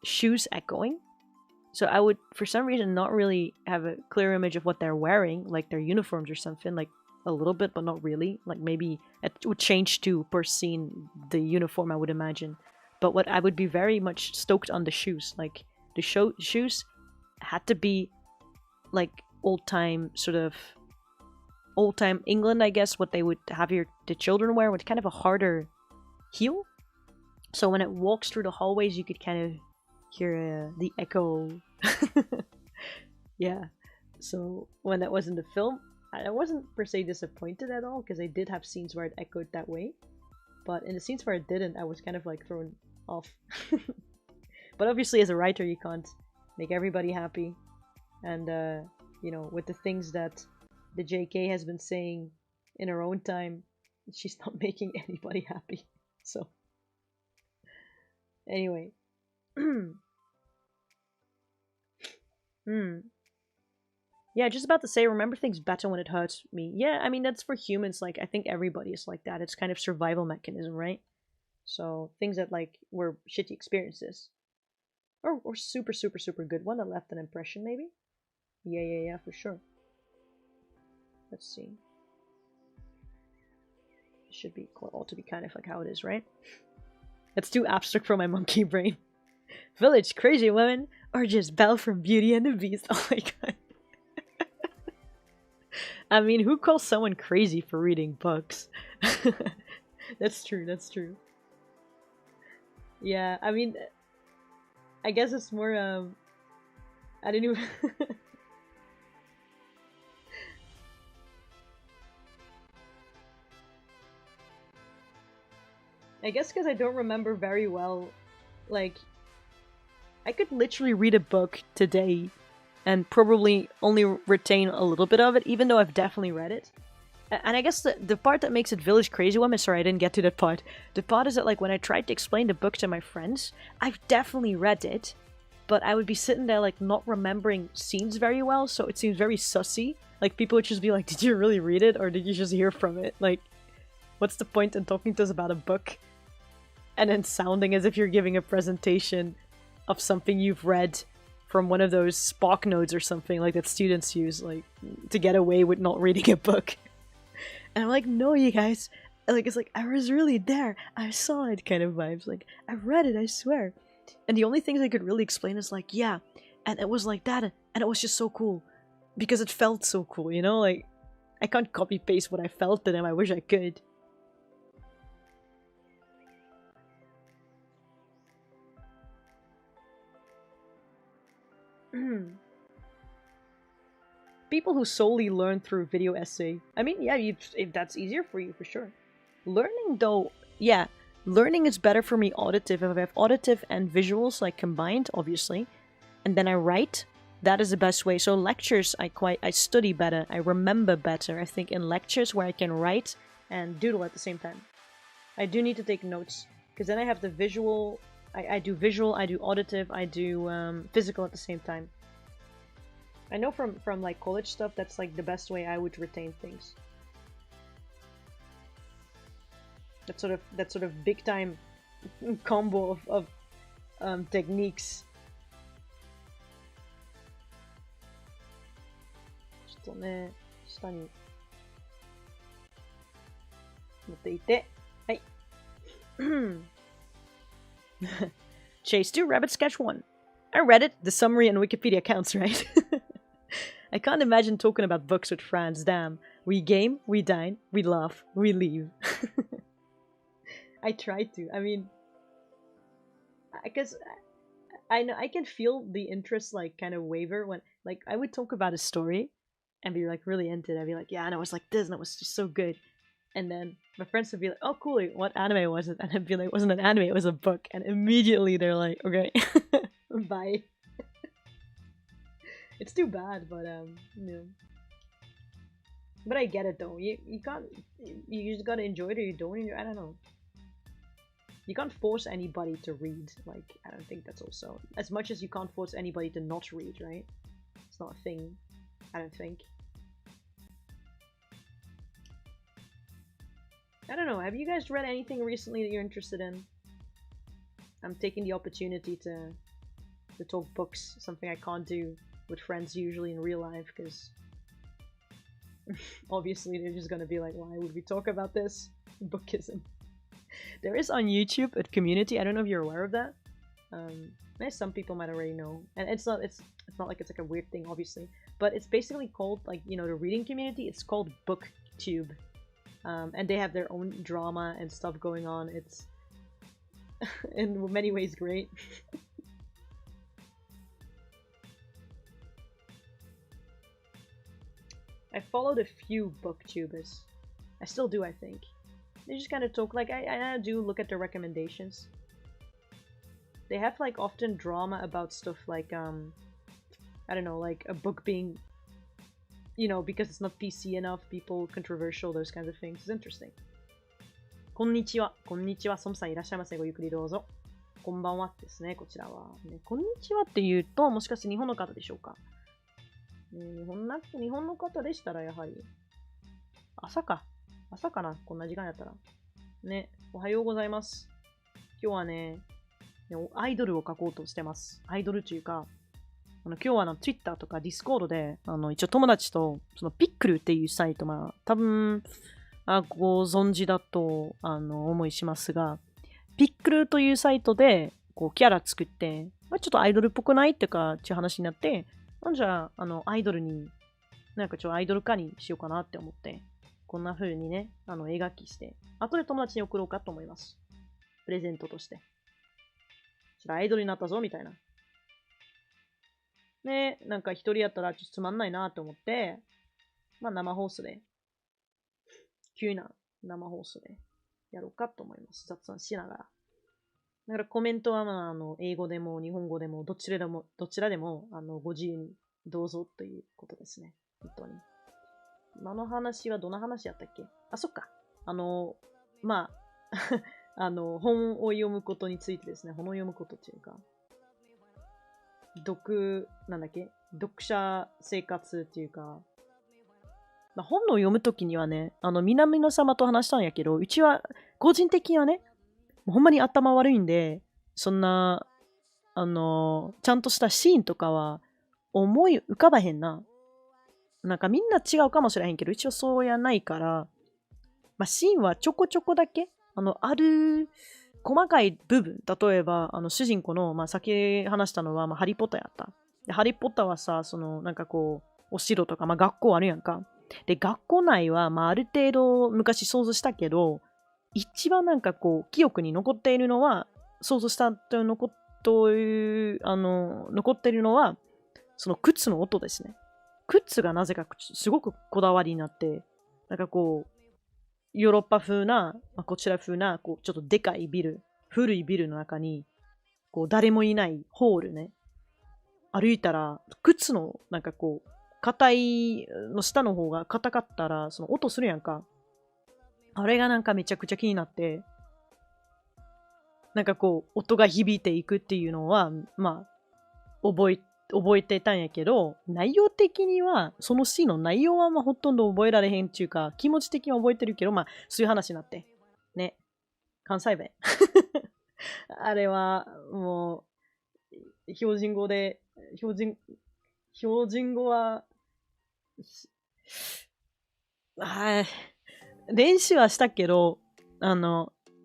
shoes echoing. So I would, for some reason, not really have a clear image of what they're wearing, like their uniforms or something, like a little bit, but not really. Like maybe it would change to per scene the uniform, I would imagine. But what I would be very much stoked on the shoes. Like the shoes had to be like old-time England, I guess, what they would have the children wear, with kind of a harder heel. So when it walks through the hallways, you could kind of hear the echo. Yeah. So when that was in the film, I wasn't per se disappointed at all, because I did have scenes where it echoed that way. But in the scenes where it didn't, I was kind of like thrown off. But obviously as a writer, you can't make everybody happy. And, you know, with the things that the JK has been saying in her own time, she's not making anybody happy. So, anyway. Yeah, just about to say, remember things better when it hurts me. Yeah, I mean, that's for humans. Like, I think everybody is like that. It's kind of survival mechanism, right? So, things that, like, were shitty experiences. Or super, super, super good one that left an impression, maybe? Yeah, for sure. Let's see. It should be, ought to be kind of like how it is, right? That's too abstract for my monkey brain. Village crazy women, or just Belle from Beauty and the Beast. Oh my god. I mean, who calls someone crazy for reading books? That's true, that's true. Yeah, I mean, I guess it's more, I don't even... I guess because I don't remember very well, like, I could literally read a book today and probably only retain a little bit of it, even though I've definitely read it. And I guess the part that makes it Village Crazy Woman, sorry, I didn't get to that part. The part is that, like, when I tried to explain the book to my friends, I've definitely read it, but I would be sitting there, like, not remembering scenes very well, so it seems very sussy. Like, people would just be like, did you really read it, or did you just hear from it? Like, what's the point in talking to us about a book? And then sounding as if you're giving a presentation of something you've read from one of those Spark notes or something like that students use, like, to get away with not reading a book. And I'm like, no, you guys. Like, it's like, I was really there. I saw it kind of vibes. Like, I read it, I swear. And the only things I could really explain is like, yeah, and it was like that, and it was just so cool. Because it felt so cool, you know? Like, I can't copy-paste what I felt to them. I wish I could. People who solely learn through video essay. I mean, yeah, if that's easier for you, for sure. Learning, though, yeah, learning is better for me auditive. If I have auditive and visuals, like, combined, obviously. and then I write. That is the best way. So lectures, I study better. I remember better. I think in lectures where I can write and doodle at the same time. I do need to take notes because then I have the visual. I do visual. I do auditive. I do physical at the same time. I know from like college stuff that's like the best way I would retain things. That sort of big time combo of techniques. ちょっとね、下に持っていて、はい。Chase 2, Rabbit Sketch 1. I read it. The summary and Wikipedia counts, right? I can't imagine talking about books with friends. Damn. We game, we dine, we laugh, we leave. I try to. I mean, because I know I can feel the interest like kind of waver when like I would talk about a story and be like really into it. I'd be like, yeah, and it was like this, and it was just so good. And then my friends would be like, oh, cool, what anime was it? And I'd be like, it wasn't an anime, it was a book. And immediately they're like, okay, bye. It's too bad, but you know. But I get it though. You can't. You just gotta enjoy it, or you don't enjoy. I don't know. You can't force anybody to read. Like I don't think that's also as much as you can't force anybody to not read, right? It's not a thing. I don't think. I don't know. Have you guys read anything recently that you're interested in? I'm taking the opportunity to talk books. Something I can't do with friends usually in real life because. Obviously, they're just gonna be like, why would we talk about this? Bookism. There is on YouTube a community, I don't know if you're aware of that. Some people might already know. And it's not like it's like a weird thing, obviously. But it's basically called, like, you know, the reading community, it's called BookTube. And they have their own drama and stuff going on. It's in many ways great. I followed a few booktubers. I still do, I think. They just kind of talk, like, I do look at their recommendations. They have, like, often drama about stuff like, I don't know, like, a book being, you know, because it's not PC enough, people controversial, those kinds of things. It's interesting. こんにちは。こんにちは。ソムさんいらっしゃいませ。ごゆっくりどうぞ。こんばんはですね、こちらは。ね、こんにちはって言うと、もしかして日本の方でしょうか。日本の方でしたらやはり朝かな、こんな時間やったらね。おはようございます。今日はねアイドルを書こうとしてます。アイドルというか今日はTwitter とか Discord で一応友達とそのピックルっていうサイト、多分ご存知だと思いしますが、ピックルというサイトでこうキャラ作って、ちょっとアイドルっぽくないっていうかっていう話になって、じゃあ、アイドルに、なんかアイドル化にしようかなって思って、こんな風にね、描きして、後で友達に送ろうかと思います。プレゼントとして。アイドルになったぞ、みたいな。ね、なんか一人やったらちょっとつまんないなと思って、生放送で、急な生放送でやろうかと思います。雑談しながら。だからコメントは英語でも日本語でもどちらでもご自由にどうぞということですね。本当に。今の話はどんな話やったっけ？そっか。本を読むことについてですね。本を読むことっていうか、読者生活っていうか、本を読むときにはね、南野様と話したんやけど、うちは個人的にはね、ほんまに頭悪いんで、そんな、ちゃんとしたシーンとかは思い浮かばへんな。なんかみんな違うかもしれへんけど、一応そうやないから、シーンはちょこちょこだけ、ある細かい部分、例えば、主人公の、先話したのは、ハリーポッターやった。で、ハリーポッターはさ、なんかこう、お城とか、学校あるやんか。で、学校内は、ある程度昔想像したけど、一番なんかこう記憶に残っているのは想像したと残っているのはその靴の音ですね。靴がなぜかすごくこだわりになって、なんかこうヨーロッパ風な、こちら風なこうちょっとでかいビル、古いビルの中にこう誰もいないホールね。歩いたら、靴の、なんかこう、硬いの下の方が硬かったら、その音するやんか。あれがなんかめちゃくちゃ気になって、なんかこう、音が響いていくっていうのは、まあ、覚えてたんやけど、内容的には、そのシーンの内容はまあほとんど覚えられへんっていうか、気持ち的には覚えてるけど、まあ、そういう話になって。ね。関西弁。あれは、もう、標準語で、標準語は、はい。練習はしたけど、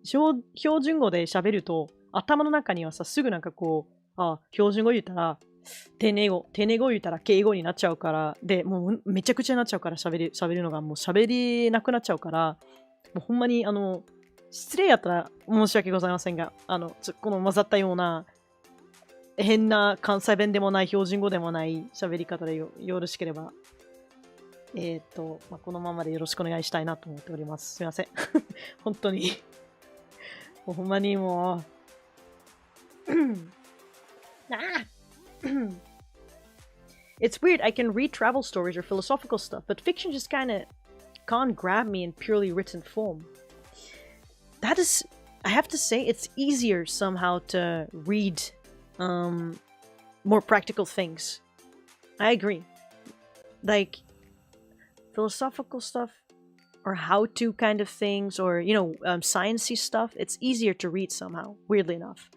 標準語で喋ると、頭の中にはさ、すぐなんかこう、標準語言ったら、丁寧語言ったら敬語になっちゃうから、で、もうめちゃくちゃになっちゃうから、喋るのがもう喋れなくなっちゃうから、もうほんまに、失礼やったら申し訳ございませんが、この混ざったような、変な関西弁でもない、標準語でもない喋り方でよろしければ、まあ、このままでよろしくお願いしたいなと思っております。すみません。本当に。もうほんまにもう。It's weird. I can read travel stories or philosophical stuff, but fiction just kind of can't grab me in purely written form. That is, I have to say, it's easier somehow to read more practical things. I agree. Like, philosophical stuff or how-to kind of things or, sciencey stuff, it's easier to read somehow, weirdly enough,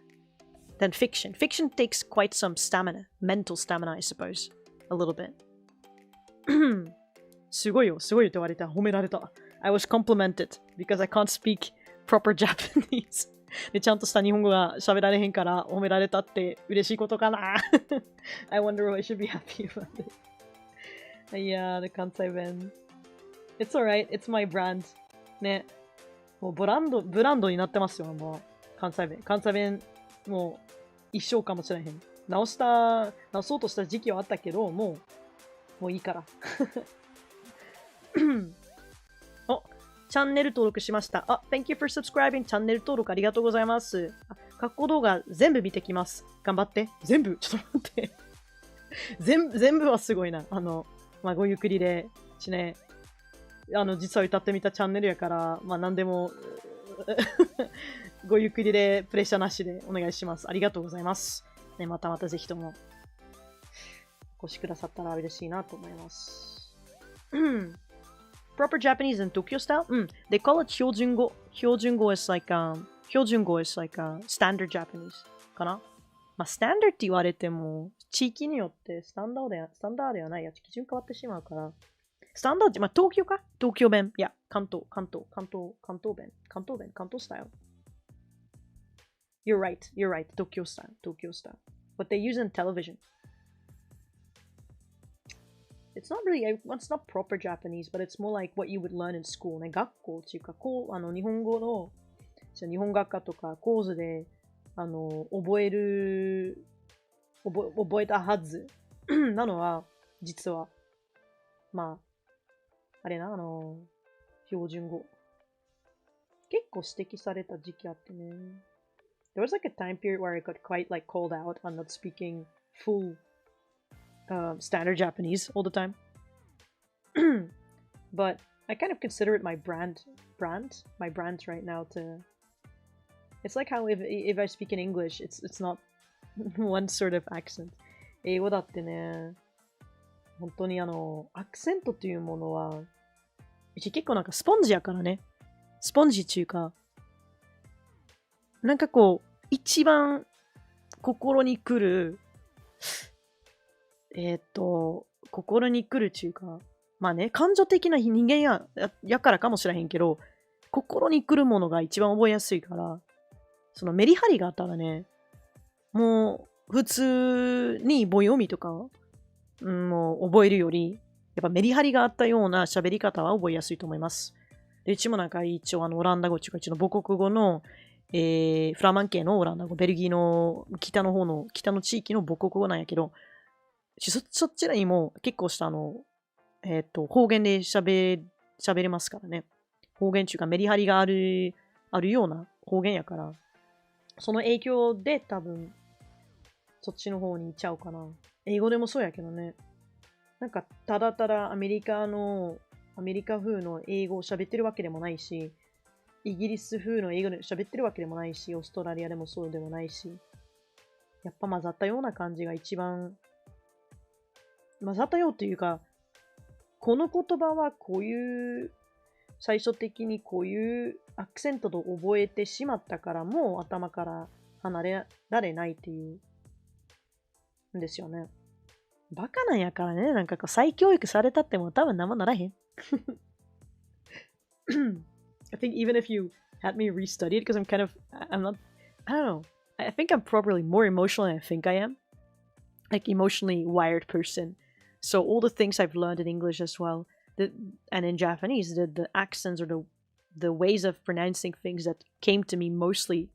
than fiction. Fiction takes quite some stamina, mental stamina, I suppose, a little bit. すごいよって言われた。褒められた。I was complimented because I can't speak proper Japanese. で、ちゃんとした日本語が喋られへんから褒められたって嬉しいことかな。I wonder if I should be happy about it. Yeah, the 関西弁。It's alright, it's my brand. ね。もうブランドになってますよ、もう。関西弁。関西弁、もう一生かもしれへん。直そうとした時期はあったけど、もういいから。お、チャンネル登録しました。Thank you for subscribing. チャンネル登録ありがとうございます。格好動画全部見てきます。頑張って。全部ちょっと待って。全部はすごいな。まあ、ごゆっくりで、ね、実は歌ってみたチャンネルやから、まあ、何でも、ごゆっくりで、プレッシャーなしでお願いします。ありがとうございます。ね、またぜひとも、お越しくださったら嬉しいなと思います。Proper Japanese in Tokyo style? They call it 標準語。標準語 is like, 標準語 is like, standard Japanese かな。まあ、スタンダードって言われても、地域によってスタンダードではないやつ、基準変わってしまうから。スタンダード、まあ、東京か東京弁。いや、関東弁。関東スタイル。You're right. 東京スタイル。What they use in television. It's not proper Japanese, but it's more like what you would learn in school. ね、学校っていうか、日本語の、日本学科とか講座で、覚えたはずなのは、実は、まあ、あれな、標準語。結構指摘された時期あってね。There was like a time period where I got quite like called out on not speaking full standard Japanese all the time. But I kind of consider it my brand right now to... It's like how if I speak in English, it's not one sort of accent. 英語だってね、本当にアクセントというものは、うち結構なんかスポンジやからね。スポンジっていうか、なんかこう、一番心に来る、心に来るっていうか、まあね、感情的な人間やからかもしれへんけど、心に来るものが一番覚えやすいから、そのメリハリがあったらね、もう普通に母読みとか、もう覚えるより、やっぱメリハリがあったような喋り方は覚えやすいと思います。で、うちもなんか一応オランダ語っていうか、うちの母国語の、フラマン系のオランダ語、ベルギーの北の地域の母国語なんやけど、そちらにも結構した方言で喋れますからね。方言っていうかメリハリがあるような方言やから、その影響で多分、そっちの方に行っちゃうかな。英語でもそうやけどね。なんか、ただただアメリカ風の英語を喋ってるわけでもないし、イギリス風の英語で喋ってるわけでもないし、オーストラリアでもそうでもないし、やっぱ混ざったような感じが一番、混ざったよっていうか、この言葉はこういう、最初的にこういうアクセントと覚えてしまったから、もう頭から離れられないっていうんですよね。バカなんやからね、なんかこう再教育されたっても多分何もならへん。I think even if you had me restudy it, because I'm not, I don't know. I think I'm probably more emotional than I think I am. Like emotionally wired person. So all the things I've learned in English as well, and in Japanese, the accents or the ways of pronouncing things that came to me mostly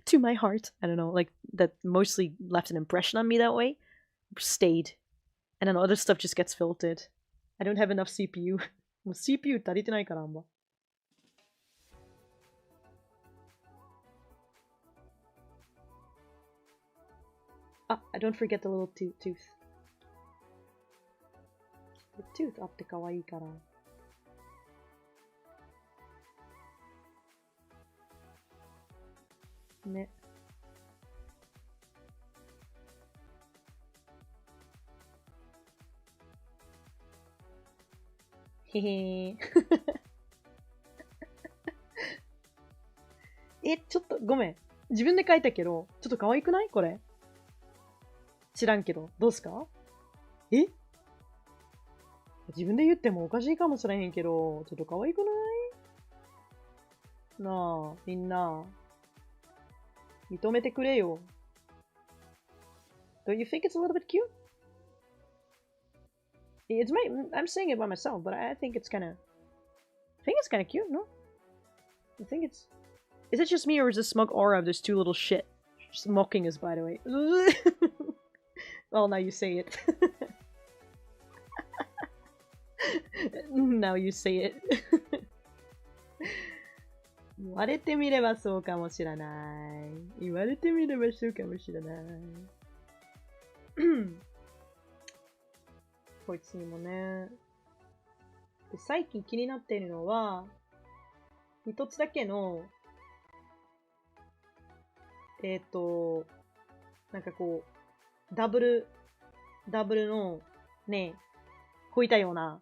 to my heart, I don't know, like that mostly left an impression on me that way, stayed. And then other stuff just gets filtered. I don't have enough CPU. もう CPU 足りてないから、あんま。don't forget the little tooth. The tooth あって可愛いから。ね。へへー。ちょっと、ごめん。自分で書いたけど、ちょっと可愛くないこれ。知らんけど。どうすか？自分で言ってもおかしいかもしれへんけど、ちょっと可愛くない？なあ、みんな。認めてくれよ。Don't you think it's a little bit cute? I'm saying it by myself, but I think it's kind of cute, no? I think it's... Is it just me, or is the smug aura of this two little shit just mocking us, by the way? Well, now you say it. Now you say it. 言われてみればそうかもしれない。言われてみればそうかもしれない。こいつにもね。で、最近気になっているのは、一つだけの、なんかこう、ダブルの、ね、こういったような、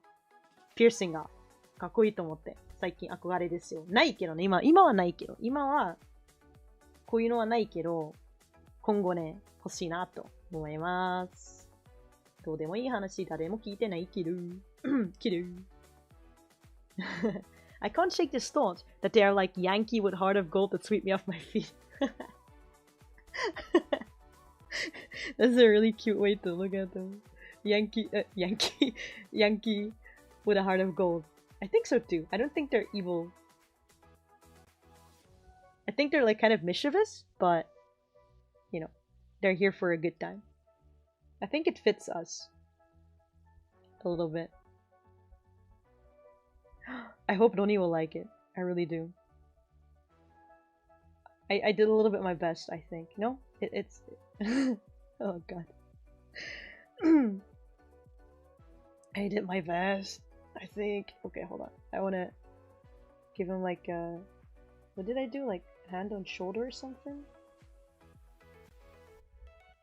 ピアスンがかっこいいと思って、最近憧れですよ。ないけどね、今はないけど、今は、こういうのはないけど、今後ね、欲しいなと思います。どうでもいい話、誰も聞いてないけど。けど。I can't shake this thought that they are like Yankee with heart of gold that sweep me off my feet. That's a really cute way to look at them. Yankee with a heart of gold. I think so too. I don't think they're evil. I think they're like kind of mischievous, but you know, they're here for a good time. I think it fits us a little bit. I hope Roni will like it. I really do. I did a little bit my best, I think. No? It's... Oh god. I did my best, I think. Okay, hold on. I wanna give him like a... What did I do? Like hand on shoulder or something?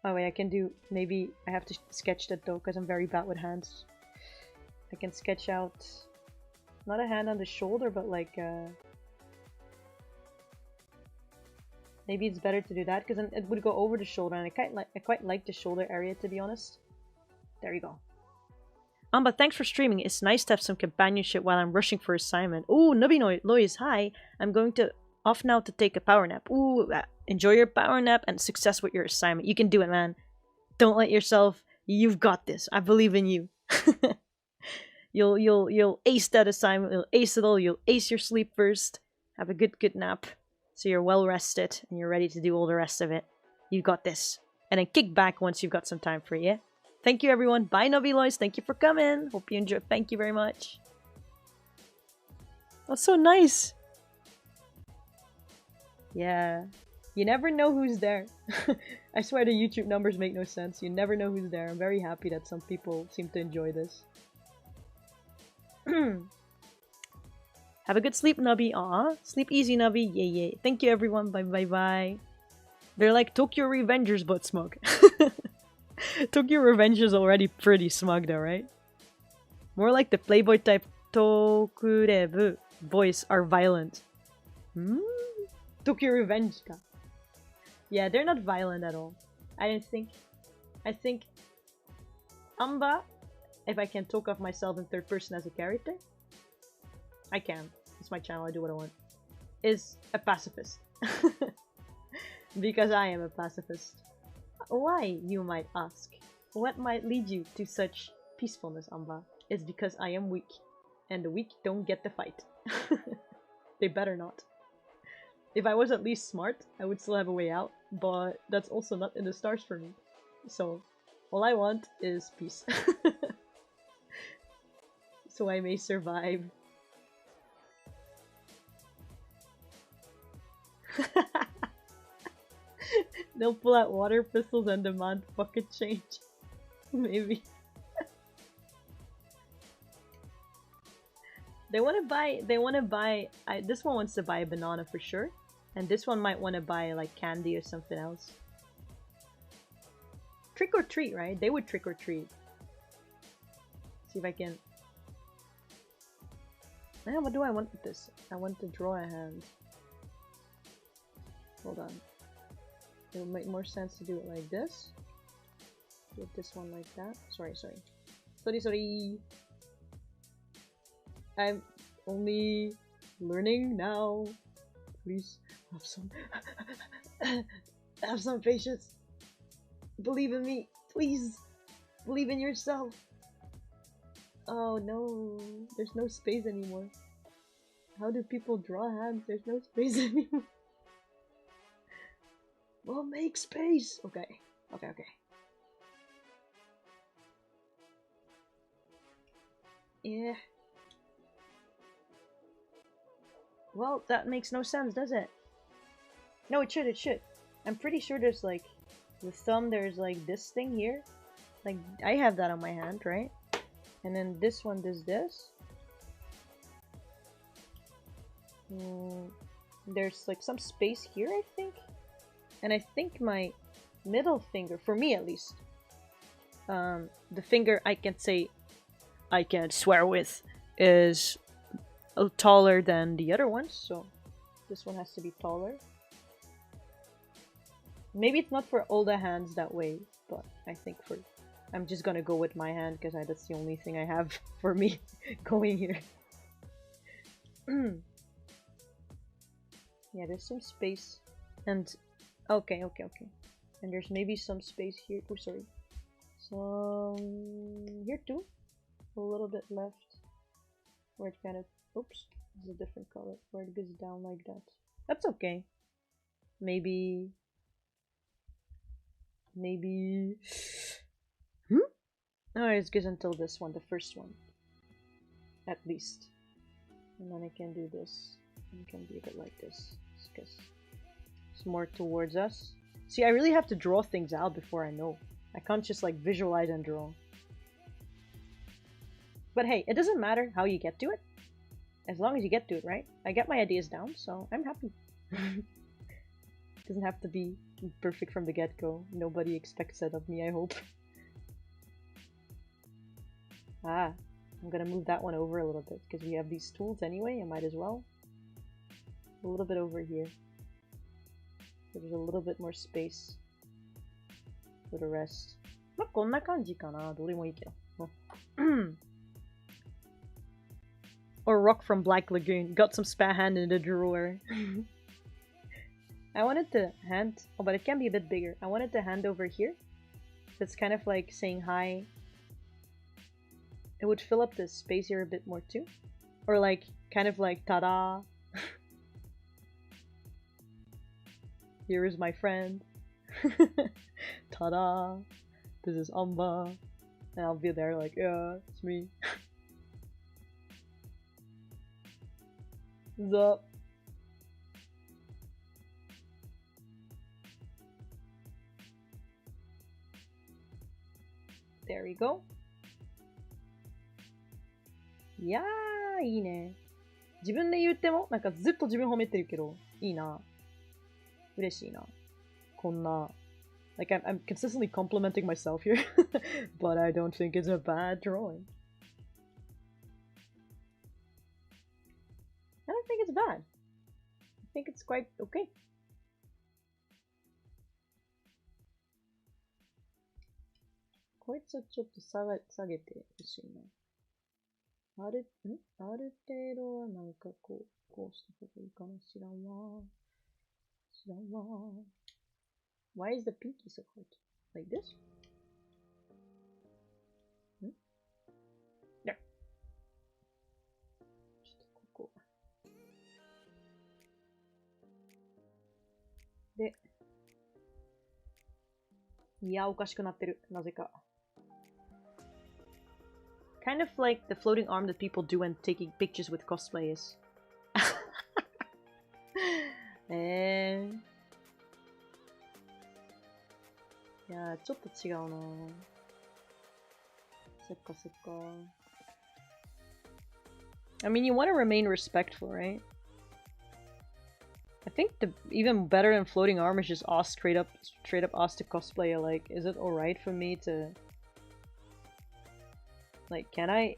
Oh wait, I can do... Maybe I have to sketch that though, because I'm very bad with hands. I can sketch out... Not a hand on the shoulder, but like maybe it's better to do that because then it would go over the shoulder, and I quite like the shoulder area, to be honest. There you go. Anba, thanks for streaming. It's nice to have some companionship while I'm rushing for assignment. Ooh, Nubby Lois, hi. I'm going to off now to take a power nap. Ooh, enjoy your power nap and success with your assignment. You can do it, man. Don't let yourself. You've got this. I believe in you. You'll ace that assignment. You'll ace it all. You'll ace your sleep first. Have a good nap, so you're well rested and you're ready to do all the rest of it. You got this. And then kick back once you've got some time for it. Yeah. Thank you, everyone. Bye, Novi Lois. Thank you for coming. Hope you enjoyed. Thank you very much. That's so nice. Yeah. You never know who's there. I swear the YouTube numbers make no sense. You never know who's there. I'm very happy that some people seem to enjoy this. Have a good sleep, Nubby. Aw, sleep easy, Nubby. Yay, yay. Thank you, everyone. Bye, bye, bye. They're like Tokyo Revengers, but smug. Tokyo Revenge is already pretty smug, though, right? More like the Playboy type Tokurebu voice are violent. Tokyo Revenge ka. Yeah, they're not violent at all. I think Anba, if I can talk of myself in third person as a character, I can. It's my channel, I do what I want. Is a pacifist. Because I am a pacifist. Why, you might ask? What might lead you to such peacefulness, Anba? It's because I am weak. And the weak don't get to fight. They better not. If I was at least smart, I would still have a way out, but that's also not in the stars for me. So, all I want is peace. So I may survive. They'll pull out water pistols and demand pocket change. Maybe. They wanna buy, this one wants to buy a banana for sure. And this one might want to buy like candy or something else. Trick or treat, right? They would trick or treat. See if I can... Man, what do I want with this? I want to draw a hand. Hold on. It would make more sense to do it like this. Get this one like that. Sorry. Sorry. I'm only learning now. Please have some patience. Believe in me, please. Believe in yourself. Oh no, there's no space anymore. How do people draw hands? There's no space anymore. Well, make space. Okay. Yeah. Well, that makes no sense, does it? No, it should. I'm pretty sure there's like, the thumb, there's like this thing here. Like, I have that on my hand, right? And then this one does this. There's like some space here, I think. And I think my middle finger, for me at least, the finger I can swear with, is taller than the other ones, so this one has to be taller. Maybe it's not for all the hands that way, but I think I'm just gonna go with my hand because that's the only thing I have for me going here. Yeah, there's some space, and okay. And there's maybe some space here. Oh, sorry. Some here too. A little bit left, where it kind of. Oops, it's a different color. Where it goes down like that. That's okay. Maybe. Oh, it's good until this one, the first one. At least. And then I can do this. And it can be a bit like this. Because it's more towards us. See, I really have to draw things out before I know. I can't just like visualize and draw. But hey, it doesn't matter how you get to it. As long as you get to it, right? I get my ideas down, so I'm happy. Doesn't have to be perfect from the get-go. Nobody expects that of me, I hope. I'm gonna move that one over a little bit, because we have these tools anyway, I might as well. A little bit over here. So there's a little bit more space for the rest. まあ、こんな感じかな。どれもいいけど。Or Rock from Black Lagoon. Got some spat hand in the drawer. I wanted to hand... Oh, but it can be a bit bigger. I wanted to hand over here. That's kind of like saying hi. It would fill up the space here a bit more too. Or like, kind of like, ta-da! Here is my friend. Ta-da! This is Anba. And I'll be there like, yeah, it's me. What's up? There you go. いやー、いいね。自分で言っても、なんかずっと自分褒めてるけど、いいな。嬉しいな。こんな。Like, I'm consistently complimenting myself here, but I don't think it's a bad drawing. I don't think it's bad. I think it's quite okay. こいつをちょっと下げてほしいな。ある程度はなんかこうした方がいいかな。知らんわ。Why is the pinky so hard? Like this? There. ちょっとここ。で。いや、おかしくなってる。なぜか。Kind of like the floating arm that people do when taking pictures with cosplayers. いやー、ちょっと違うな。そっかそっか。I mean, you want to remain respectful, right? I think the even better than floating arm is just ask straight up ask the cosplayer, like, is it alright for me to, like, can I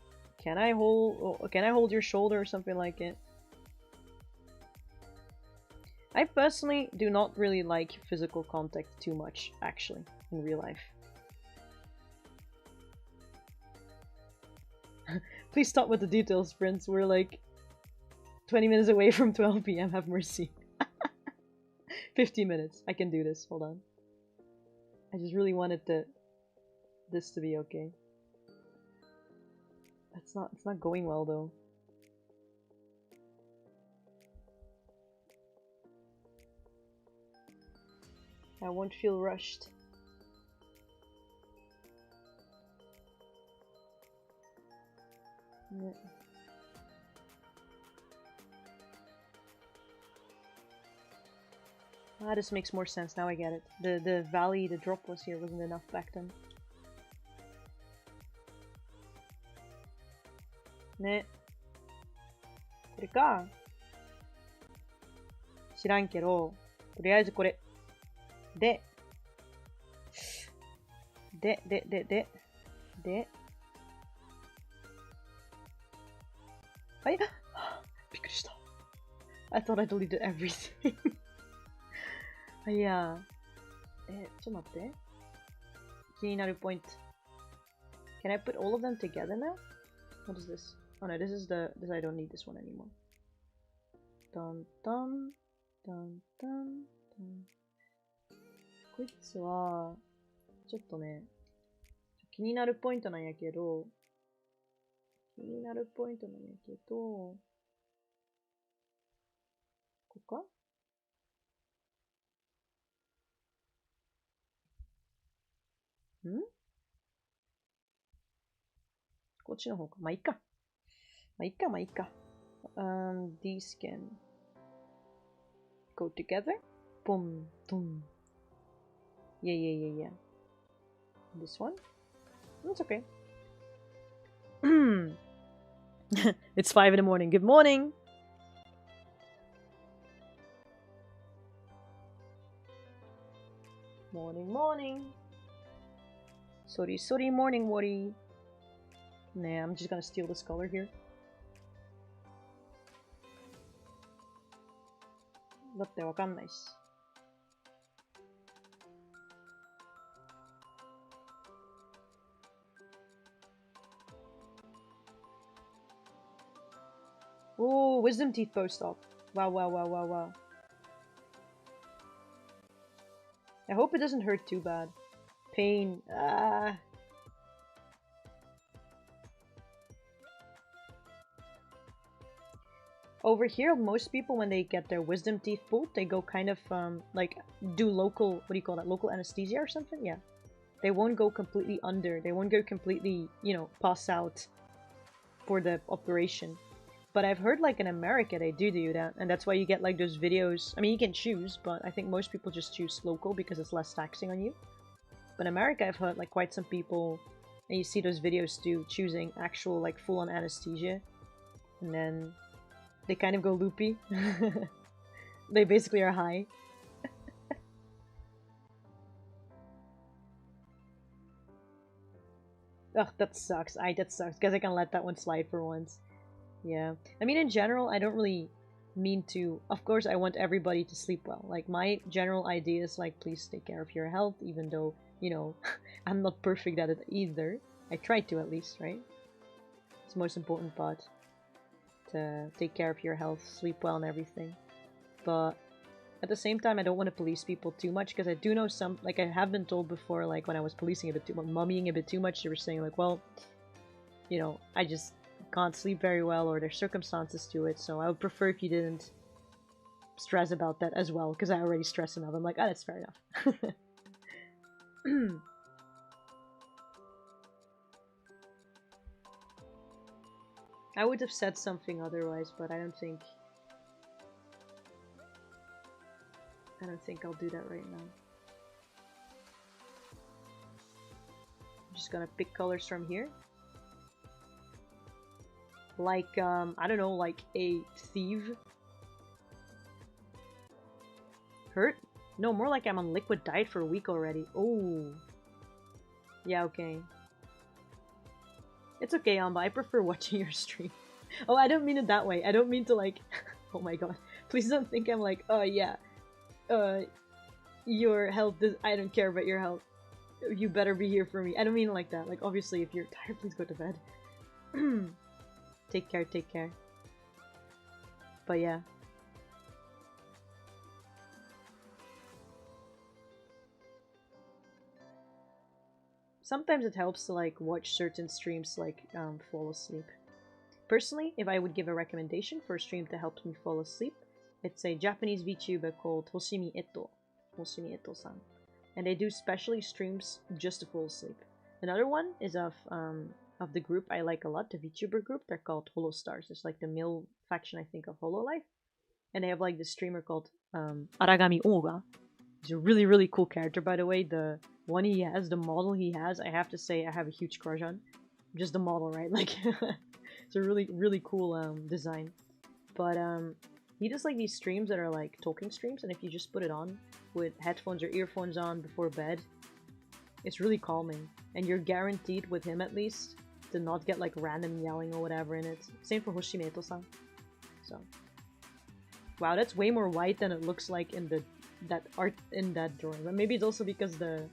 hold your shoulder or something like it? I personally do not really like physical contact too much, actually, in real life. Please stop with the details, Prince. We're like 20 minutes away from 12 p.m. Have mercy. 15 minutes. I can do this. Hold on. I just really wanted this to be okay. It's not going well though. I won't feel rushed. Yeah. Ah, this makes more sense. Now I get it. The valley, the drop was here wasn't enough back then. ね。これか。知らんけど、とりあえずこれ。で、はい、びっくりした。I thought I deleted everything. いや、ちょっと待って。気になるポイント。Can I put all of them together now? What is this? Oh no, this I don't need this one anymore. Dun dun, dun dun, dun. こいつは、ちょっとね、気になるポイントなんやけど、ここか？こっちの方か。まあ、いいか。These can go together. Boom, boom. Yeah. This one? That's okay. It's 5 in the morning. Good morning. Morning. Sorry, morning, Woody. Nah, I'm just gonna steal this color here. だってわかんないし。Oh, wisdom teeth post-op. Wow. I hope it doesn't hurt too bad. Pain. Over here, most people, when they get their wisdom teeth pulled, they go kind of, like, do local, what do you call that, local anesthesia or something? Yeah. They won't go completely under. They won't go completely, you know, pass out for the operation. But I've heard, like, in America, they do that. And that's why you get, like, those videos. I mean, you can choose, but I think most people just choose local because it's less taxing on you. But in America, I've heard, like, quite some people And you see those videos too, choosing actual like full-on anesthesia. And then they kind of go loopy. They basically are high. Ugh, that sucks. That sucks, because I can let that one slide for once. Yeah. I mean, in general, I don't really mean to... Of course, I want everybody to sleep well. Like, my general idea is, like, please take care of your health, even though, you know, I'm not perfect at it either. I try to, at least, right? It's the most important part. To take care of your health, sleep well and everything. But at the same time, I don't want to police people too much, because I do know some, like I have been told before, like when I was policing a bit too much, mummying a bit too much, they were saying like, well, you know, I just can't sleep very well, or there's circumstances to it, so I would prefer if you didn't stress about that as well, because I already stress enough. I'm like, ah, that's fair enough. I would have said something otherwise, but I don't think I'll do that right now. I'm just gonna pick colors from here. Like, I don't know, like a thief. Hurt? No, more like I'm on liquid diet for a week already. Oh. Yeah, okay. It's okay, Anba. I prefer watching your stream. Oh, I don't mean it that way. I don't mean to like... Oh my god. Please don't think I'm like, oh yeah. Your health does... I don't care about your health. You better be here for me. I don't mean it like that. Like, obviously, if you're tired, please go to bed. Take care, take care. But yeah. Sometimes it helps to like watch certain streams to like fall asleep. Personally, if I would give a recommendation for a stream to help me fall asleep, it's a Japanese VTuber called Hoshimi Eto-san. And they do specially streams just to fall asleep. Another one is of the group I like a lot, the VTuber group. They're called Holostars. It's like the male faction, I think, of Hololive. And they have like this streamer called Aragami Oga. He's a really, really cool character, by the way. The one he has, the model he has, I have to say I have a huge crush on. Just the model, right? Like, it's a really, really cool design. But he does like these streams that are like talking streams, and if you just put it on with headphones or earphones on before bed, it's really calming. And you're guaranteed, with him at least, to not get like random yelling or whatever in it. Same for Hoshimi Eto-san. So, wow, that's way more white than it looks like in that art in that drawing. But maybe it's also because the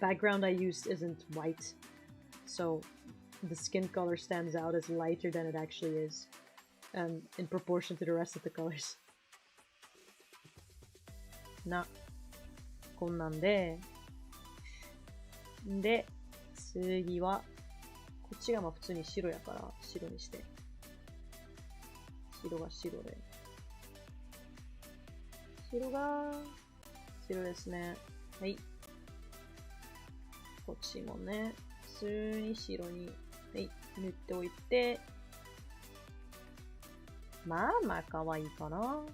background I used isn't white, so the skin color stands out as lighter than it actually is, in proportion to the rest of the colors. こんなんで、次はこっちがまあ普通に白やから白にして、白が白で、白ですね。はい。こっちもね、普通に白に、はい、塗っておいて、まあまあ可愛いかな。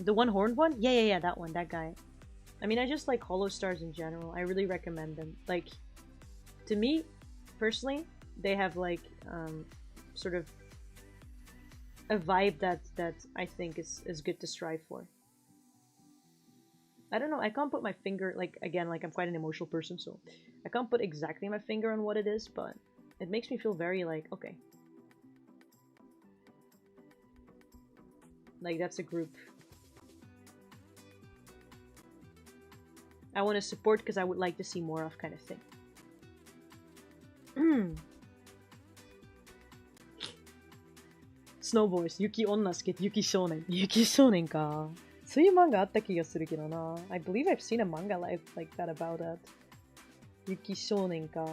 The one horned one? Yeah, that one, that guy. I mean, I just like Holostars in general. I really recommend them. Like, to me, personally, they have like, sort of a vibe that I think is good to strive for. I don't know, I can't put my finger, like, again, like, I'm quite an emotional person, so I can't put exactly my finger on what it is, but it makes me feel very, like, okay. Like, that's a group I want to support because I would like to see more of, kind of thing. Snow Boys, Yuki Onna Suke, Yuki Shounen. Yuki Shounen ka. そういう漫画あった気がするけどな。I believe I've seen a manga like that about that. Yuki Shounen ka.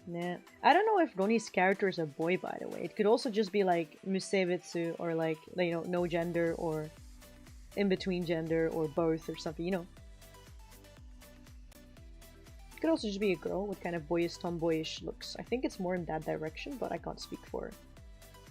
ね. I don't know if Roni's character is a boy, by the way. It could also just be like Musebetsu, or like, you know, no gender, or in between gender, or both, or something, you know. It could also just be a girl with kind of boyish, tomboyish looks. I think it's more in that direction, but I can't speak for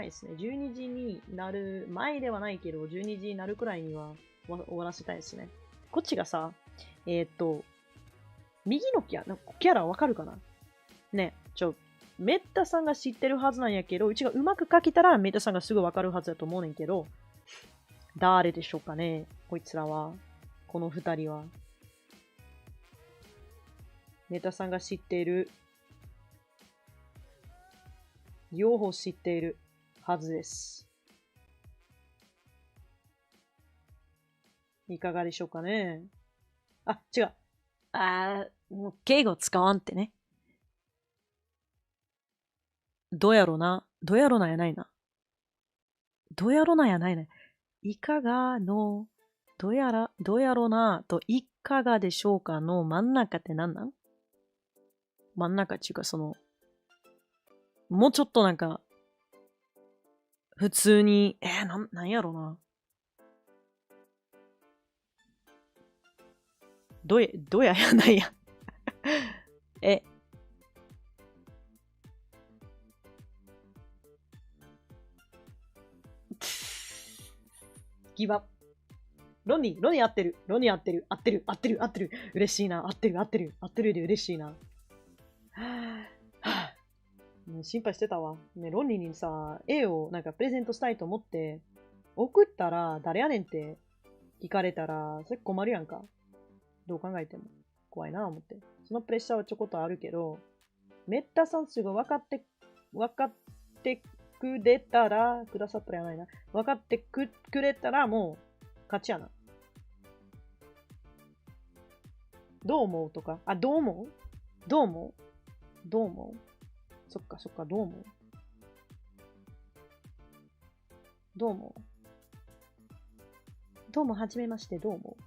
たいですね。12時になる前ではないけど、12時になるくらいには終わらせたいですね。こっちがさ、右のキャラわかるかなね、メッタさんが知ってるはずなんやけど、うちがうまく書けたらメッタさんがすぐわかるはずだと思うねんけど、誰でしょうかねこいつらは。この二人は。メッタさんが知っている。両方知っているはずです。いかがでしょうかねあ、違う。もう敬語使わんってね。どうやろな。どうやろなやないな。どうやろなやないな。いかがの、どうやろなと、いかがでしょうかの真ん中って何なん真ん中っていうかもうちょっとなんか、普通に、なんやろな。どややないや。ギバ。ロニー合ってる。ロニー合ってる。合ってる。嬉しいな。合ってるで嬉しいな。心配してたわ。ね、ロニーにさ、絵をなんかプレゼントしたいと思って、送ったら誰やねんって聞かれたら、それ困るやんか。どう考えても。怖いな思って。そのプレッシャーはちょこっとあるけど、メッタさんすぐ分かってくれたら、くださったらやないな。分かってくれたらもう、勝ちやな。どう思うとか。どう思うそっか、どう思うどうも、はじめまして、どう思う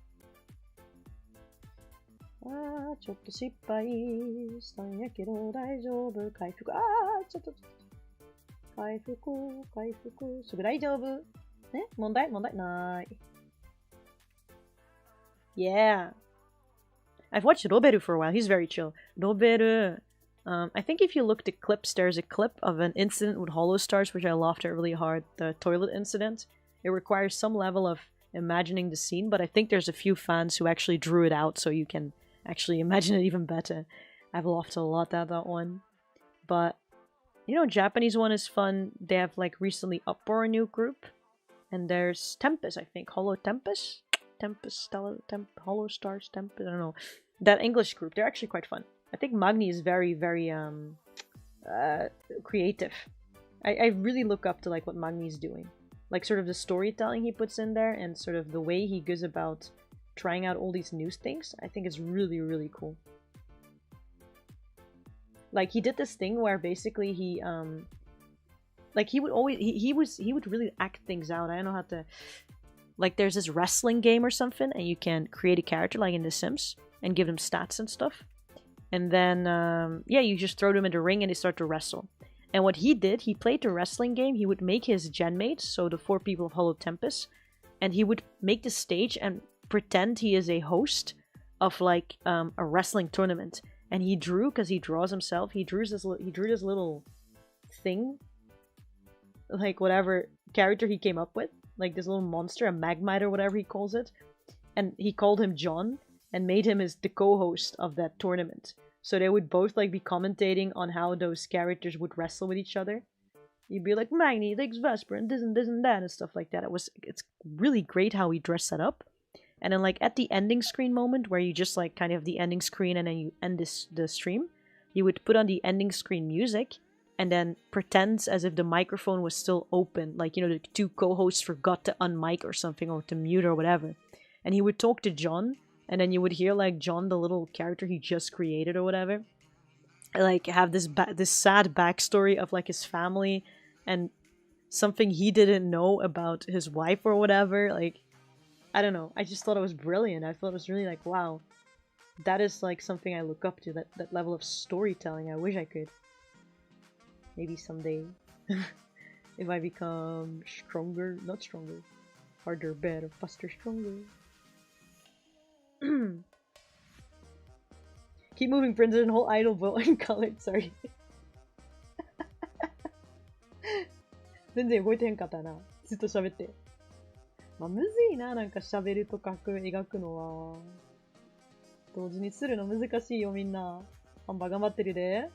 ちょっと失敗したんやけど、大丈夫、回復。ちょっと。回復、すぐ大丈夫。ね、問題ない。Yeah. I've watched Roberu for a while. He's very chill. Roberu. I think if you looked at clips, there's a clip of an incident with Holostars, which I laughed at really hard. The toilet incident. It requires some level of imagining the scene, but I think there's a few fans who actually drew it out so you can actually imagine it even better. I've laughed a lot at that one. But, you know, Japanese one is fun. They have, like, recently Uproar a new group. And there's Tempest, I think. Holostars, Tempest, I don't know. That English group, they're actually quite fun. I think Magni is very, very creative. I really look up to like what Magni is doing. Like sort of the storytelling he puts in there and sort of the way he goes about trying out all these new things. I think it's really, really cool. Like he did this thing where basically he like he would always he would really act things out. I don't know how to, like there's this wrestling game or something and you can create a character like in The Sims and give them stats and stuff. And then, yeah, you just throw them in the ring and they start to wrestle. And what he did, he played the wrestling game. He would make his genmates, so the 4 people of Hollow Tempest, and he would make the stage and pretend he is a host of like a wrestling tournament. And he drew, because he draws himself, he drew this little thing, like whatever character he came up with, like this little monster, a Magmite or whatever he calls it. And he called him John and made him as the co-host of that tournament. So they would both like be commentating on how those characters would wrestle with each other. You'd be like, Magni likes Vesper and this and this and that and stuff like that. It's really great how he dressed that up. And then like at the ending screen moment where you just like kind of have the ending screen and then you end the stream, you would put on the ending screen music and then pretends as if the microphone was still open. Like, you know, the 2 co-hosts forgot to unmic or something or to mute or whatever. And he would talk to John. And then you would hear like John, the little character he just created or whatever, like have this sad backstory of like his family and something he didn't know about his wife or whatever. Like, I don't know. I just thought it was brilliant. I thought it was really like, wow, that is like something I look up to. That level of storytelling. I wish I could. Maybe someday, if I become stronger, not stronger, harder, better, faster, stronger. Keep moving, Princess, and whole idol vote in colored, sorry. 全然動いてへんかったな。ずっと喋って。まあ、むずいな、なんか喋ると描くのは。同時にするの難しいよ、みんな。アンバ頑張ってるで。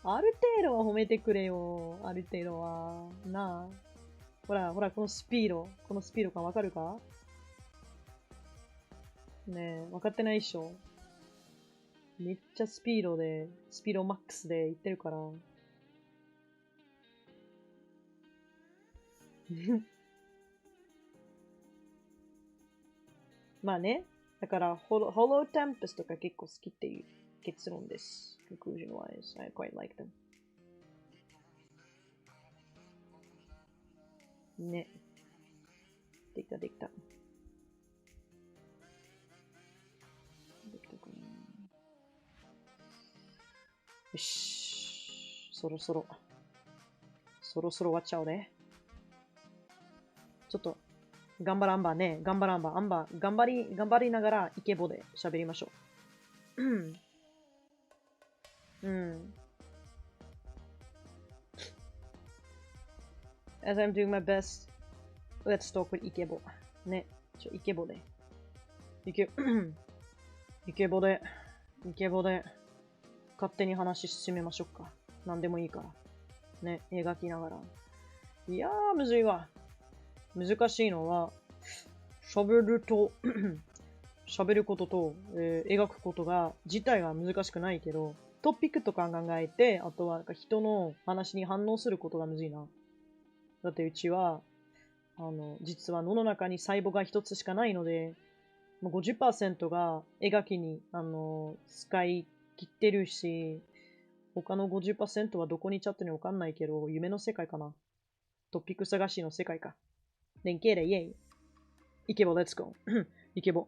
ある程度は褒めてくれよ。ある程度は。なあ。ほら、このスピード。このスピード感わかるか？ねえ、分かってないっしょ。めっちゃスピードマックスでいってるから。まあね。だから、ホローテンペスとか結構好きっていう結論です。Conclusion wise, I quite like them. ね。できた。よし。そろそろ終わっちゃおうね。ちょっと、頑張らんばね。頑張りながらイケボで喋りましょう。As I'm doing my best, let's talk with イケボ。ね。イケボで。イケボで。勝手に話進めましょうか。なんでもいいから。ね、描きながら。いやー、むずいわ。難しいのは、喋ることと、描くことが、自体は難しくないけど、トピックとか考えて、あとはなんか人の話に反応することがむずいな。だってうちは、実は脳の中に細胞が一つしかないので、もう 50% が描きに、使い切ってるし、他の 50% はどこに行っちゃってるのかわかんないけど、夢の世界かな。トピック探しの世界か。連携でイェイ。イケボ、let's go. イケボ。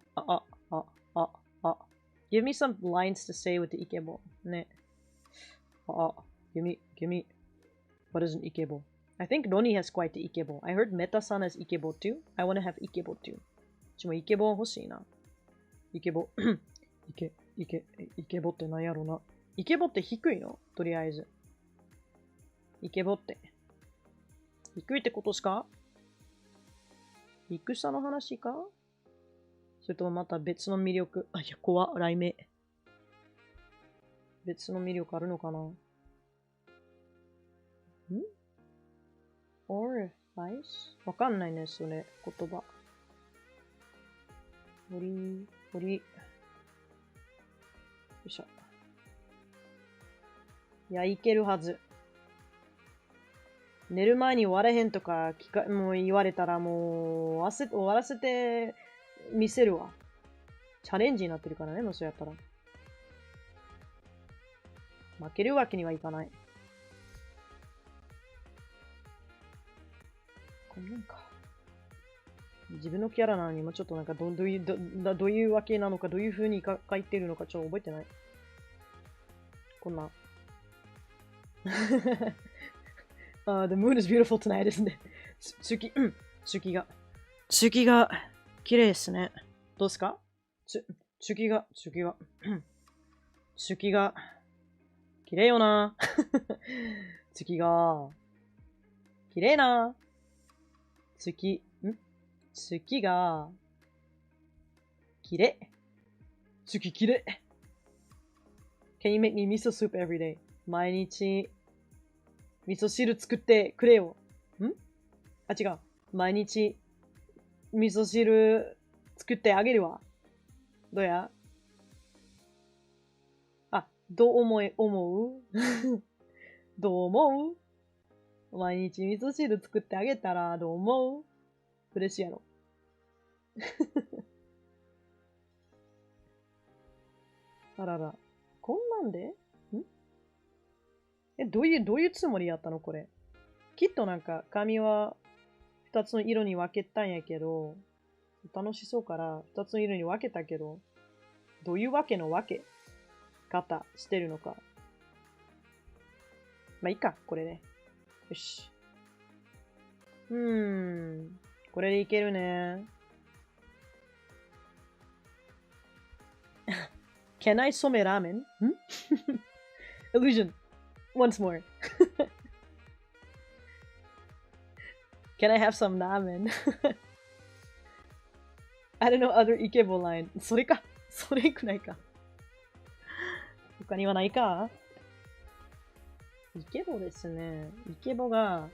Give me some lines to say with the イケボ。ね。give me. What is an イケボ I think Roni has quite the Ikebo. I heard Meta-san has Ikebo too. I want to have Ikebo too. ちもイケボ欲しいな。イケボ。イケボって何やろな。イケボって低いのとりあえず。イケボって。低いってことしか低さの話かそれともまた別の魅力。あ、いや、怖っ。雷鳴。別の魅力あるのかな ?orifice? わかんないね、それ。言葉。よいしょ。いや、いけるはず。寝る前に終われへんとかもう言われたらもう終わらせてみせるわ。チャレンジになってるからね、もうそうやったら。負けるわけにはいかない。こんなんか。自分のキャラなのにもちょっとなんかどういうわけなのか、どういう風に書いてるのかちょっと覚えてない。こんな。The moon is beautiful tonight ですね。月が綺麗ですね。どうですか月が綺麗よな。月が綺麗な。月が綺麗。月綺麗。Can you make me miso soup every day? 毎日味噌汁作ってくれよ。あ、違う。毎日味噌汁作ってあげるわ。どうやあ、どう思うどう思う毎日味噌汁作ってあげたらどう思う嬉しいやろ。あらら。こんなんでどういうつもりやったのこれ。きっとなんか髪は2つの色に分けたんやけど、楽しそうから2つの色に分けたけど、どういうわけの分け方してるのか。まあいいか、これで。よし。これでいけるね。Can I 染めラーメンIllusion. Once more. Can I have some ramen? I don't know other イケボ line. それか。それくらいか。他にはないかイケボですね。イケボが、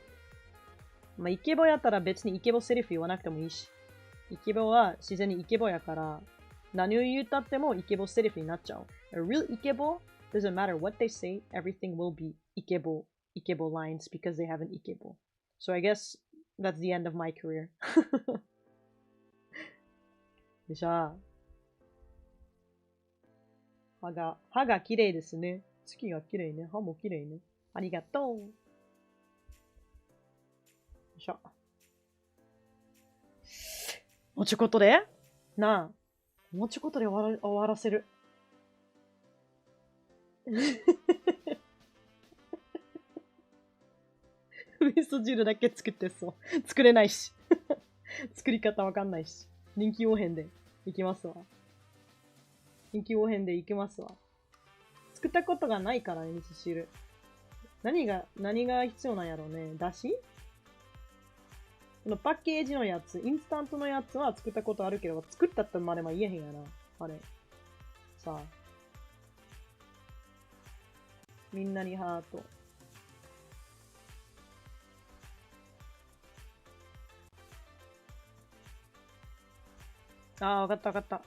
まあ、イケボやったら別にイケボセリフ言わなくてもいいし。イケボは自然にイケボやから、何を言ったってもイケボセリフになっちゃう。A real イケボ doesn't matter what they say, everything will be イケボ lines because they have an イケボ. So I guess that's the end of my career. よっしゃ。歯が綺麗ですね。月が綺麗ね。歯も綺麗ね。ありがとう。よいしょ。もうちょこっとでなあ。もうちょこっとで終わらせる。味噌汁だけ作ってそう。作れないし。作り方わかんないし。臨機応変でいきますわ。臨機応変でいきますわ。作ったことがないからね、味噌汁。何が必要なんやろうね。だしこのパッケージのやつ、インスタントのやつは作ったことあるけど、作ったってまでも言えへんやな。あれ。さあ。みんなにハート。ああ、わかったわかった。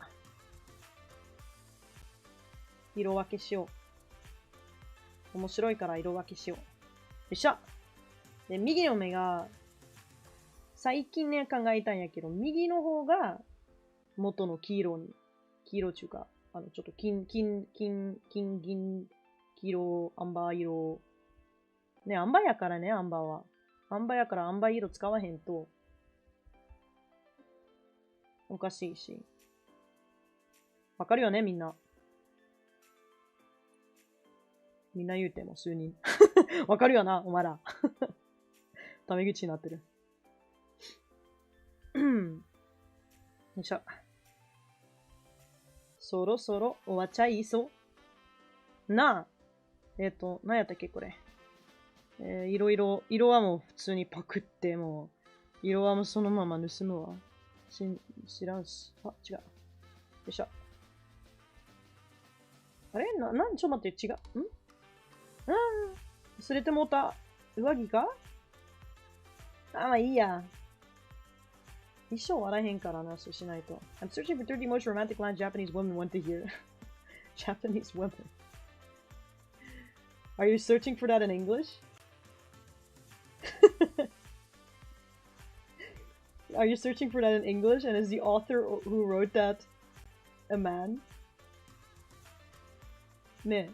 色分けしよう。面白いから色分けしよう。よっしゃ。で、右の目が、最近ね、考えたんやけど、右の方が元の黄色中か、ちょっと金銀、黄色、アンバー色。ね、アンバーやからね、アンバーは。アンバーやからアンバー色使わへんと、おかしいし。わかるよね、みんな。みんな言うても数人。わかるよな、お前ら。タメ口になってる。よいしょ。そろそろ終わっちゃいそうなあ。何やったっけこれ。いろいろ、色はもう普通にパクって、もう、色はもうそのまま盗むわ。知らんし。あ、違う。よいしょ。あれちょっと待って、違う。忘れてもうた。上着かまあいいや。一生笑えへんからな、そうしないと。I'm searching for 30 most romantic lines Japanese women want to hear. Japanese women. Are you searching for that in English? Are you searching for that in English? And is the author who wrote that a man? ね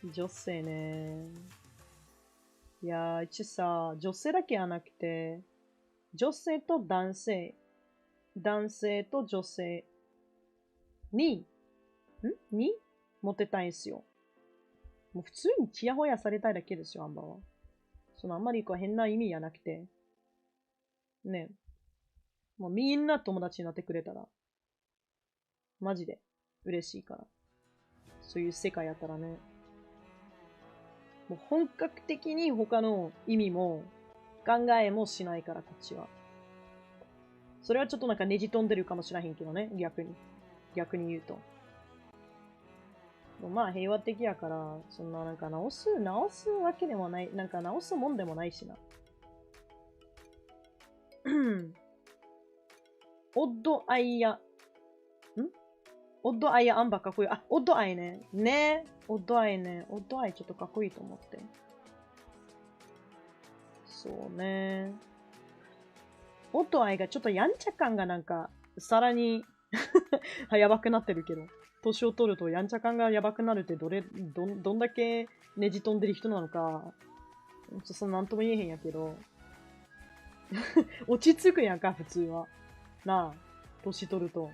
え。女性ね。いやー、一応さ、女性だけじゃなくて、女性と男性、男性と女性にモテたいんすよ。もう普通にチヤホヤされたいだけですよ、アンバーは。あんまり変な意味じゃなくて。ね。もうみんな友達になってくれたら、マジで嬉しいから。そういう世界やったらね。もう本格的に他の意味も考えもしないから、こっちは。それはちょっとねじ飛んでるかもしれへんけどね、逆に言うと。まあ平和的やから、そんな直すわけでもない、直すもんでもないしな。オッドアイヤ、オッドアイヤアンバかっこいい。あ、オッドアイね。オッドアイね。オッドアイちょっとかっこいいと思って。そうね。オッドアイがちょっとやんちゃ感がさらにやばくなってるけど。年を取るとやんちゃ感がやばくなるってどんだけねじ飛んでる人なのか、なんとも言えへんやけど。落ち着くやんか、普通は。なあ、年取ると。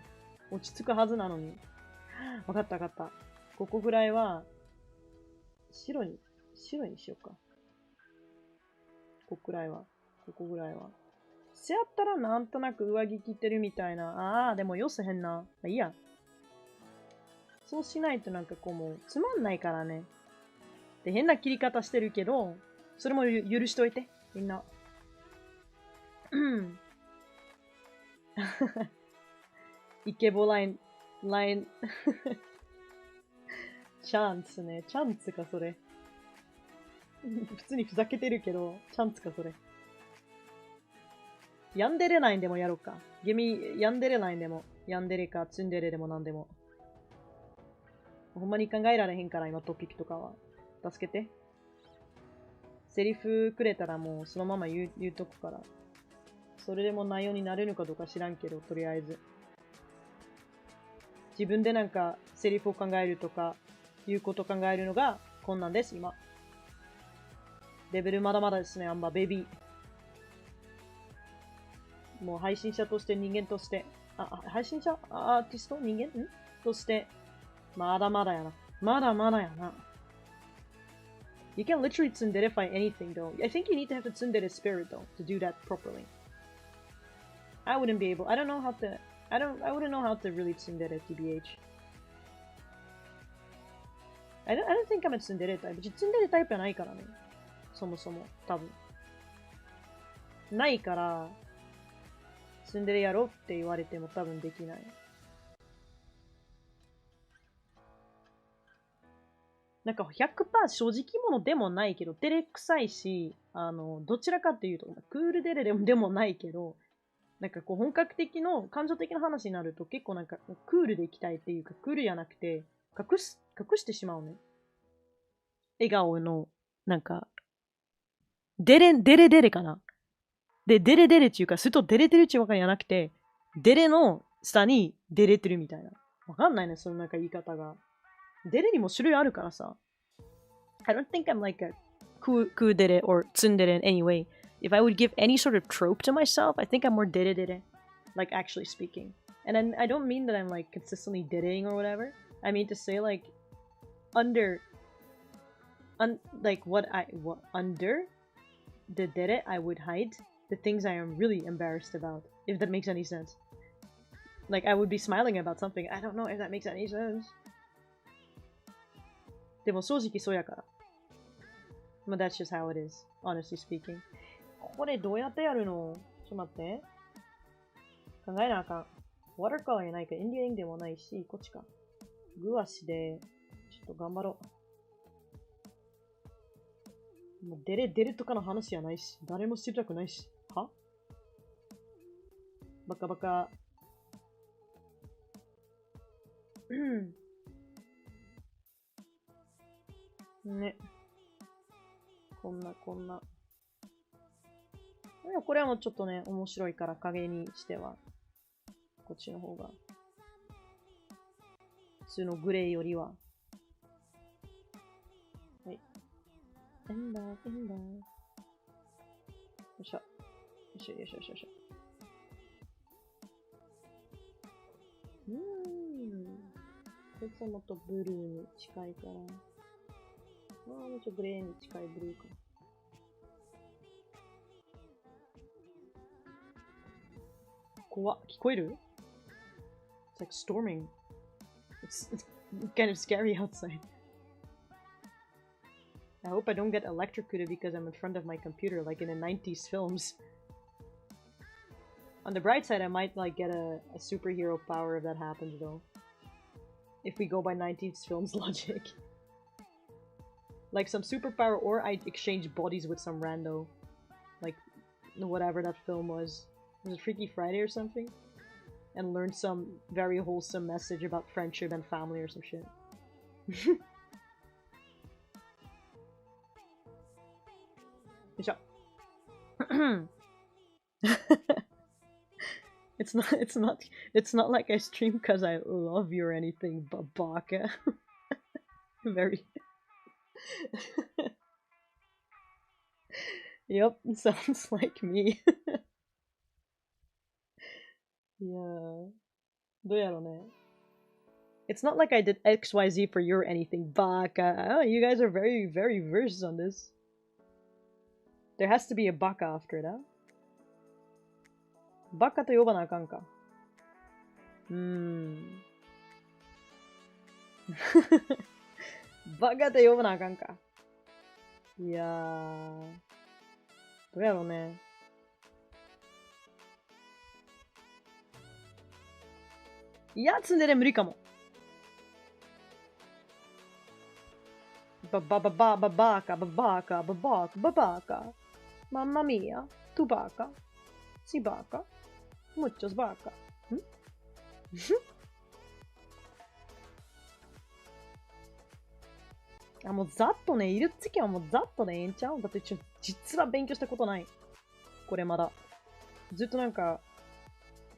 落ち着くはずなのに。わかった。ここぐらいは、白にしようか。ここぐらいは。せやったらなんとなく上着着てるみたいな。でもよせへんな。まあ、いいや。そうしないともう、つまんないからね。で、変な切り方してるけど、それも許しといて。みんな。イケボライン、チャンツね。チャンツか、それ。普通にふざけてるけど、チャンツか、それ。ヤンデレラインでもやろうか。ヤンデレラインでも。ヤンデレか、ツンデレでもなんでも。ほんまに考えられへんから、今トピックとかは。助けて。セリフくれたらもうそのまま言うとくから。それでも内容になれるかどうか知らんけど、とりあえず。自分でセリフを考えるとか、言うことを考えるのが困難です、今。レベルまだまだですね、アンバーベビー。もう配信者として人間として、配信者アーティスト人間として、まだまだやな。You can literally tsunderify anything though. I think you need to have the tsundere spirit though, to do that properly. I wouldn't be able, I wouldn't know how to really tsundere TBH. I don't think I'm a tsundere type. ツンデレタイプじゃないからね。そもそも、多分。ないから、ツンデレやろって言われても多分できない。100% 正直者でもないけど、照れくさいし、どちらかっていうと、クールデレでもないけど、本格的の、感情的な話になると結構クールでいきたいっていうか、クールじゃなくて、隠してしまうね。笑顔の、デレかな。で、デレっていうか、するとデレてるっていうわけじゃなくて、デレの下にデレてるみたいな。わかんないね、その言い方が。デレにも種類あるからさ。I don't think I'm like a cool dere or tsundere in any way. If I would give any sort of trope to myself, I think I'm more dere. Like actually speaking. And I don't mean that I'm consistently dereing or whatever. I mean to say under like what under the dere I would hide the things I am really embarrassed about, if that makes any sense. Like I would be smiling about something. I don't know if that makes any sense. でも正直そうやから。But that's just how it is, honestly speaking. これどうやってやるの？ちょっと待って。考えなあかん。watercolor やないか、インディアインでもないし、こっちか。グワシで、ちょっと頑張ろう。もう出るとかの話やないし、誰も知りたくないし。は？バカバカ。ね。こんな。これはもうちょっとね、面白いから影にしては、こっちの方が。普通のグレーよりは。はい。エンバー。よいしょ。よいしょ。こいつはもっとブルーに近いから。もうちょっとグレーに近いブルーか。怖っ。聞こえる？ It's like storming. It's kind of scary outside. I hope I don't get electrocuted because I'm in front of my computer like in the 90s films. On the bright side, I might like get a superhero power if that happens though. If we go by 90s films logic. Like some superpower, or I exchange bodies with some rando. Like whatever that film was. Was it Freaky Friday or something? And learn some very wholesome message about friendship and family or some shit. Good job. It's not like I stream because I love you or anything, but baka. Very. Yep, sounds like me. Yeah. どうやろうね。It's not like I did XYZ for you or anything. Baka. Oh, you guys are very, very versed on this. There has to be a baka after it, huh? バカと呼ばなあかんか。バカと呼ばなあかんか。いやー。どうやろうね。いや、ツンデレ無理かも。バカ。マンマミア。トゥバカ。シバカ。muchos vaca. あ、もうざっとね、いるつきはもうざっとでええんちゃう？だって実は勉強したことない。これまだ。ずっとなんか、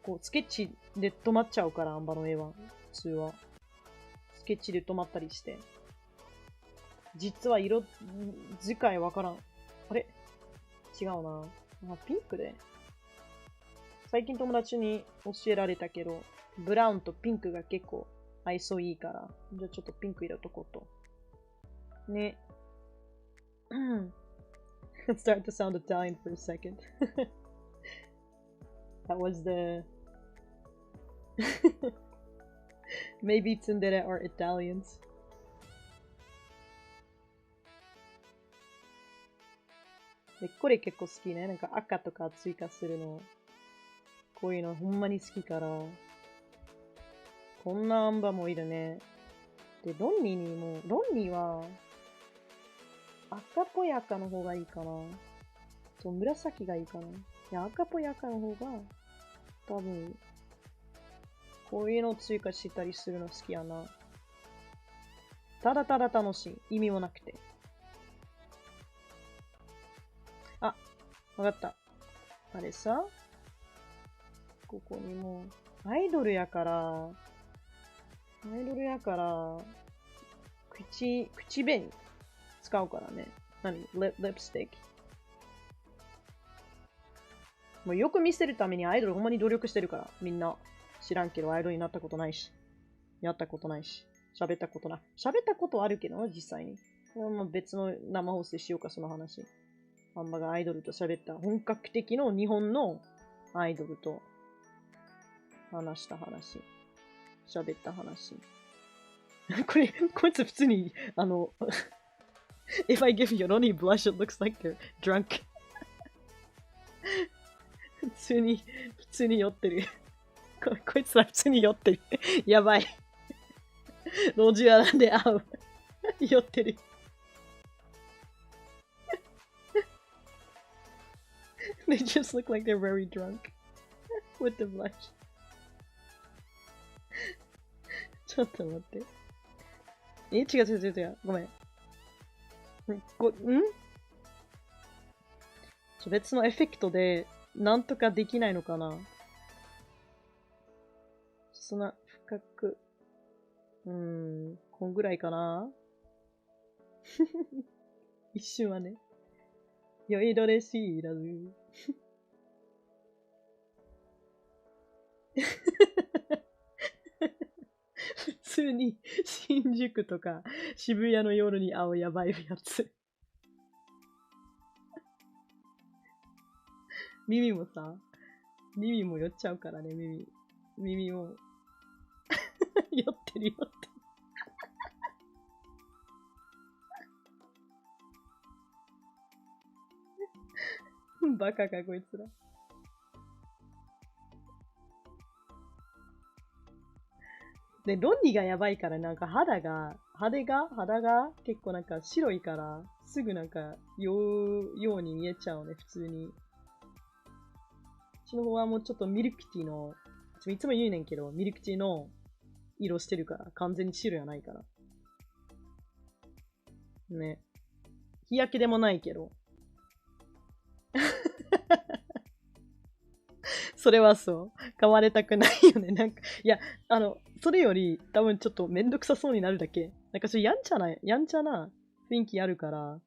こう、スケッチで止まっちゃうから、アンバの絵は。普通は。スケッチで止まったりして。実は色使いわからん。あれ？違うな。あ、ピンクで。最近友達に教えられたけど、ブラウンとピンクが結構相性いいから、じゃあちょっとピンク入れとこうと。ね。It started to sound Italian for a second. That was the... Maybe tsundere are Italians. で、これ結構好きね。なんか赤とか追加するの。こういうのほんまに好きから。こんなアンバもいるね。で、ロンニーは、赤っぽい赤の方がいいかな。そう、紫がいいかな。いや、赤っぽい赤の方が、多分、こういうのを追加したりするの好きやな。ただただ楽しい。意味もなくて。あ、わかった。あれさ、ここにも、アイドルやから、口紅使うからね。何？リップスティック。もうよく見せるためにアイドルほんまに努力してるから。みんな知らんけどアイドルになったことないし。やったことないし。喋ったことあるけどな、実際に。まあ別の生放送でしようか、その話。アンバがアイドルと喋った、本格的の日本のアイドルと話した話。喋った話。こいつ普通に、If I give Roni blush, it looks like they're drunk. 普通に酔ってる。こいつら普通に酔ってる。やばい。路地裏で会う。酔ってる。They just look like they're very drunk. With the blush. ちょっと待って。違う。ごめん。別のエフェクトでなんとかできないのかな。そんな深く。こんぐらいかな。一瞬はね。酔いどれしいらず。普通に新宿とか渋谷の夜に会うやばいやつ。耳も酔っちゃうからね、耳も酔ってる。バカかこいつら。で、ロニがやばいからなんか肌が結構なんか白いからすぐなんかように見えちゃうね、普通に。うちの方はもうちょっとミルクティーの、いつも言うねんけど、ミルクティーの色してるから、完全に白やないから。ね。日焼けでもないけど。それはそう。買われたくないよね。なんか、いや、それより多分ちょっとめんどくさそうになるだけ。なんかそれやんちゃな雰囲気あるから、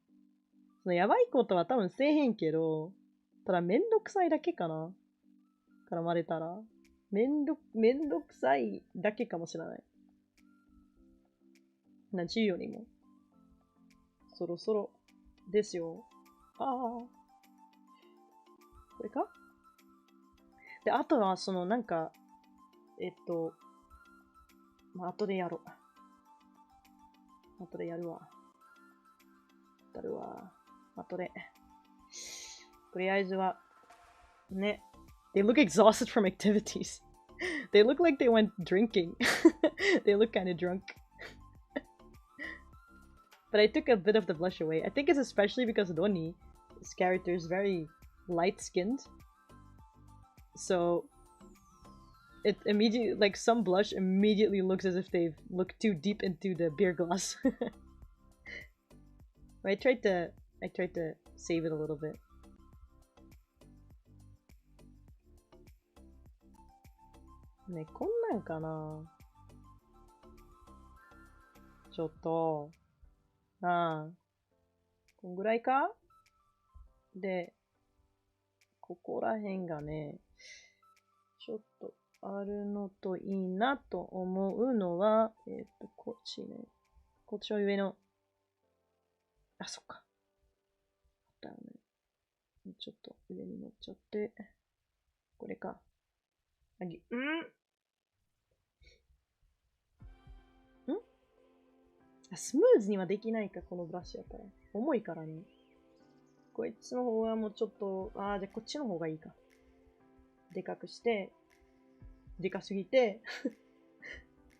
そのやばいことは多分せえへんけど、ただめんどくさいだけかな。絡まれたら。めんどくさいだけかもしれない。10よりも。そろそろですよ。ああ。これか？で、あとは、なんか、まあ、後でやろう。後でやるわ。後で。とりあえずは、ね。They look exhausted from activities. They look like they went drinking. They look kind of drunk. But I took a bit of the blush away. I think it's especially because Roni's character is very light-skinned. So, it immediately, like some blush immediately looks as if they've looked too deep into the beer glass. I tried to save it a little bit. ね、こんなんかな。ちょっと。なあ。こんぐらいか？で、ここら辺がね、ちょっとあるのといいなと思うのは、こっちね。こっちの上の、あ、そっか。だよね。ちょっと上に乗っちゃって、これか。スムーズにはできないか、このブラシやったら。重いからね。こいつの方はもうちょっと、じゃあこっちの方がいいか。でかくして、でかすぎて、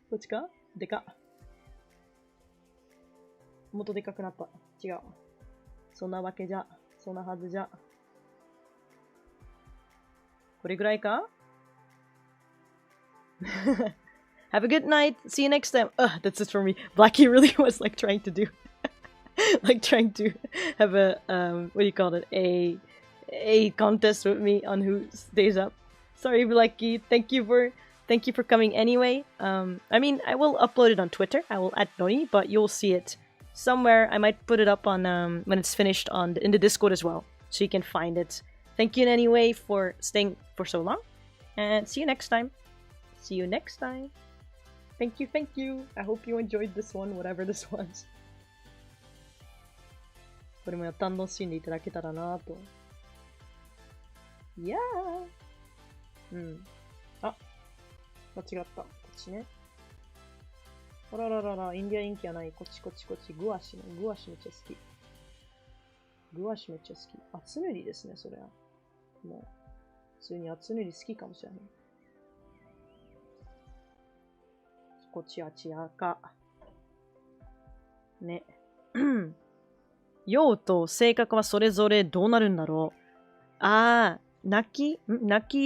こっちか？でか。もっとでかくなった。違う。そんなわけじゃ。そんなはずじゃ。これぐらいか？Have a good night. See you next time. That's it for me. Blackie really was like trying to do, like trying to have a what do you call it? A contest with me on who stays up. Sorry, Blackie. Thank you for coming anyway. I mean, I will upload it on Twitter. I will at Roni, but you'll see it somewhere. I might put it up on when it's finished in the Discord as well, so you can find it. Thank you anyway for staying for so long, and see you next time. See you next time. Thank you, thank you. I hope you enjoyed this one, whatever this was. これも楽しんでいただけたらなと。いやー。うん。あ、間違った。こっちね。あらららら、インディア人気はない。こっちこっちこっち。グワシね。グワシめっちゃ好き。グワシめっちゃ好き。厚塗りですね、それは。もう、普通に厚塗り好きかもしれない。こっちあちあか。ね。用と性格はそれぞれどうなるんだろう。泣き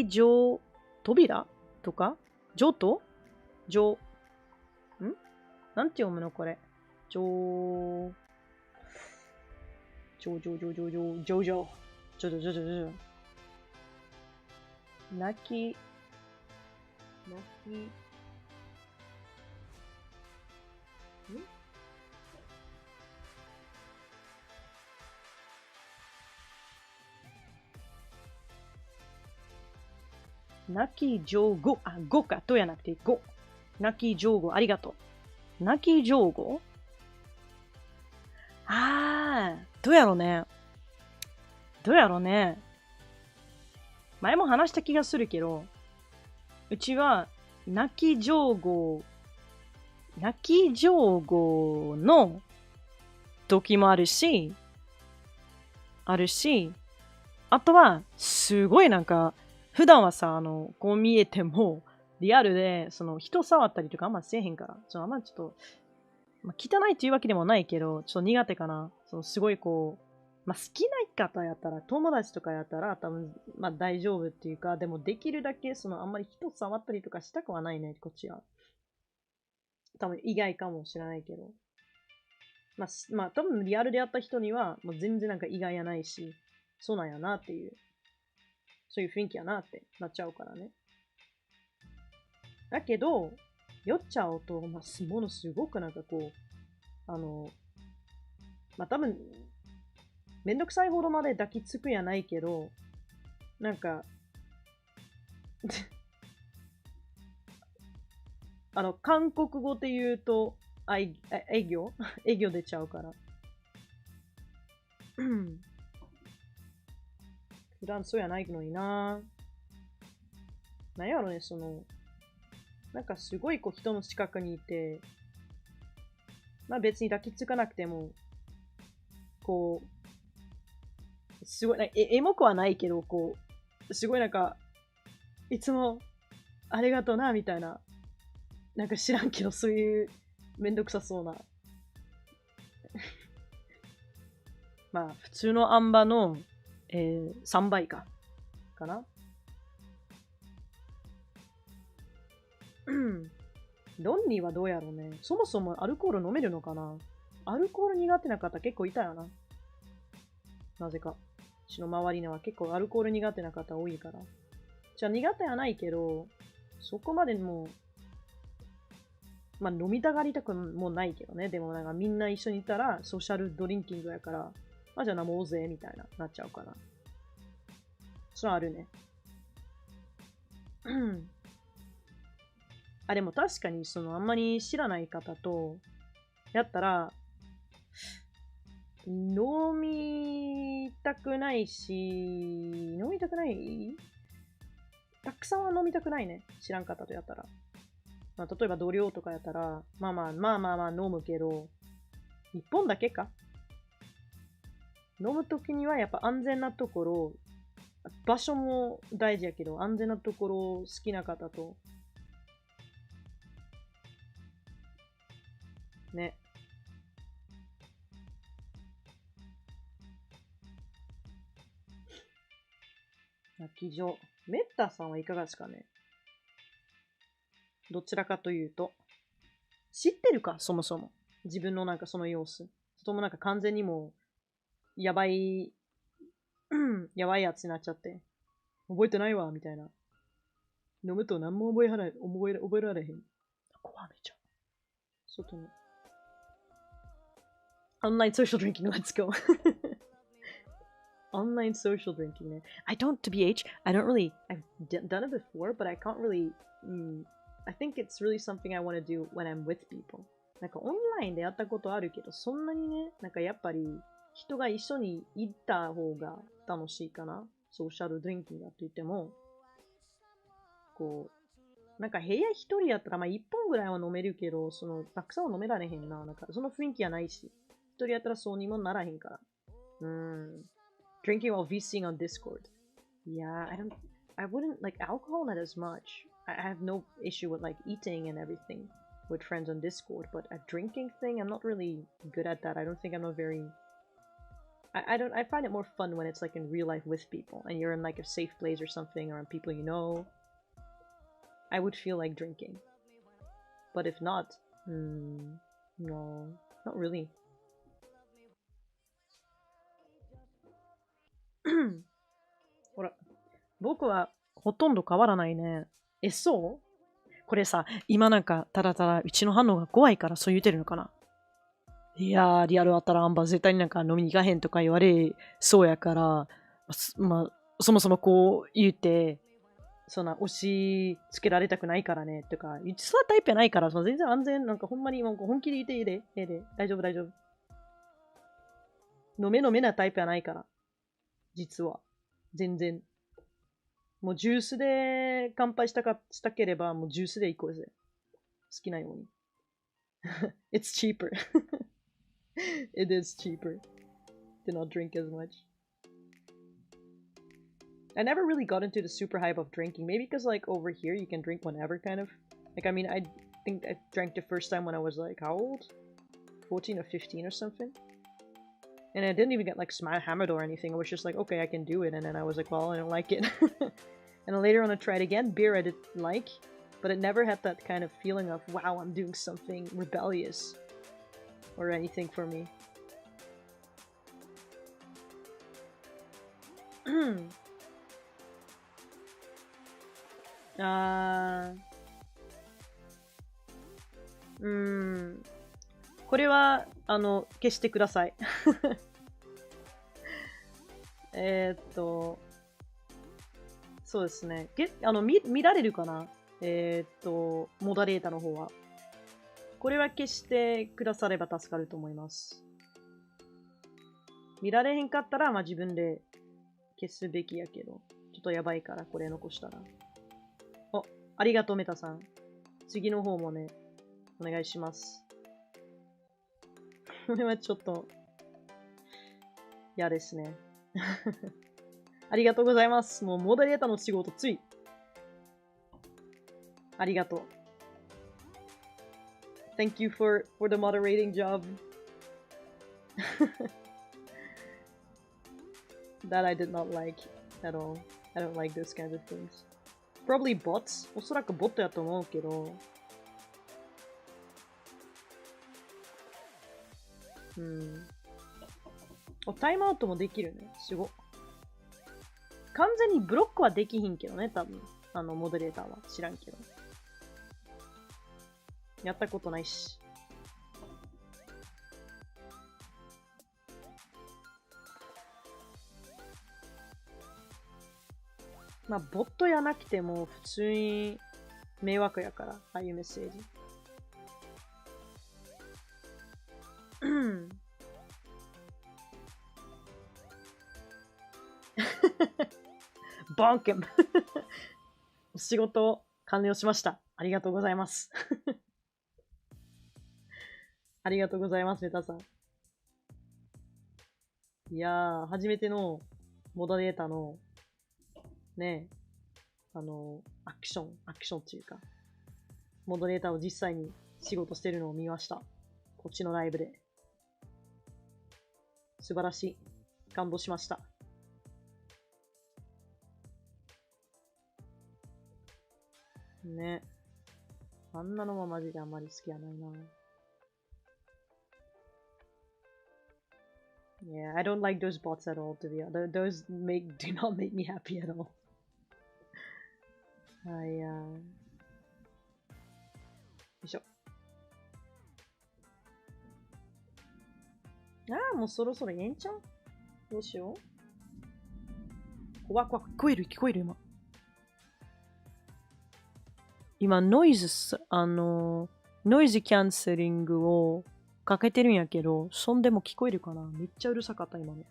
上扉とか上と上。なんて読むのこれ。上。泣き。泣き上語。語か。とやなくて語。泣き上語。ありがとう。泣き上語どうやろうね。前も話した気がするけど、うちは泣き上語の時もあるし、あとは、すごいなんか、普段はさ、こう見えても、リアルで、人触ったりとかあんませえへんから、あんまちょっと、汚いっていうわけでもないけど、ちょっと苦手かな。すごいこう、好きな方やったら、友達とかやったら、多分、大丈夫っていうか、でもできるだけ、あんまり人触ったりとかしたくはないね、こっちは。多分、意外かもしれないけど。多分、リアルでやった人には、もう全然なんか意外やないし、そうなんやなっていう、そういう雰囲気やなってなっちゃうからね。だけど、酔っちゃうと、ものすごくなんかこう、多分、めんどくさいほどまで抱きつくやないけど、なんか韓国語で言うと、営業出ちゃうから。普段そうやないのにな。なんやろね、なんかすごいこう人の近くにいて、別に抱きつかなくても、こう、すごい、エモくはないけど、こう、すごいなんか、いつもありがとうな、みたいな。なんか知らんけど、そういうめんどくさそうな。普通のアンバの、3倍かな。ロンニーはどうやろうね。そもそもアルコール飲めるのかな。アルコール苦手な方結構いたよな。なぜか。うちの周りには結構アルコール苦手な方多いから。じゃあ苦手はないけど、そこまでもう、飲みたがりたくもないけどね。でもなんかみんな一緒にいたらソーシャルドリンキングやから、じゃあ飲もうぜ、みたいなっちゃうから。それはあるね。でも確かにあんまり知らない方とやったら、飲みたくないたくさんは飲みたくないね。知らん方とやったら。例えば同僚とかやったら、飲むけど、1本だけか。飲むときにはやっぱ安全なところ、場所も大事やけど、安全なところ好きな方と、ね。泣き状。メッタさんはいかがですかね。どちらかというと。知ってるかそもそも。自分のなんかその様子。そともなんか完全にもう、やばいやつになっちゃって。覚えてないわ、みたいな。飲むと何も覚えられへん。怖めちゃう。外の。Online social drinking, let's go. Online social drinking. I don't, to be H, I don't really, I've done it before, but I can't really I think it's really something I want to do when I'm with people. なんかオンラインでやったことあるけど、そんなにね、なんかやっぱり人が一緒に行った方が楽しいかな。ソーシャルドリンキングだって言っても、こう、なんか部屋一人やったら、まあ一本ぐらいは飲めるけど、その、たくさんは飲められへんな。なんかその雰囲気はないし、一人やったらそうにもならへんから。Drinking while VCing on Discord. Yeah, I wouldn't like alcohol not as much. I have no issue with like eating and everything with friends on Discord, but a drinking thing, I'm not really good at that. I don't think I'm a very I find it more fun when it's like in real life with people and you're in like a safe place or something around people you know. I would feel like drinking. But if not, no, not really. ほら、僕はほとんど変わらないね。そうこれさ、今なんかただただうちの反応が怖いからそう言うてるのかな。いやー、リアルあったらアンバー絶対になんか飲みに行かへんとか言われそうやから、まあ、そもそもこう言うて、そんな押し付けられたくないからねとか、そうタイプやないから、その全然安全、なんかほんまにもう本気でいていいで、大丈夫大丈夫。飲めなタイプやないから。実は。全然。もうジュースで乾杯したければ、もうジュースで行こうぜ。好きなように。It's cheaper. It is cheaper to not drink as much. I never really got into the super hype of drinking. Maybe because like over here you can drink whenever kind of. Like I mean I think I drank the first time when I was like how old? 14 or 15 or something. And I didn't even get like hammered or anything. I was just like, okay, I can do it. And then I was like, well, I don't like it. And then later on I tried again. Beer I didn't like. But it never had that kind of feeling of, wow, I'm doing something rebellious. Or anything for me.これは、消してください。そうですね。見られるかなモダレータの方は。これは消してくだされば助かると思います。見られへんかったら、まあ自分で消すべきやけど。ちょっとやばいから、これ残したら。ありがとう、メタさん。次の方もね、お願いします。これはちょっと、嫌ですね。ありがとうございます。もうモダレーターの仕事つい。ありがとう。Thank you for the moderating job. That I did not like at all. I don't like those kinds of things. Probably bots. おそらくボットやと思うけど。タイムアウトもできるね。すご。完全にブロックはできひんけどね、多分。モデレーターは。知らんけど。やったことないし。まあ、ボットやなくても普通に迷惑やから、ああいうメッセージ。ボンケンお仕事完了しました。ありがとうございます。ありがとうございます、メタさん。いやー、初めてのモダレーターのね、アクションっていうか、モダレーターを実際に仕事してるのを見ました。こっちのライブで。素晴らしい。感動しました。ね。あんなのはマジであんまり好きやないな。Yeah, I don't like those bots at all, to be honest. Those do not make me happy at all. よいしょ。もうそろそろええんちゃう？どうしよう。怖い、聞こえる今。今、ノイズキャンセリングをかけてるんやけど、そんでも聞こえるかな？めっちゃうるさかった、今の。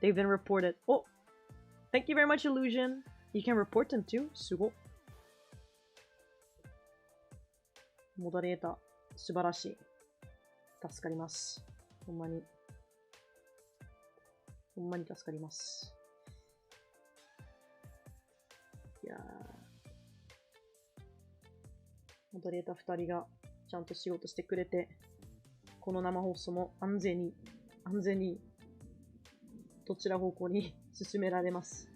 They've been reported. Oh! Thank you very much, Illusion. You can report them too? すご。モダレーター、素晴らしい。助かります。ほんまに。ほんまに助かります。いやー。モダレーター2人がちゃんと仕事してくれて、この生放送も安全に、どちら方向に進められます。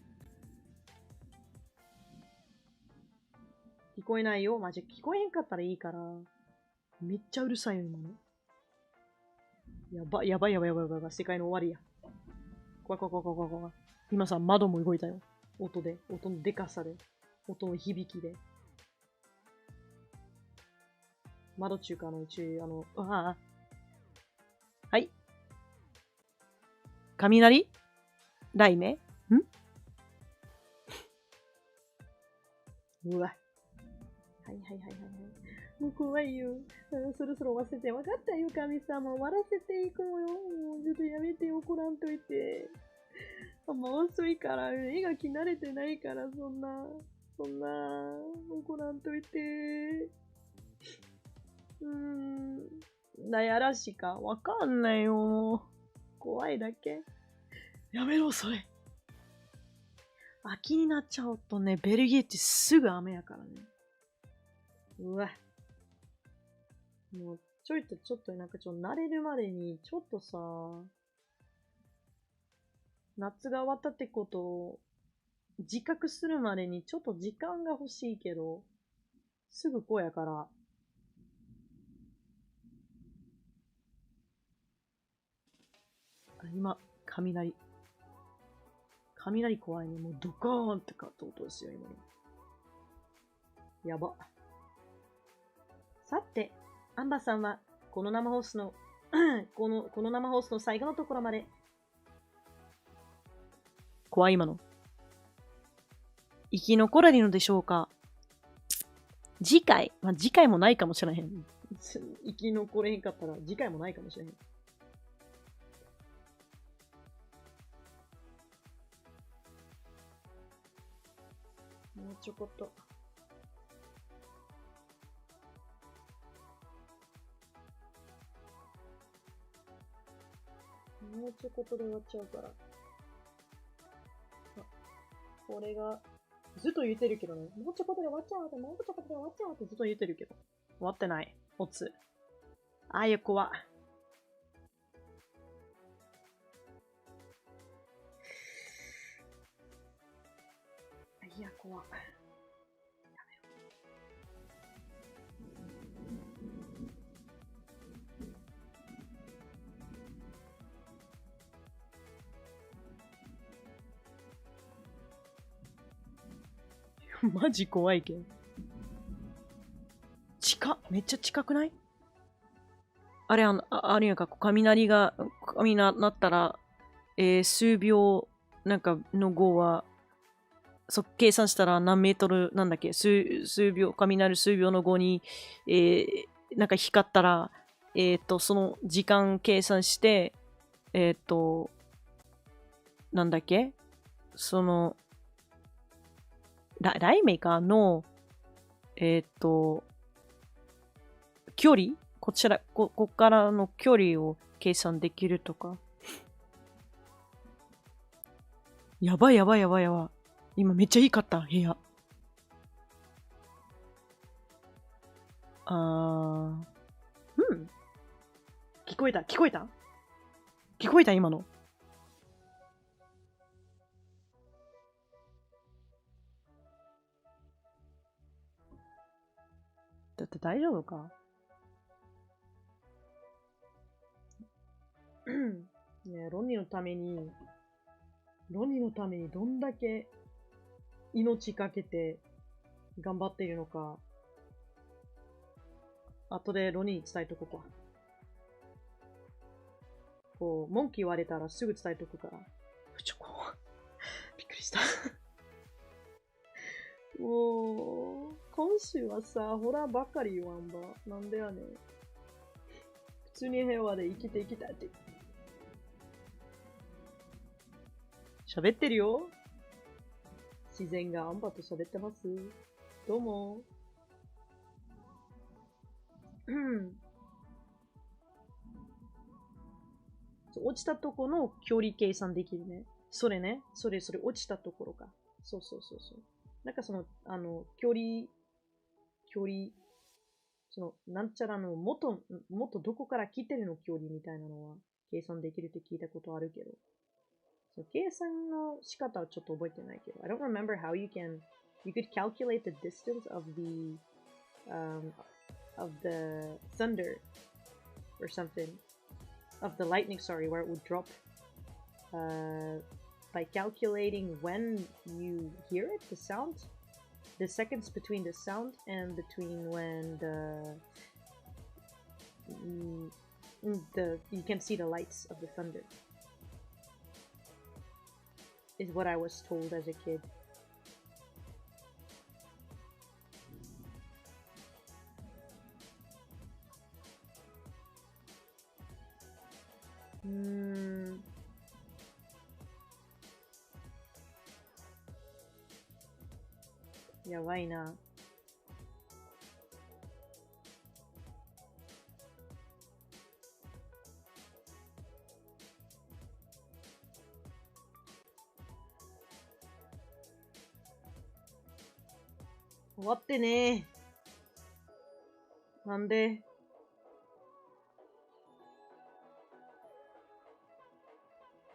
聞こえないよ。マジ聞こえへんかったらいいから。めっちゃうるさいよ、今の。やばい。世界の終わりや。怖い。今さ、窓も動いたよ。音のでかさで。音の響きで。窓中華のはい。雷？雷鳴？うわ。はい。もう怖いよ。そろそろ終わせて。わかったよ、神様。終わらせていこうよ。もうちょっとやめて怒らんといて。もう遅いから、絵が着慣れてないから、そんな、怒らんといて。やらしかわかんないよ。怖いだけ。やめろ、それ。秋になっちゃうとね、ベルギーってすぐ雨やからね。うわ。もう、ちょっと慣れるまでに、ちょっとさ、夏が終わったってことを自覚するまでにちょっと時間が欲しいけど、すぐこうやから。今、雷怖いね。もうドカーンってかって音ですよ、今の。やば。さて、アンバさんは、この生放送の、この生放送の最後のところまで。怖い、今の。生き残れるのでしょうか？次回もないかもしれへん。生き残れへんかったら、次回もないかもしれへん。もうちょこっと。もうちょこっとで終わっちゃうから。これが、ずっと言ってるけどね。もうちょこっとで終わっちゃうってずっと言ってるけど。終わってない。おつ。あやこは。いや、怖い。マジ怖いけん。めっちゃ近くない？あれやんか、雷鳴ったら、数秒、の後は、計算したら何メートル、なんだっけ、雷数秒の後に、光ったら、その時間計算して、なんだっけ、雷鳴かの、距離こっからの距離を計算できるとか。やばい。今めっちゃいいかった、部屋。聞こえた今の。だって大丈夫か？ね、ロニのためにどんだけ命かけて頑張っているのか、後でロニに伝えとこうか。こう、文句言われたらすぐ伝えとくから。びっくりした。もう、今週はさ、ホラーばっかりよ、アンバ。なんでやねん。普通に平和で生きていきたいって。喋ってるよ。自然がアンバと喋ってます。どうも。落ちたとこの距離計算できるね。それね。それ落ちたところか。そう。なんかその、距離、なんちゃらの元どこから来てるの距離みたいなのは計算できるって聞いたことあるけど。計算の仕方はちょっと覚えてないけど。I don't remember how you could calculate the distance of the thunder or something. Of the lightning, sorry, where it would drop. By calculating when you hear it, the sound, the seconds between the sound and between when you can see the lights of the thunder, is what I was told as a kid. Yaばいな。終わってねー。なんで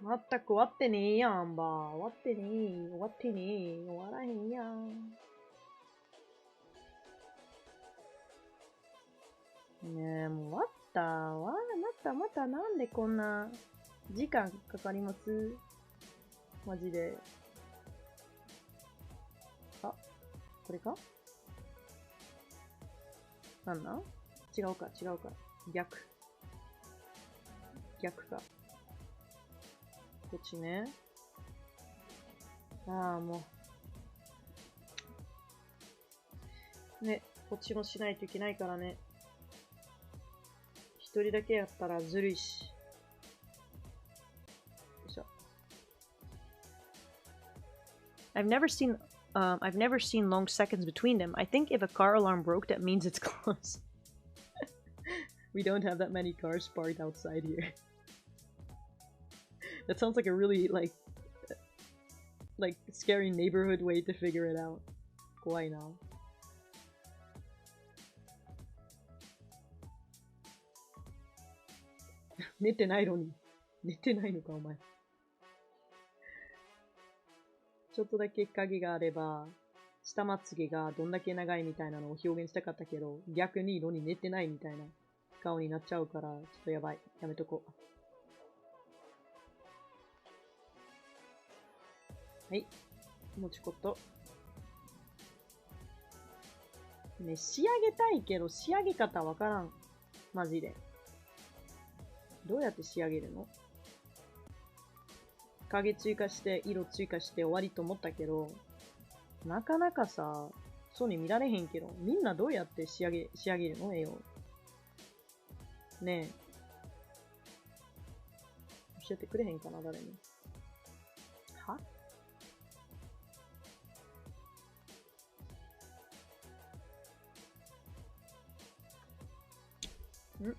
まったく終わってねえやん、アンバー。終わってねえ。終わってねえ。終わらへんやん。ねえ、もう終わったわ。またなんでこんな時間かかりますマジで。あ、これかなんなん違うか。逆か。こっちね。ああ、もう。ね、こっちもしないといけないからね。一人だけやったらずるいし。よいしょ。I've never seen long seconds between them. I think if a car alarm broke, that means it's close. We don't have that many cars parked outside here. That sounds like a really like scary neighborhood way to figure it out. 怖いな。寝てないのに。寝てないのか、お前。ちょっとだけ影があれば、下まつげがどんだけ長いみたいなのを表現したかったけど、逆にロニ寝てないみたいな顔になっちゃうから、ちょっとやばい。やめとこう。はい。もちこと。ね、仕上げたいけど、仕上げ方わからん。マジで。どうやって仕上げるの？影追加して、色追加して終わりと思ったけど、なかなかさ、そうに見られへんけど、みんなどうやって仕上げるの？絵を。ねえ。教えてくれへんかな、誰に。は？ん？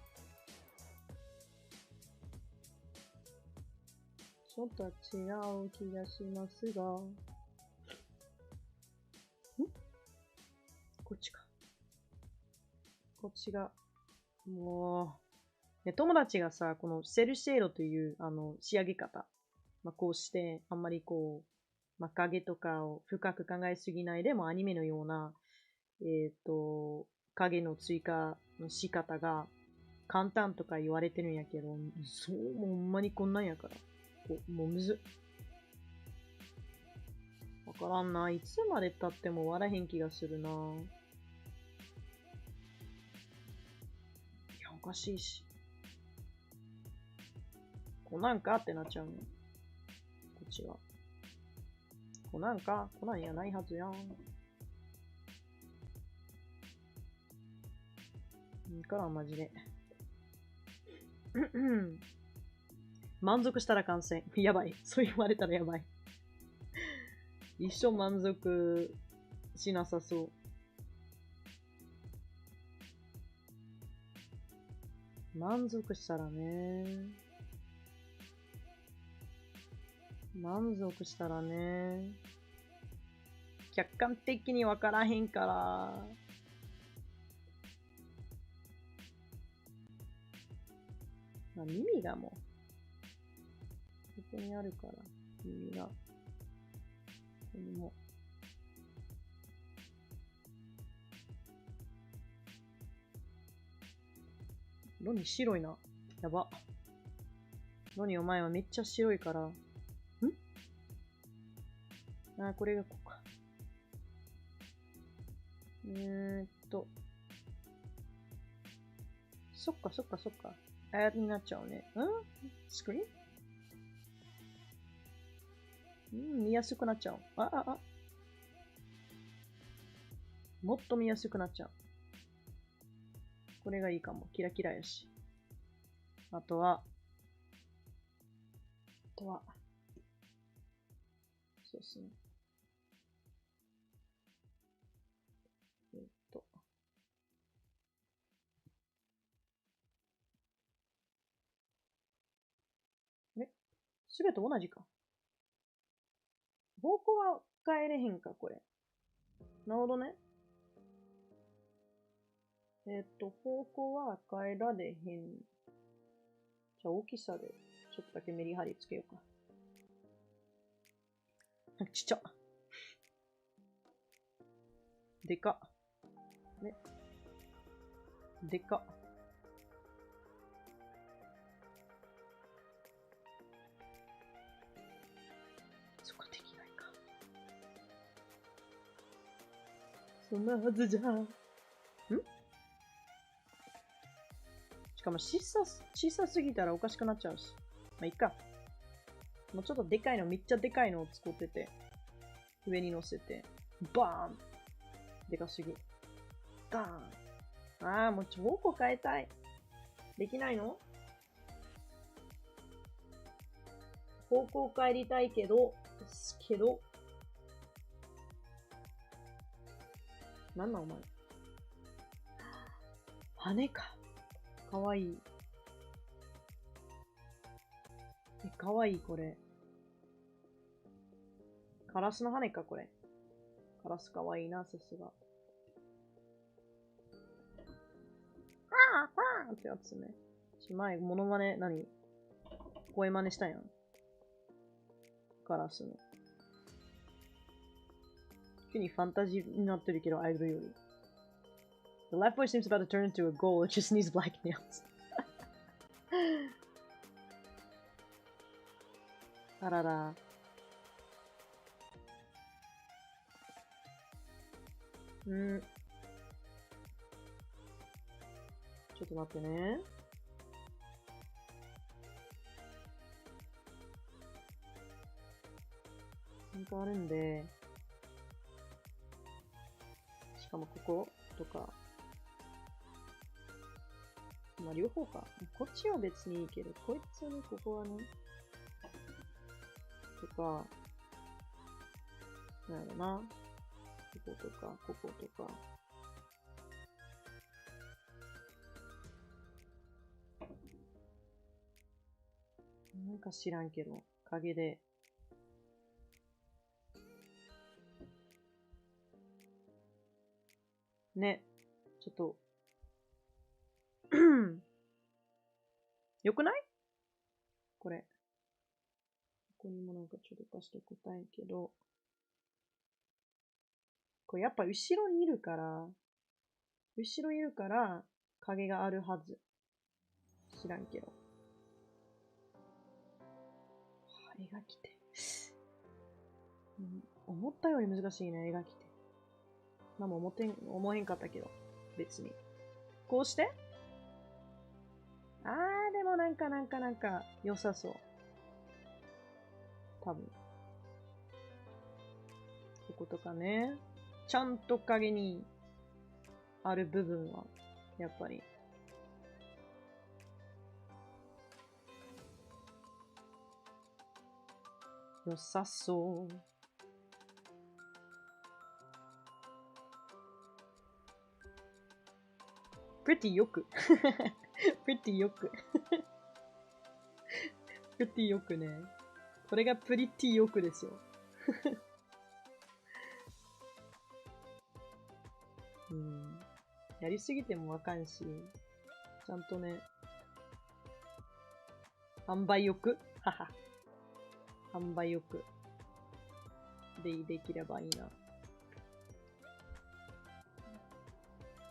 ちょっと違う気がしますが。こっちか。こっちが。もう。ね、友達がさ、このセルシェードという、仕上げ方。まあ、こうして、あんまりこう、まあ、影とかを深く考えすぎないでもアニメのような、影の追加の仕方が簡単とか言われてるんやけど、そう、もうほんまにこんなんやから。もうむずっ。わからんな。いつまで経っても終わらへん気がするな。いや、おかしいし。こなんかってなっちゃうね。こっちは。こなんかこなんやないはずやん。いいからマジで。満足したら完成。やばい。そう言われたらやばい。一生満足しなさそう。満足したらね。満足したらね。客観的にわからへんから。まあ、耳がもう、ここにあるから、耳が。ここにも。ロニ白いな。やば。ロニお前はめっちゃ白いから。んあ、これがここか。そっかそっかそっか。あやになっちゃうね。スクリーン見やすくなっちゃう。もっと見やすくなっちゃう。これがいいかも。キラキラやし。あとは、そうですね。すべて同じか。方向は変えれへんか、これ。なるほどね。方向は変えられへん。じゃあ大きさでちょっとだけメリハリつけようか。ちっちゃ。でか。ね。でか。そっか、できないか。そんなはずじゃん。しかも小さすぎたらおかしくなっちゃうし。まあ、いっか。もうちょっとでかいの、めっちゃでかいのを作ってて、上に乗せて、バーンでかすぎ。バーンああ、もう方向変えたい。できないの？方向変えりたいけど、なんなんお前。羽か。かわいい。かわいい、これ。カラスの羽か、これ。カラスかわいいな、さすが。ってやつね。前、モノマネ、声真似したやん。カラスの。急にファンタジーになってるけど、アイドルより。The life boy seems about to turn into a ghoul. It just needs black nails. あらら。ちょっと待ってね。なんかあるんで。しかもこことか。まあ両方か。こっちは別にいいけど、こいつにここはね。とか。なんやろな。こことか、こことか。なんか知らんけど、影で。ね。ちょっと。よくないこれ。ここにもなんかちょっと出しておきたいけど。これやっぱ後ろにいるから、影があるはず。知らんけど。絵描きて。思ったより難しいね、絵描きて。なんも思えんかったけど、別に。こうしてでもなんか、良さそう。多分。こことかね。ちゃんと影にある部分は、やっぱり良さそう。pretty よく。pretty よく。pretty よくね。これが pretty よくですよ。うん。やりすぎてもわかんし、ちゃんとね、塩梅よくはは。塩梅よく。できればいいな。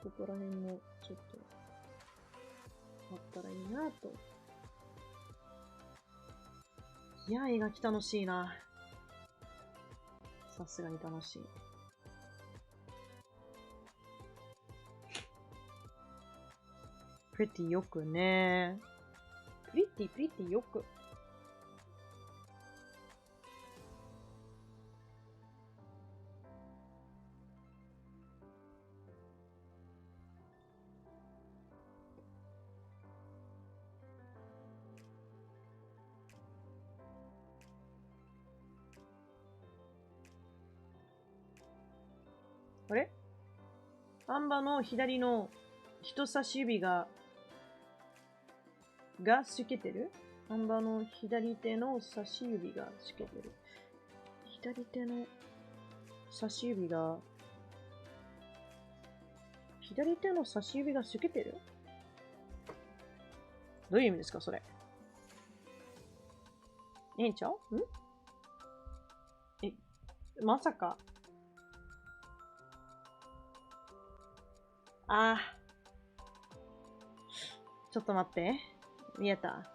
ここら辺もちょっとあったらいいなと。いや、描き楽しいな。さすがに楽しい。pretty よくね。pretty よく。あれアンバの左の人差し指が透けてる？アンバの左手の差し指が透けてる。左手の差し指が、左手の差し指が透けてる？どういう意味ですか、それ。ええんちゃう？まさか。ああ。ちょっと待って。見えた。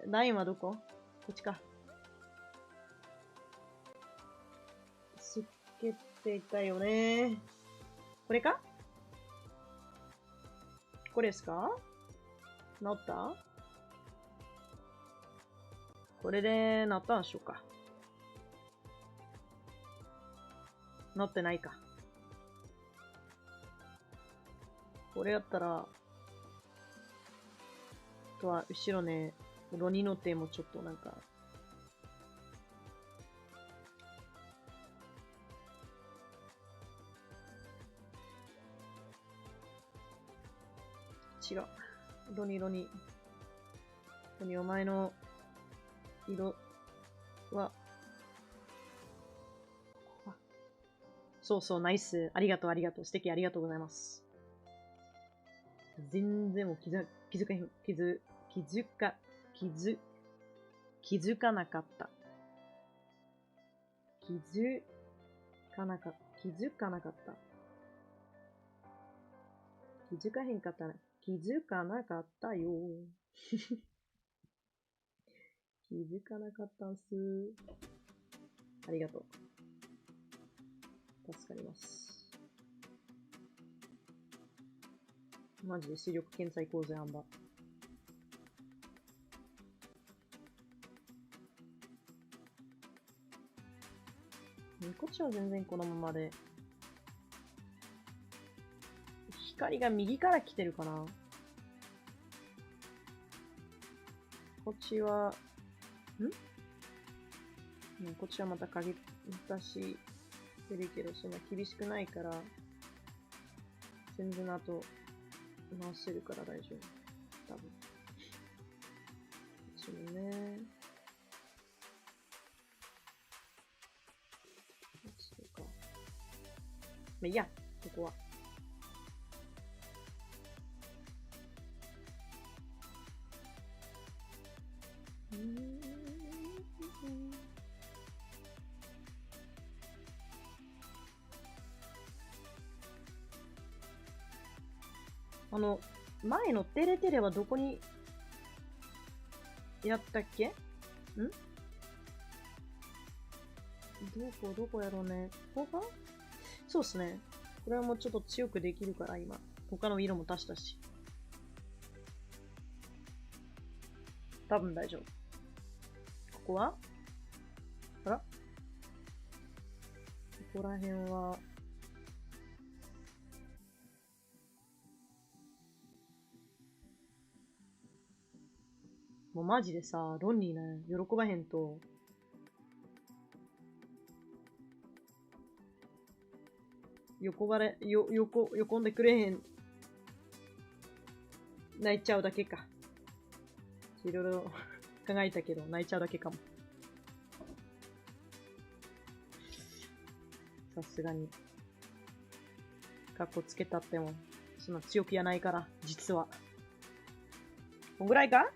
ラインはどこ？こっちか。透けてたよね。これか？これですか？治った？これで治ったんでしょうか？治ってないか。これやったら、あとは後ろね、ロニの手もちょっとなんか、違う。ロニ、お前の色は、そうそう、ナイス。ありがとう。素敵、ありがとうございます。全然もう気づかなかった。気づかなかった。気づかなかったよ。気づかなかったんす。ありがとう。助かります。マジで視力検査行こうぜ、アンバ。こっちは全然このままで。光が右から来てるかな。こっちは、こっちはまた影出してるけど、そんな厳しくないから、全然あと、回せるから大丈夫。多分。こっちもね。そうか。まあ、いいや、ここは。前のテレテレはどこにやったっけ？どこやろうね。ここか？そうっすね。これはもうちょっと強くできるから、今。他の色も足したし。多分大丈夫。ここは？あら？ここら辺は、もうマジでさ、ロンリーね、喜ばへんと、横んでくれへん。泣いちゃうだけか。いろいろ考えたけど、泣いちゃうだけかも。さすがに。かっこつけたっても、そんな強気やないから、実は。こんぐらいか？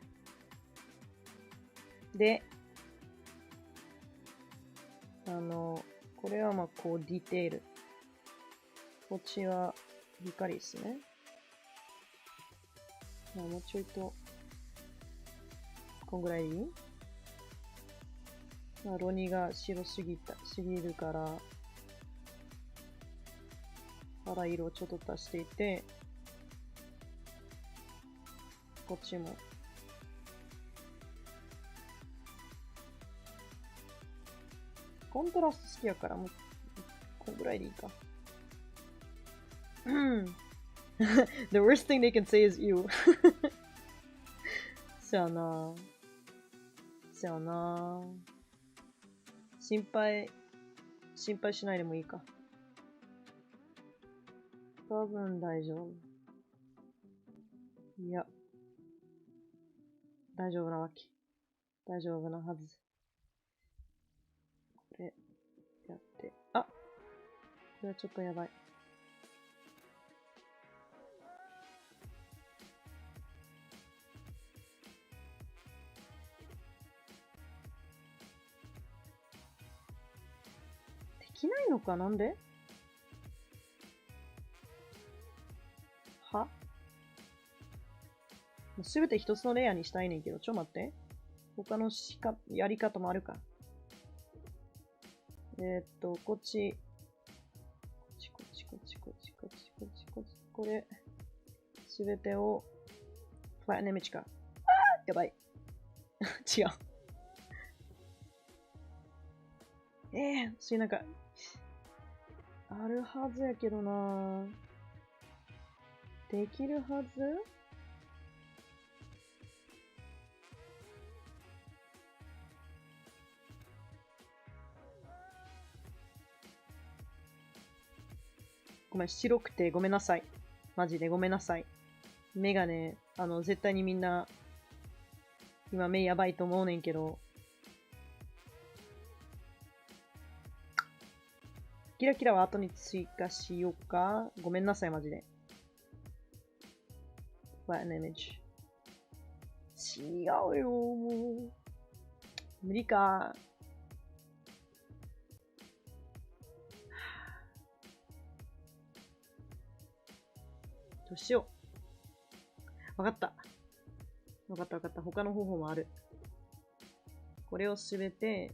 で、これはまあこうディテール。こっちは光ですね。まあ、もうちょいと、こんぐらいでいい？まあ、ロニが白すぎるから、肌色をちょっと足していて、こっちも。コントラスト好きやから、もう、こんぐらいでいいか。The worst thing they can say is you. そやな。そやな。心配しないでもいいか。多分大丈夫。いや。大丈夫なわけ。大丈夫なはず。これ、やって。あ！これはちょっとやばい。できないのか？なんで？は？すべて一つのレイヤーにしたいねんけど、ちょ待って。他のやり方もあるか。こっち。これ、すべてを、フラットネイメージか。やばい。違う。それなんか、あるはずやけどな。できるはず？ごめん、白くてごめんなさい。マジでごめんなさい。目がね、絶対にみんな、今目やばいと思うねんけど、キラキラは後に追加しようか。ごめんなさい、マジで。Flatten image。違うよ、もう。無理か。どうしよう。わかった。他の方法もある。これをすべて、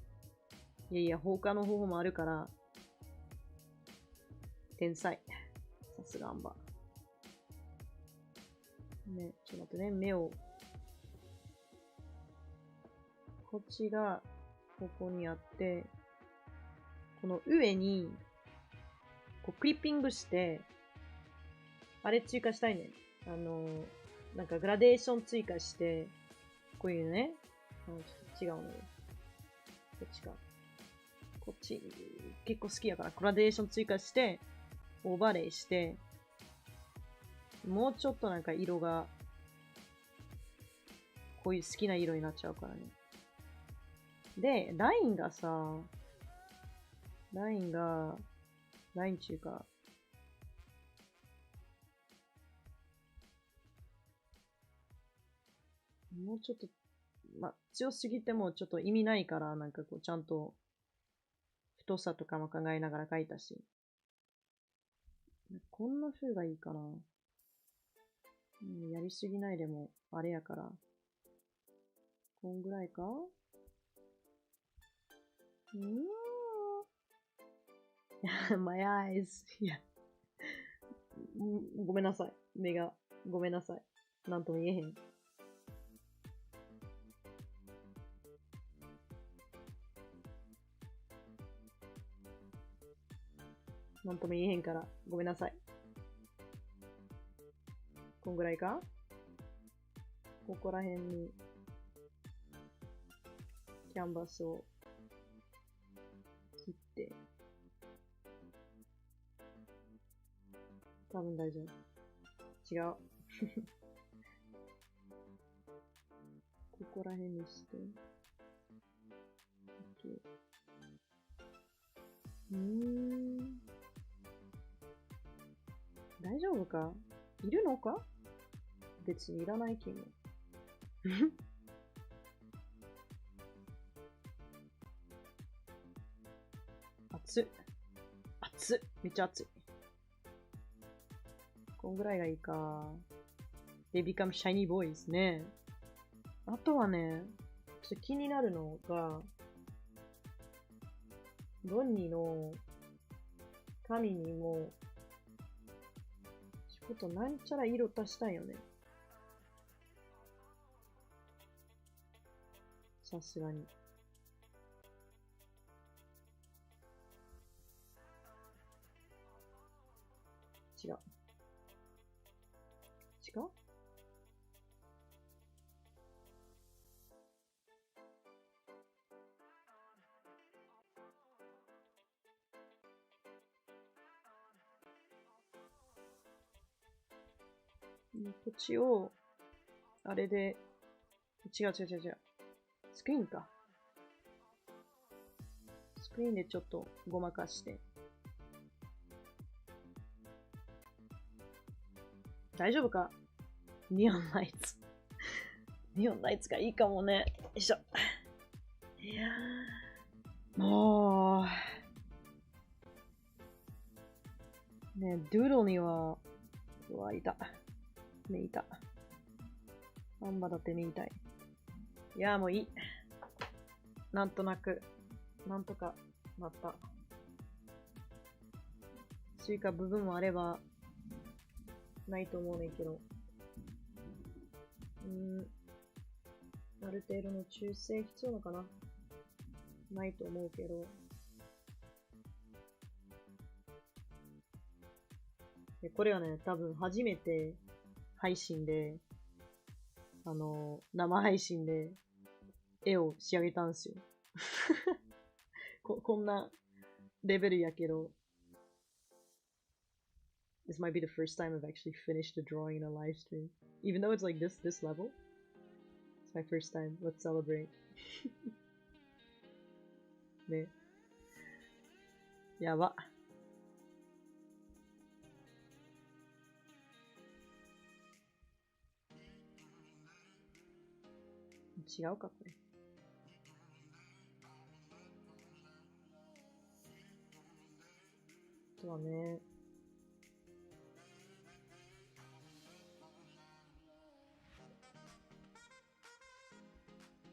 いや、他の方法もあるから、天才。さすがアンバ。ね、ちょっと待ってね、目を。こっちが、ここにあって、この上に、こうクリッピングして、あれ追加したいね。なんかグラデーション追加して、こういうね、ちょっと違うのよ。こっちか。こっち、結構好きやから、グラデーション追加して、オーバーレイして、もうちょっとなんか色が、こういう好きな色になっちゃうからね。で、ラインっていうか、もうちょっと、強すぎてもちょっと意味ないから、なんかこう、ちゃんと、太さとかも考えながら描いたし。こんな風がいいかな。やりすぎないでも、あれやから。こんぐらいか？My eyes. いや。ごめんなさい。目が。ごめんなさい。なんとも言えへん。なんとも言えへんから、ごめんなさい。こんぐらいか？ここら辺に、キャンバスを切って、多分大丈夫。違う。ここら辺にして。OK。大丈夫か？いるのか？別にいらないけど。熱っ。熱っ。めっちゃ熱い。こんぐらいがいいか。They become shiny boys ね。あとはね、ちょっと気になるのが、ロンニの髪にも、ちょっとなんちゃら色足したいよね。さすがに。違う。違う？こっちを、あれで、違う。スクリーンか。スクリーンでちょっとごまかして。大丈夫か？ニオンライツ。ニオンライツがいいかもね。よいしょ。いやー。もう。ね、ドゥードルには、うわ、いた。目いた。アンバだって目痛い。いやーもういい。なんとなく、なんとかなった。そういうか部分もあれば、ないと思うねんけど。ある程度の修正必要なのかな？ないと思うけど。でこれはね、多分初めて配信で、生配信で絵を仕上げたんですよ。こんなレベルやけど。This might be the first time I've actually finished a drawing in a live stream. Even though it's like this level. It's my first time. Let's celebrate. ね。やば。違うかこれ。あとはね。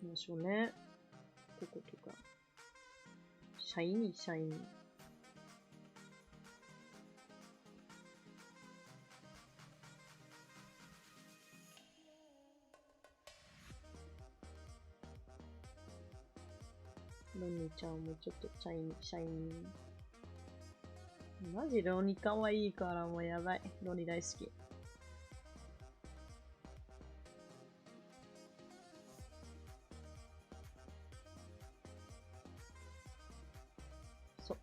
どうしようね。こことか。シャイニー。ロニーちゃんもちょっとシャイニー。マジロニーかわいいからもうやばい。ロニー大好き。そう。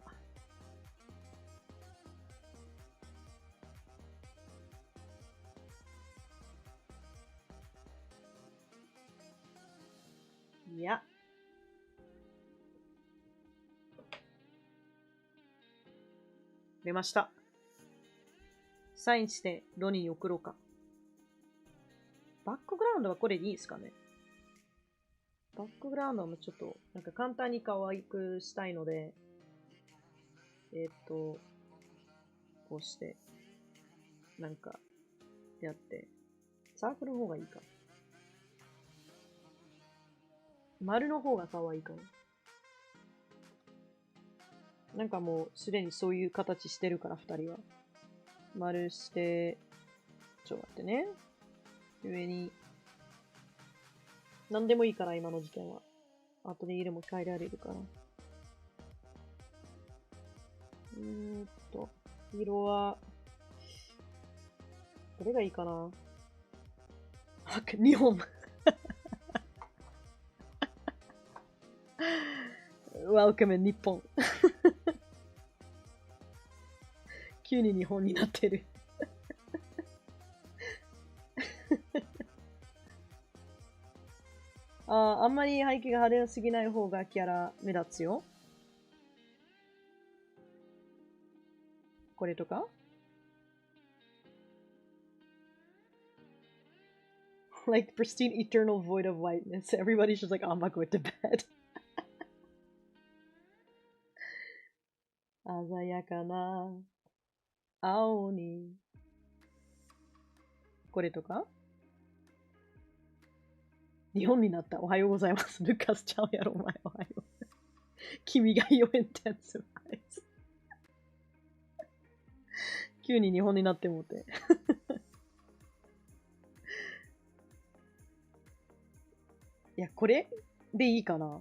いや。出ました。サインしてロニーに送ろうか。バックグラウンドはこれでいいですかね？バックグラウンドもちょっと、なんか簡単に可愛くしたいので、こうして、なんか、やって、サークルの方がいいか。丸の方が可愛いかな。なんかもうすでにそういう形してるから二人は。丸して、ちょっと待ってね。上に、なんでもいいから今の時点は。後で色も変えられるから。色は、どれがいいかな？2本。Welcome in 日本。急に日本になってる。あんまり背景が派手すぎない方がキャラ目立つよ。これとか？Like pristine eternal void of whiteness. Everybody's just like, I'm not going to bed. 鮮やかな青に。これとか？日本になった。おはようございます。ルカスちゃうやろ、お前。おはよう。君が言えんってやつ。急に日本になってもて。いや、これでいいかな。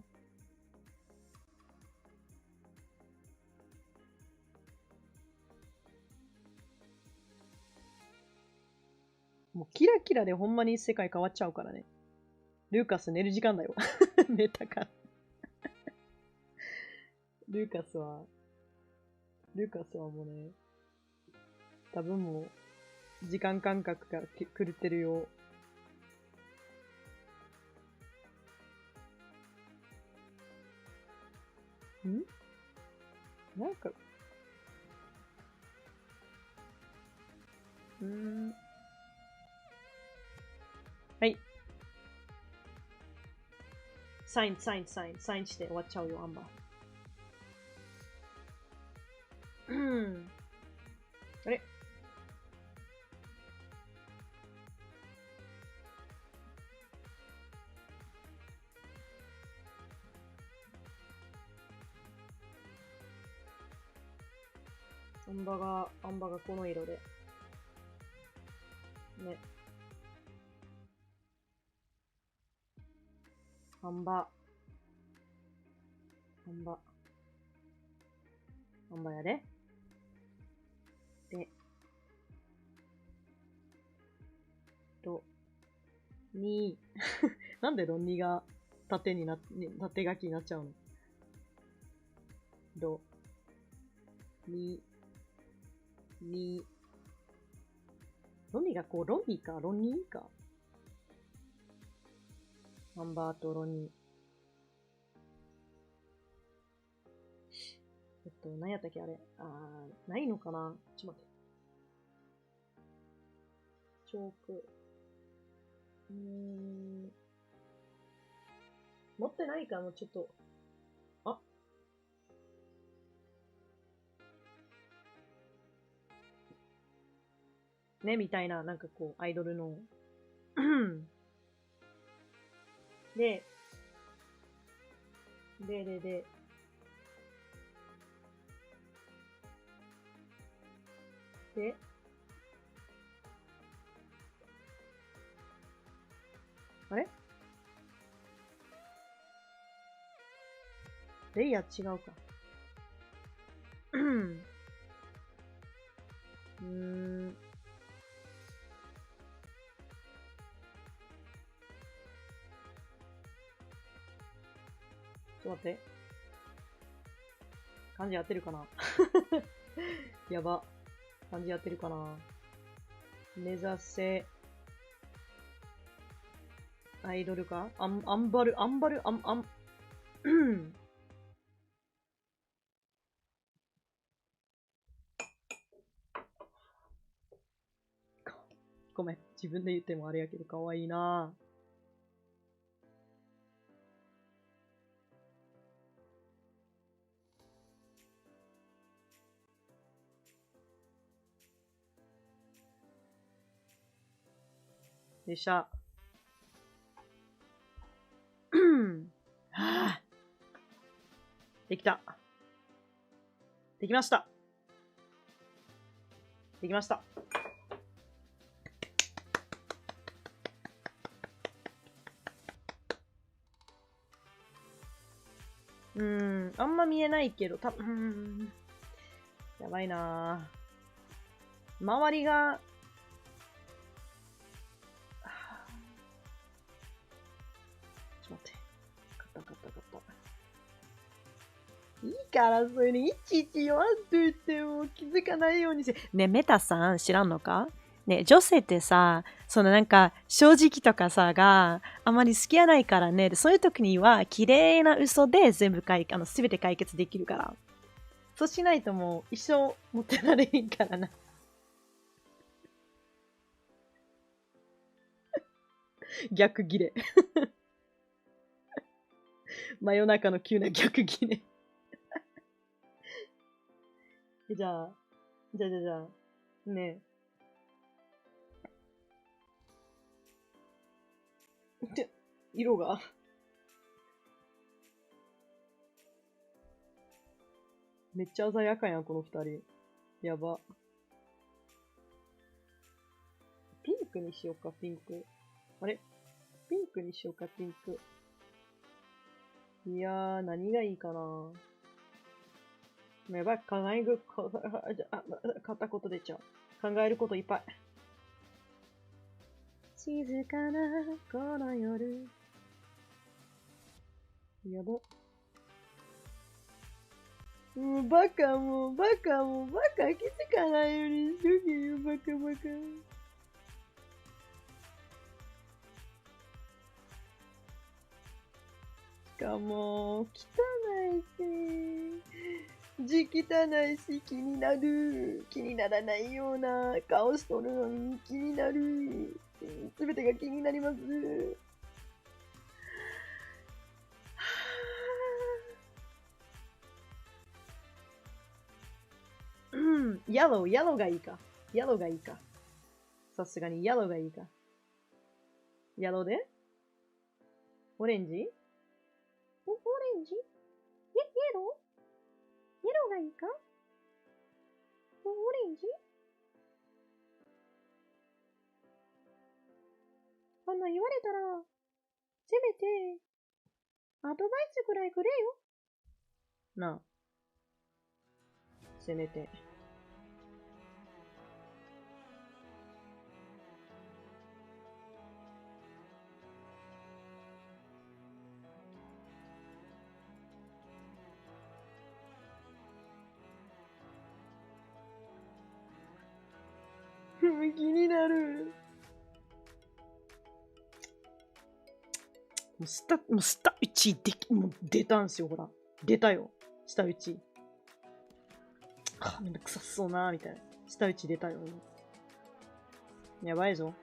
もうキラキラでほんまに世界変わっちゃうからね。ルーカス寝る時間だよ。寝たから。ルーカスはもうね、多分もう、時間感覚が狂ってるよ。なんか、はい。サインして終わっちゃうよ、アンバー。あれ？アンバがこの色で。ね。アンバやで。で、に、なんでロンニが縦書きになっちゃうの？に、ロニがこう、ロニーか。アンバーとロニー。何やったっけあれ。ないのかな？ちょっと待って。チョーク。持ってないかも、ちょっと。ね、みたいな、なんかこう、アイドルの。で、あれ？レイヤー違うか。ちょっと待って。漢字合ってるかな？やば。漢字合ってるかな？目指せ。アイドルか？アンバル、ごめん。自分で言ってもあれやけど、かわいいなぁ。でした。はぁ。できた。できました。できました。あんま見えないけど、やばいなぁ。周りが、ちょっと待って。買った。いいから、そういうのいちいち言わんといても気づかないようにして。ね、メタさん知らんのか？ね、ね、女性ってさ、そのなんか正直とかさがあまり好きやないからね、そういう時には綺麗な嘘で全て解決できるから。そうしないともう一生持ってられへんからな。逆ギレ。真夜中の急な逆ギレ。じゃあ、ねえ。色がめっちゃ鮮やかやん、この二人。やば。ピンクにしようか、ピンク。あれピンクにしようか、ピンク。いやー、何がいいかな。やばい、片言出ちゃう。考えることいっぱい。静かなこの夜。やば。もうバカ気づかないようにしとけよ、バカ。しかも、汚いし、字汚いし気になる。気にならないような顔しとるのに気になる。すべてが気になります。ヤローがいいか。さすがにヤローがいいか。ヤローでオレンジオレンジイエローがいいかオレンジそんな言われたら、せめて、アドバイスぐらいくれよ。なあ。せめて。気になる。もうスタ打ちもう出たんすよ、ほら。出たよ。下打ち。めんどくさそうなみたいな。下打ち出たよ。やばいぞ。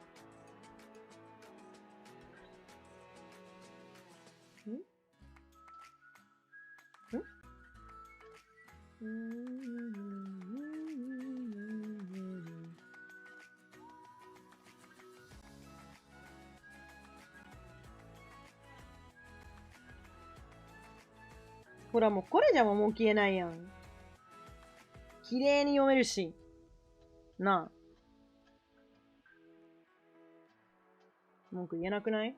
ほらもうこれじゃもう消えないやん。綺麗に読めるし。なあ。文句言えなくない？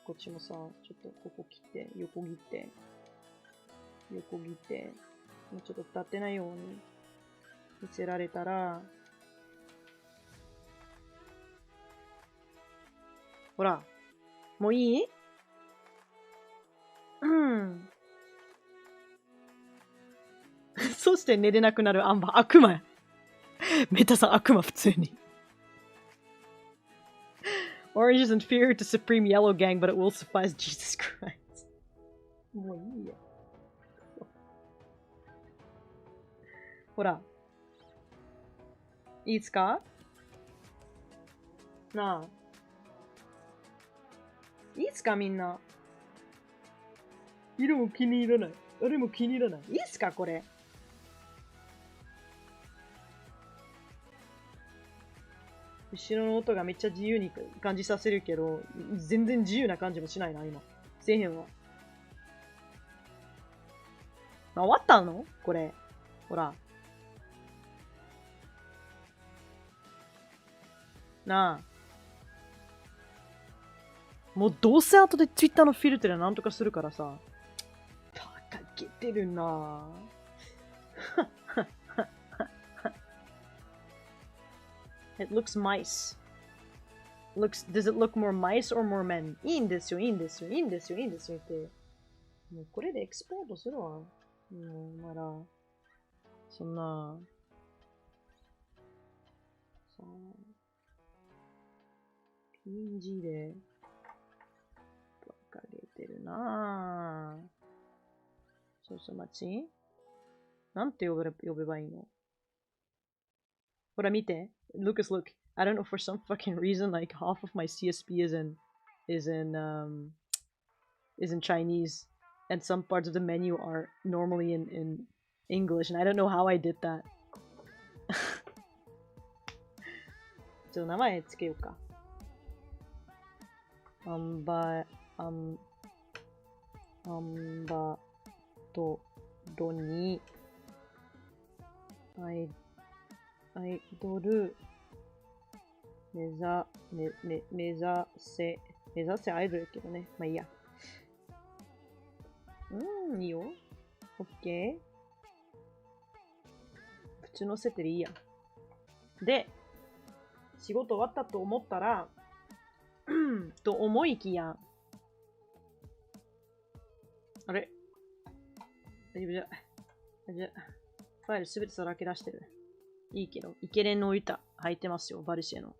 こっちもさ、ちょっとここ切って、横切って、もうちょっと立ってないように見せられたら、ほら、もういい？そして寝れなくなるアンバー。悪魔や。メタさん悪魔普通に。Orange is inferior to Supreme Yellow Gang, but it will suffice Jesus Christ. もういいよ。ほら。いいですか？なあ。いいっすかみんな。色も気に入らない。あれも気に入らない。いいっすかこれ。後ろの音がめっちゃ自由に感じさせるけど、全然自由な感じもしないな、今。せえへんわ。終わったのこれ。ほら。なあ。もうどうせ後で Twitter のフィルターでなんとかするからさ。バカげてるなぁ。It looks mice. Does it look more mice or more men? いいんですよって。もうこれでエクスポートするわ。もうなら、そんな。PNG で分かれてるなぁ。そうそう、待ち。なんて呼べばいいの？ほら見て。Lucas, look. I don't know, for some fucking reason, like half of my CSP is in Chinese, and some parts of the menu are normally in English, and I don't know how I did that. ちょっと名前つけようか。アンバとロニアイドル目指せアイドルやけどね。まあいいや。いいよ。オッケー。口乗せてでいいや。で、仕事終わったと思ったら、と思いきや、あれ大丈夫じゃ。ファイルすべてさらけ出してる。いいけど、イケレンの歌入ってますよ、バルシェの。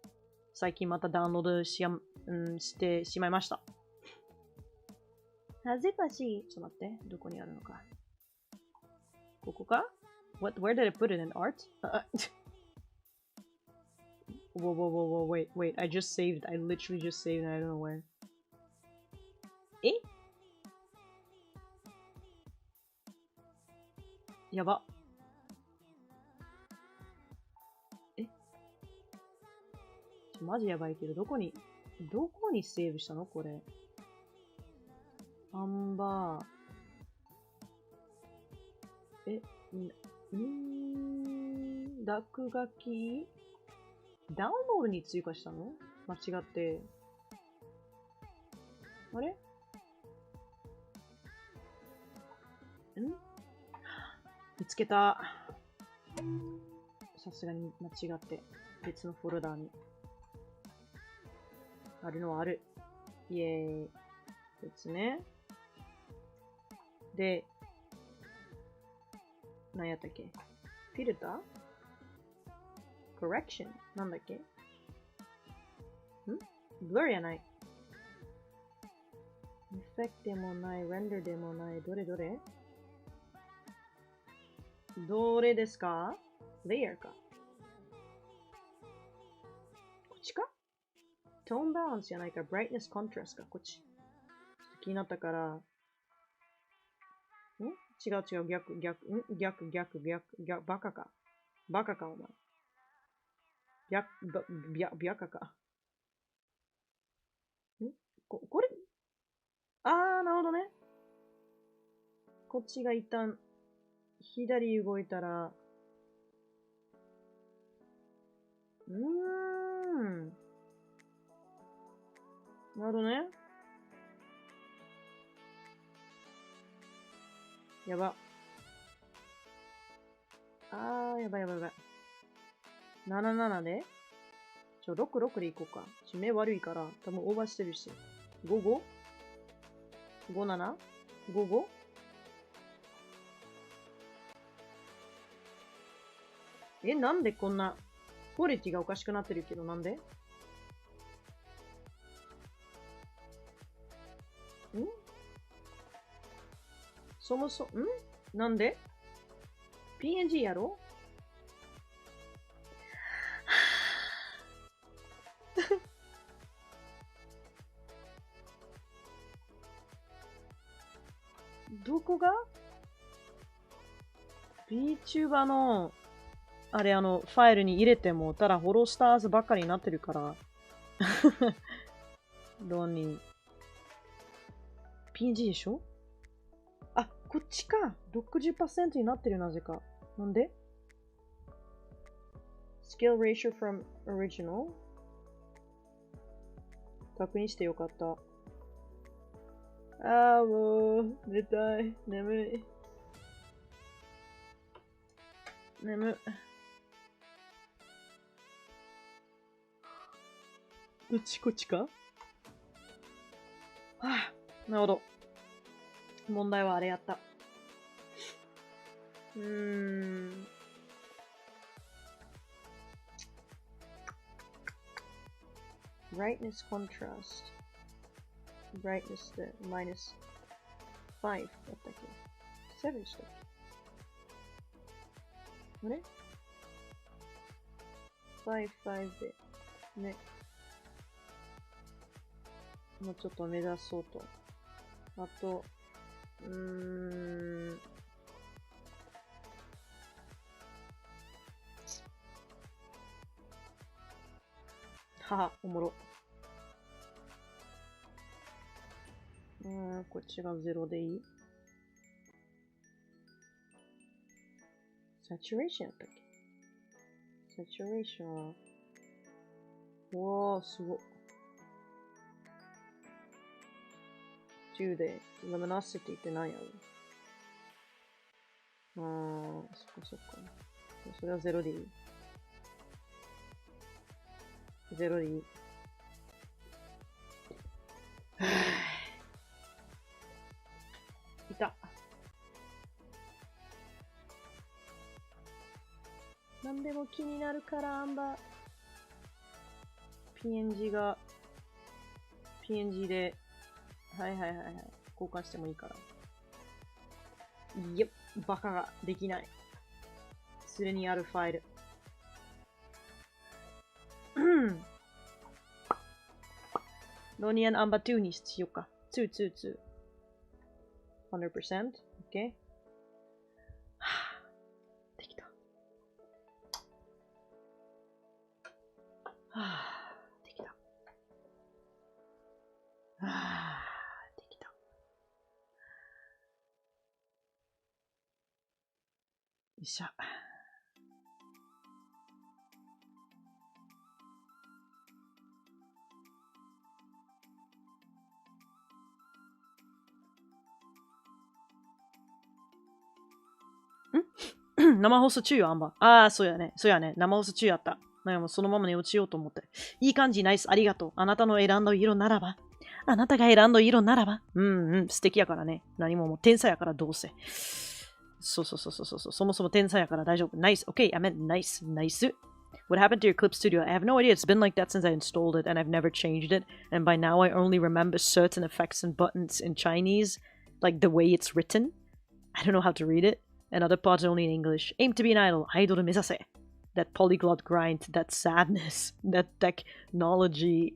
最近またダウンロードしてしまいました。恥ずかしい。ちょっと待って、どこにあるのか。ここか？ Where did I put it in art? Whoa, wait, I just saved. I literally just saved and I don't know where. え？やば。マジやばいけど、どこにセーブしたのこれ。アンバー。落書きダウンロードに追加したの？間違って。あれ？見つけた。さすがに間違って。別のフォルダーに。あるのはある。イエーイ。ですね。で、何やったっけ？フィルター？ correction なんだっけ？blur やない。エフェクトでもない、render でもない。どれですか？レイヤーか。こっちか？トーンバランスじゃないか、ブライトネスコントラストか、こっち。気になったから、違う、逆、バカか、お前。バカか。これなるほどね。こっちが一旦、左動いたら、なるほどね。やば。やばい。77で66でいこうか。目悪いから、多分オーバーしてるし。55？ 57？ 55？ なんでこんな、クオリティがおかしくなってるけど、なんで？なんで？ PNG やろ？どこが？ VTuber の、ファイルに入れても、ただホロスターズばっかりになってるから。ロニー。PNG でしょ？こっちか。60% になってる、なぜか。なんで？ Scale ratio from original。確認してよかった。もう、寝たい。眠い。どっちこっちか？なるほど。問題はあれやった。brightness contrast. brightness で minus 5だったっけ ?7 したっけあれ ?5、5で。ね。もうちょっと目指そうと。あと、はは、おもろ。こっちが0でいい ?saturation やったっけ ?saturation は、わー、すごっ。10で、luminosity って何やろそっかそっか。それは0でいい。0でいい。いた。なんでも気になるから、アンバ。PNG が、PNG で、はいはいはいはい。交換してもいいから。いや、バカができない。すでにあるファイル。ロニアンアンバ2にしようか。2、2、2。100%? OK? はぁ、できた。はぁ、できた。はぁ、できた。よいしょ。生放送中よ、アンバ。ああ、そうやね。そうやね。生放送中やった。なんかもうそのまま寝落ちようと思って。いい感じ、ナイス。ありがとう。あなたの選んだ色ならば。あなたが選んだ色ならば。素敵やからね。何ももう天才やからどうせ。そう。そもそも天才やから大丈夫。ナイス。Okay, I meant nice. Nice. What happened to your clip studio? I have no idea. It's been like that since I installed it and I've never changed it. And by now I only remember certain effects and buttons in Chinese, like the way it's written. I don't know how to read it. And other parts only in English. Aim to be an idol. アイドル目指せ. That polyglot grind, that sadness, that technology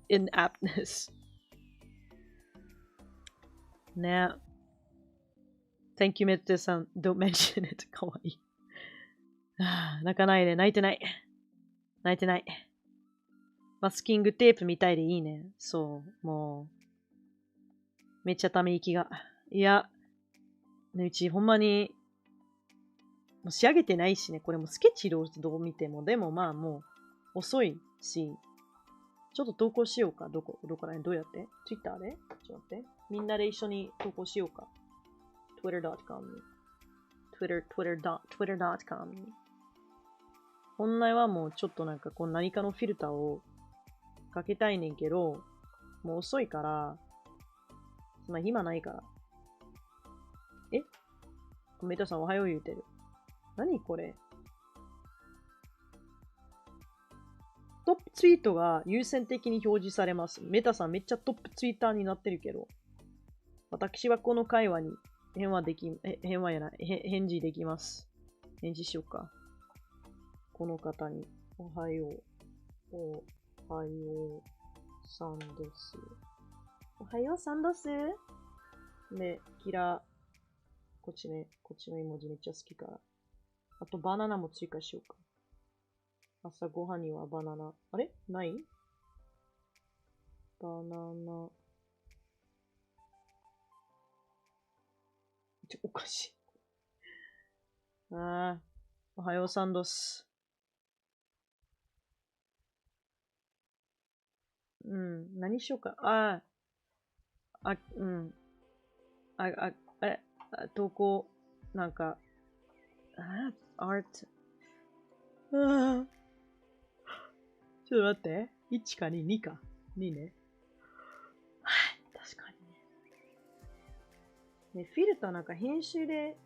inaptness. ね。Thank you, メッテさん。Don't mention it. かわいい。泣かないで。泣いてない。泣いてない。マスキングテープみたいでいいね。そう。もう。めっちゃため息が。いや。ね、うちほんまに、もう仕上げてないしね、これもスケッチどう見ても、でもまあもう遅いし、ちょっと投稿しようか、どこら辺、どうやって ?Twitter でちょっと待って。みんなで一緒に投稿しようか。twitter.com に。twitter.com に。本来はもうちょっとなんかこう何かのフィルターをかけたいねんけど、もう遅いから、そんな暇ないから。メタさんおはよう言うてる。何これトップツイートが優先的に表示されます。メタさんめっちゃトップツイッターになってるけど。私はこの会話に返事できます。返事しようか。この方に。おはよう。おはようさんです。おはようさんです。ね、こっちね。こっちの絵文字めっちゃ好きから。あとバナナも追加しようか。朝ごはんにはバナナ。あれないバナナ。おかしい。おはようさんどす。何しようか。投稿、なんか、アート。ちょっと待って。1か2、2か。2ね。確かにね。フィルターなんか編集で、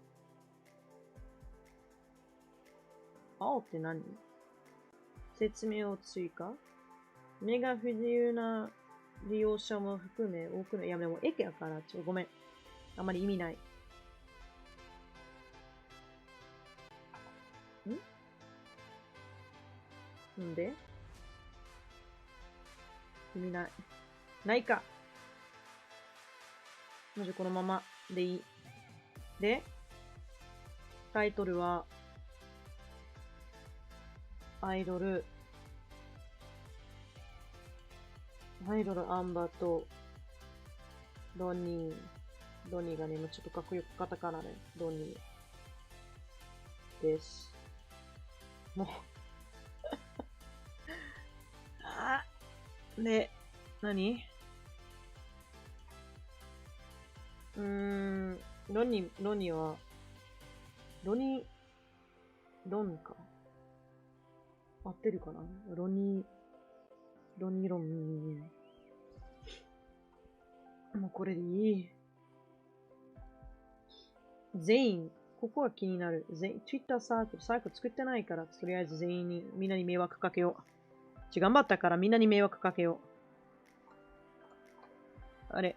青って何説明を追加。目が不自由な利用者も含め多くの、いやでも駅やから、ごめん。あんまり意味ない。んで意味ない。ないか。まじこのままでいい。で、タイトルは、アイドル、アンバと、ロニーがね、ちょっとかっこよくカタカナね、ロニーです。もうで、何ロニは、ロンか。合ってるかなロン。もうこれでいい。全員、ここは気になる。Twitter サークル作ってないから、とりあえず全員に、みんなに迷惑かけよう。頑張ったからみんなに迷惑かけよう。あれ。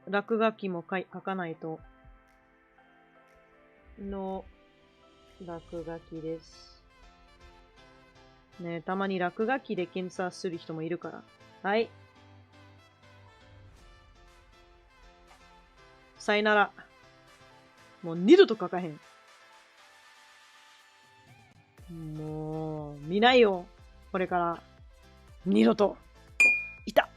落書きも書かないと。の、落書きです。ねえ、たまに落書きで検査する人もいるから。はい。さよなら。もう二度と書かへん。もう、見ないよ。これから。二度と。いた。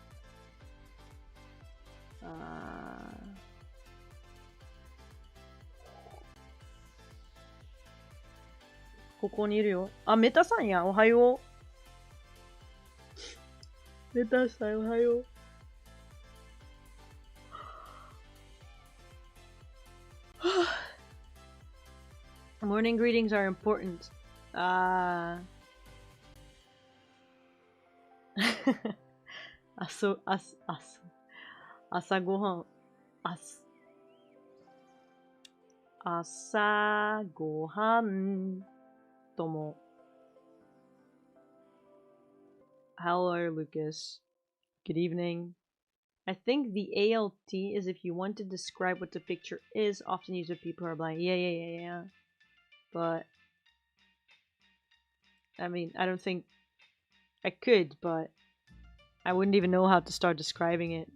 ここにいるよ。あ、メタさんや。おはよう。メタさん、おはよう。Morning greetings are important. 朝ごはん。朝ごはんとも。Hello, Lucas. Good evening. I think the ALT is if you want to describe what the picture is, often used with people who are blind. Yeah. But, I mean, I don't think I could, but I wouldn't even know how to start describing it.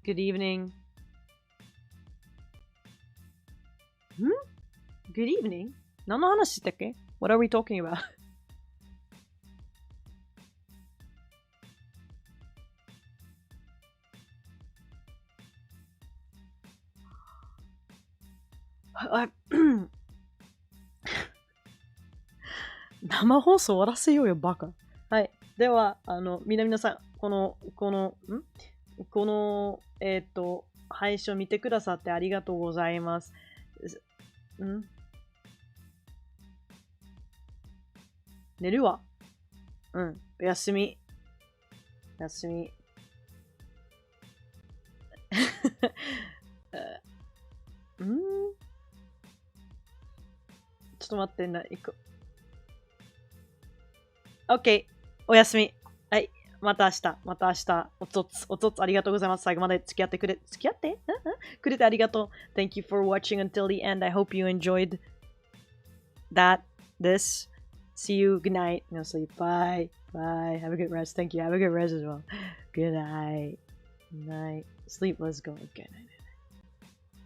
Good evening. Good evening? 何の話したっけ? What are we talking about? I 生放送終わらせようよ、バカ。はい。では、皆さん、この、配信を見てくださってありがとうございます。寝るわ。おやすみ。おやすみ。ちょっと待ってな、行こう。OK。おやすみ。はい。また明日。おつありがとうございます。最後まで付き合ってくれてありがとう。Thank you for watching until the end. I hope you enjoyed this. See you. Good night. No sleep. Bye. Have a good rest. Thank you. Have a good rest as well. Good night. Sleep. Let's go. Good night.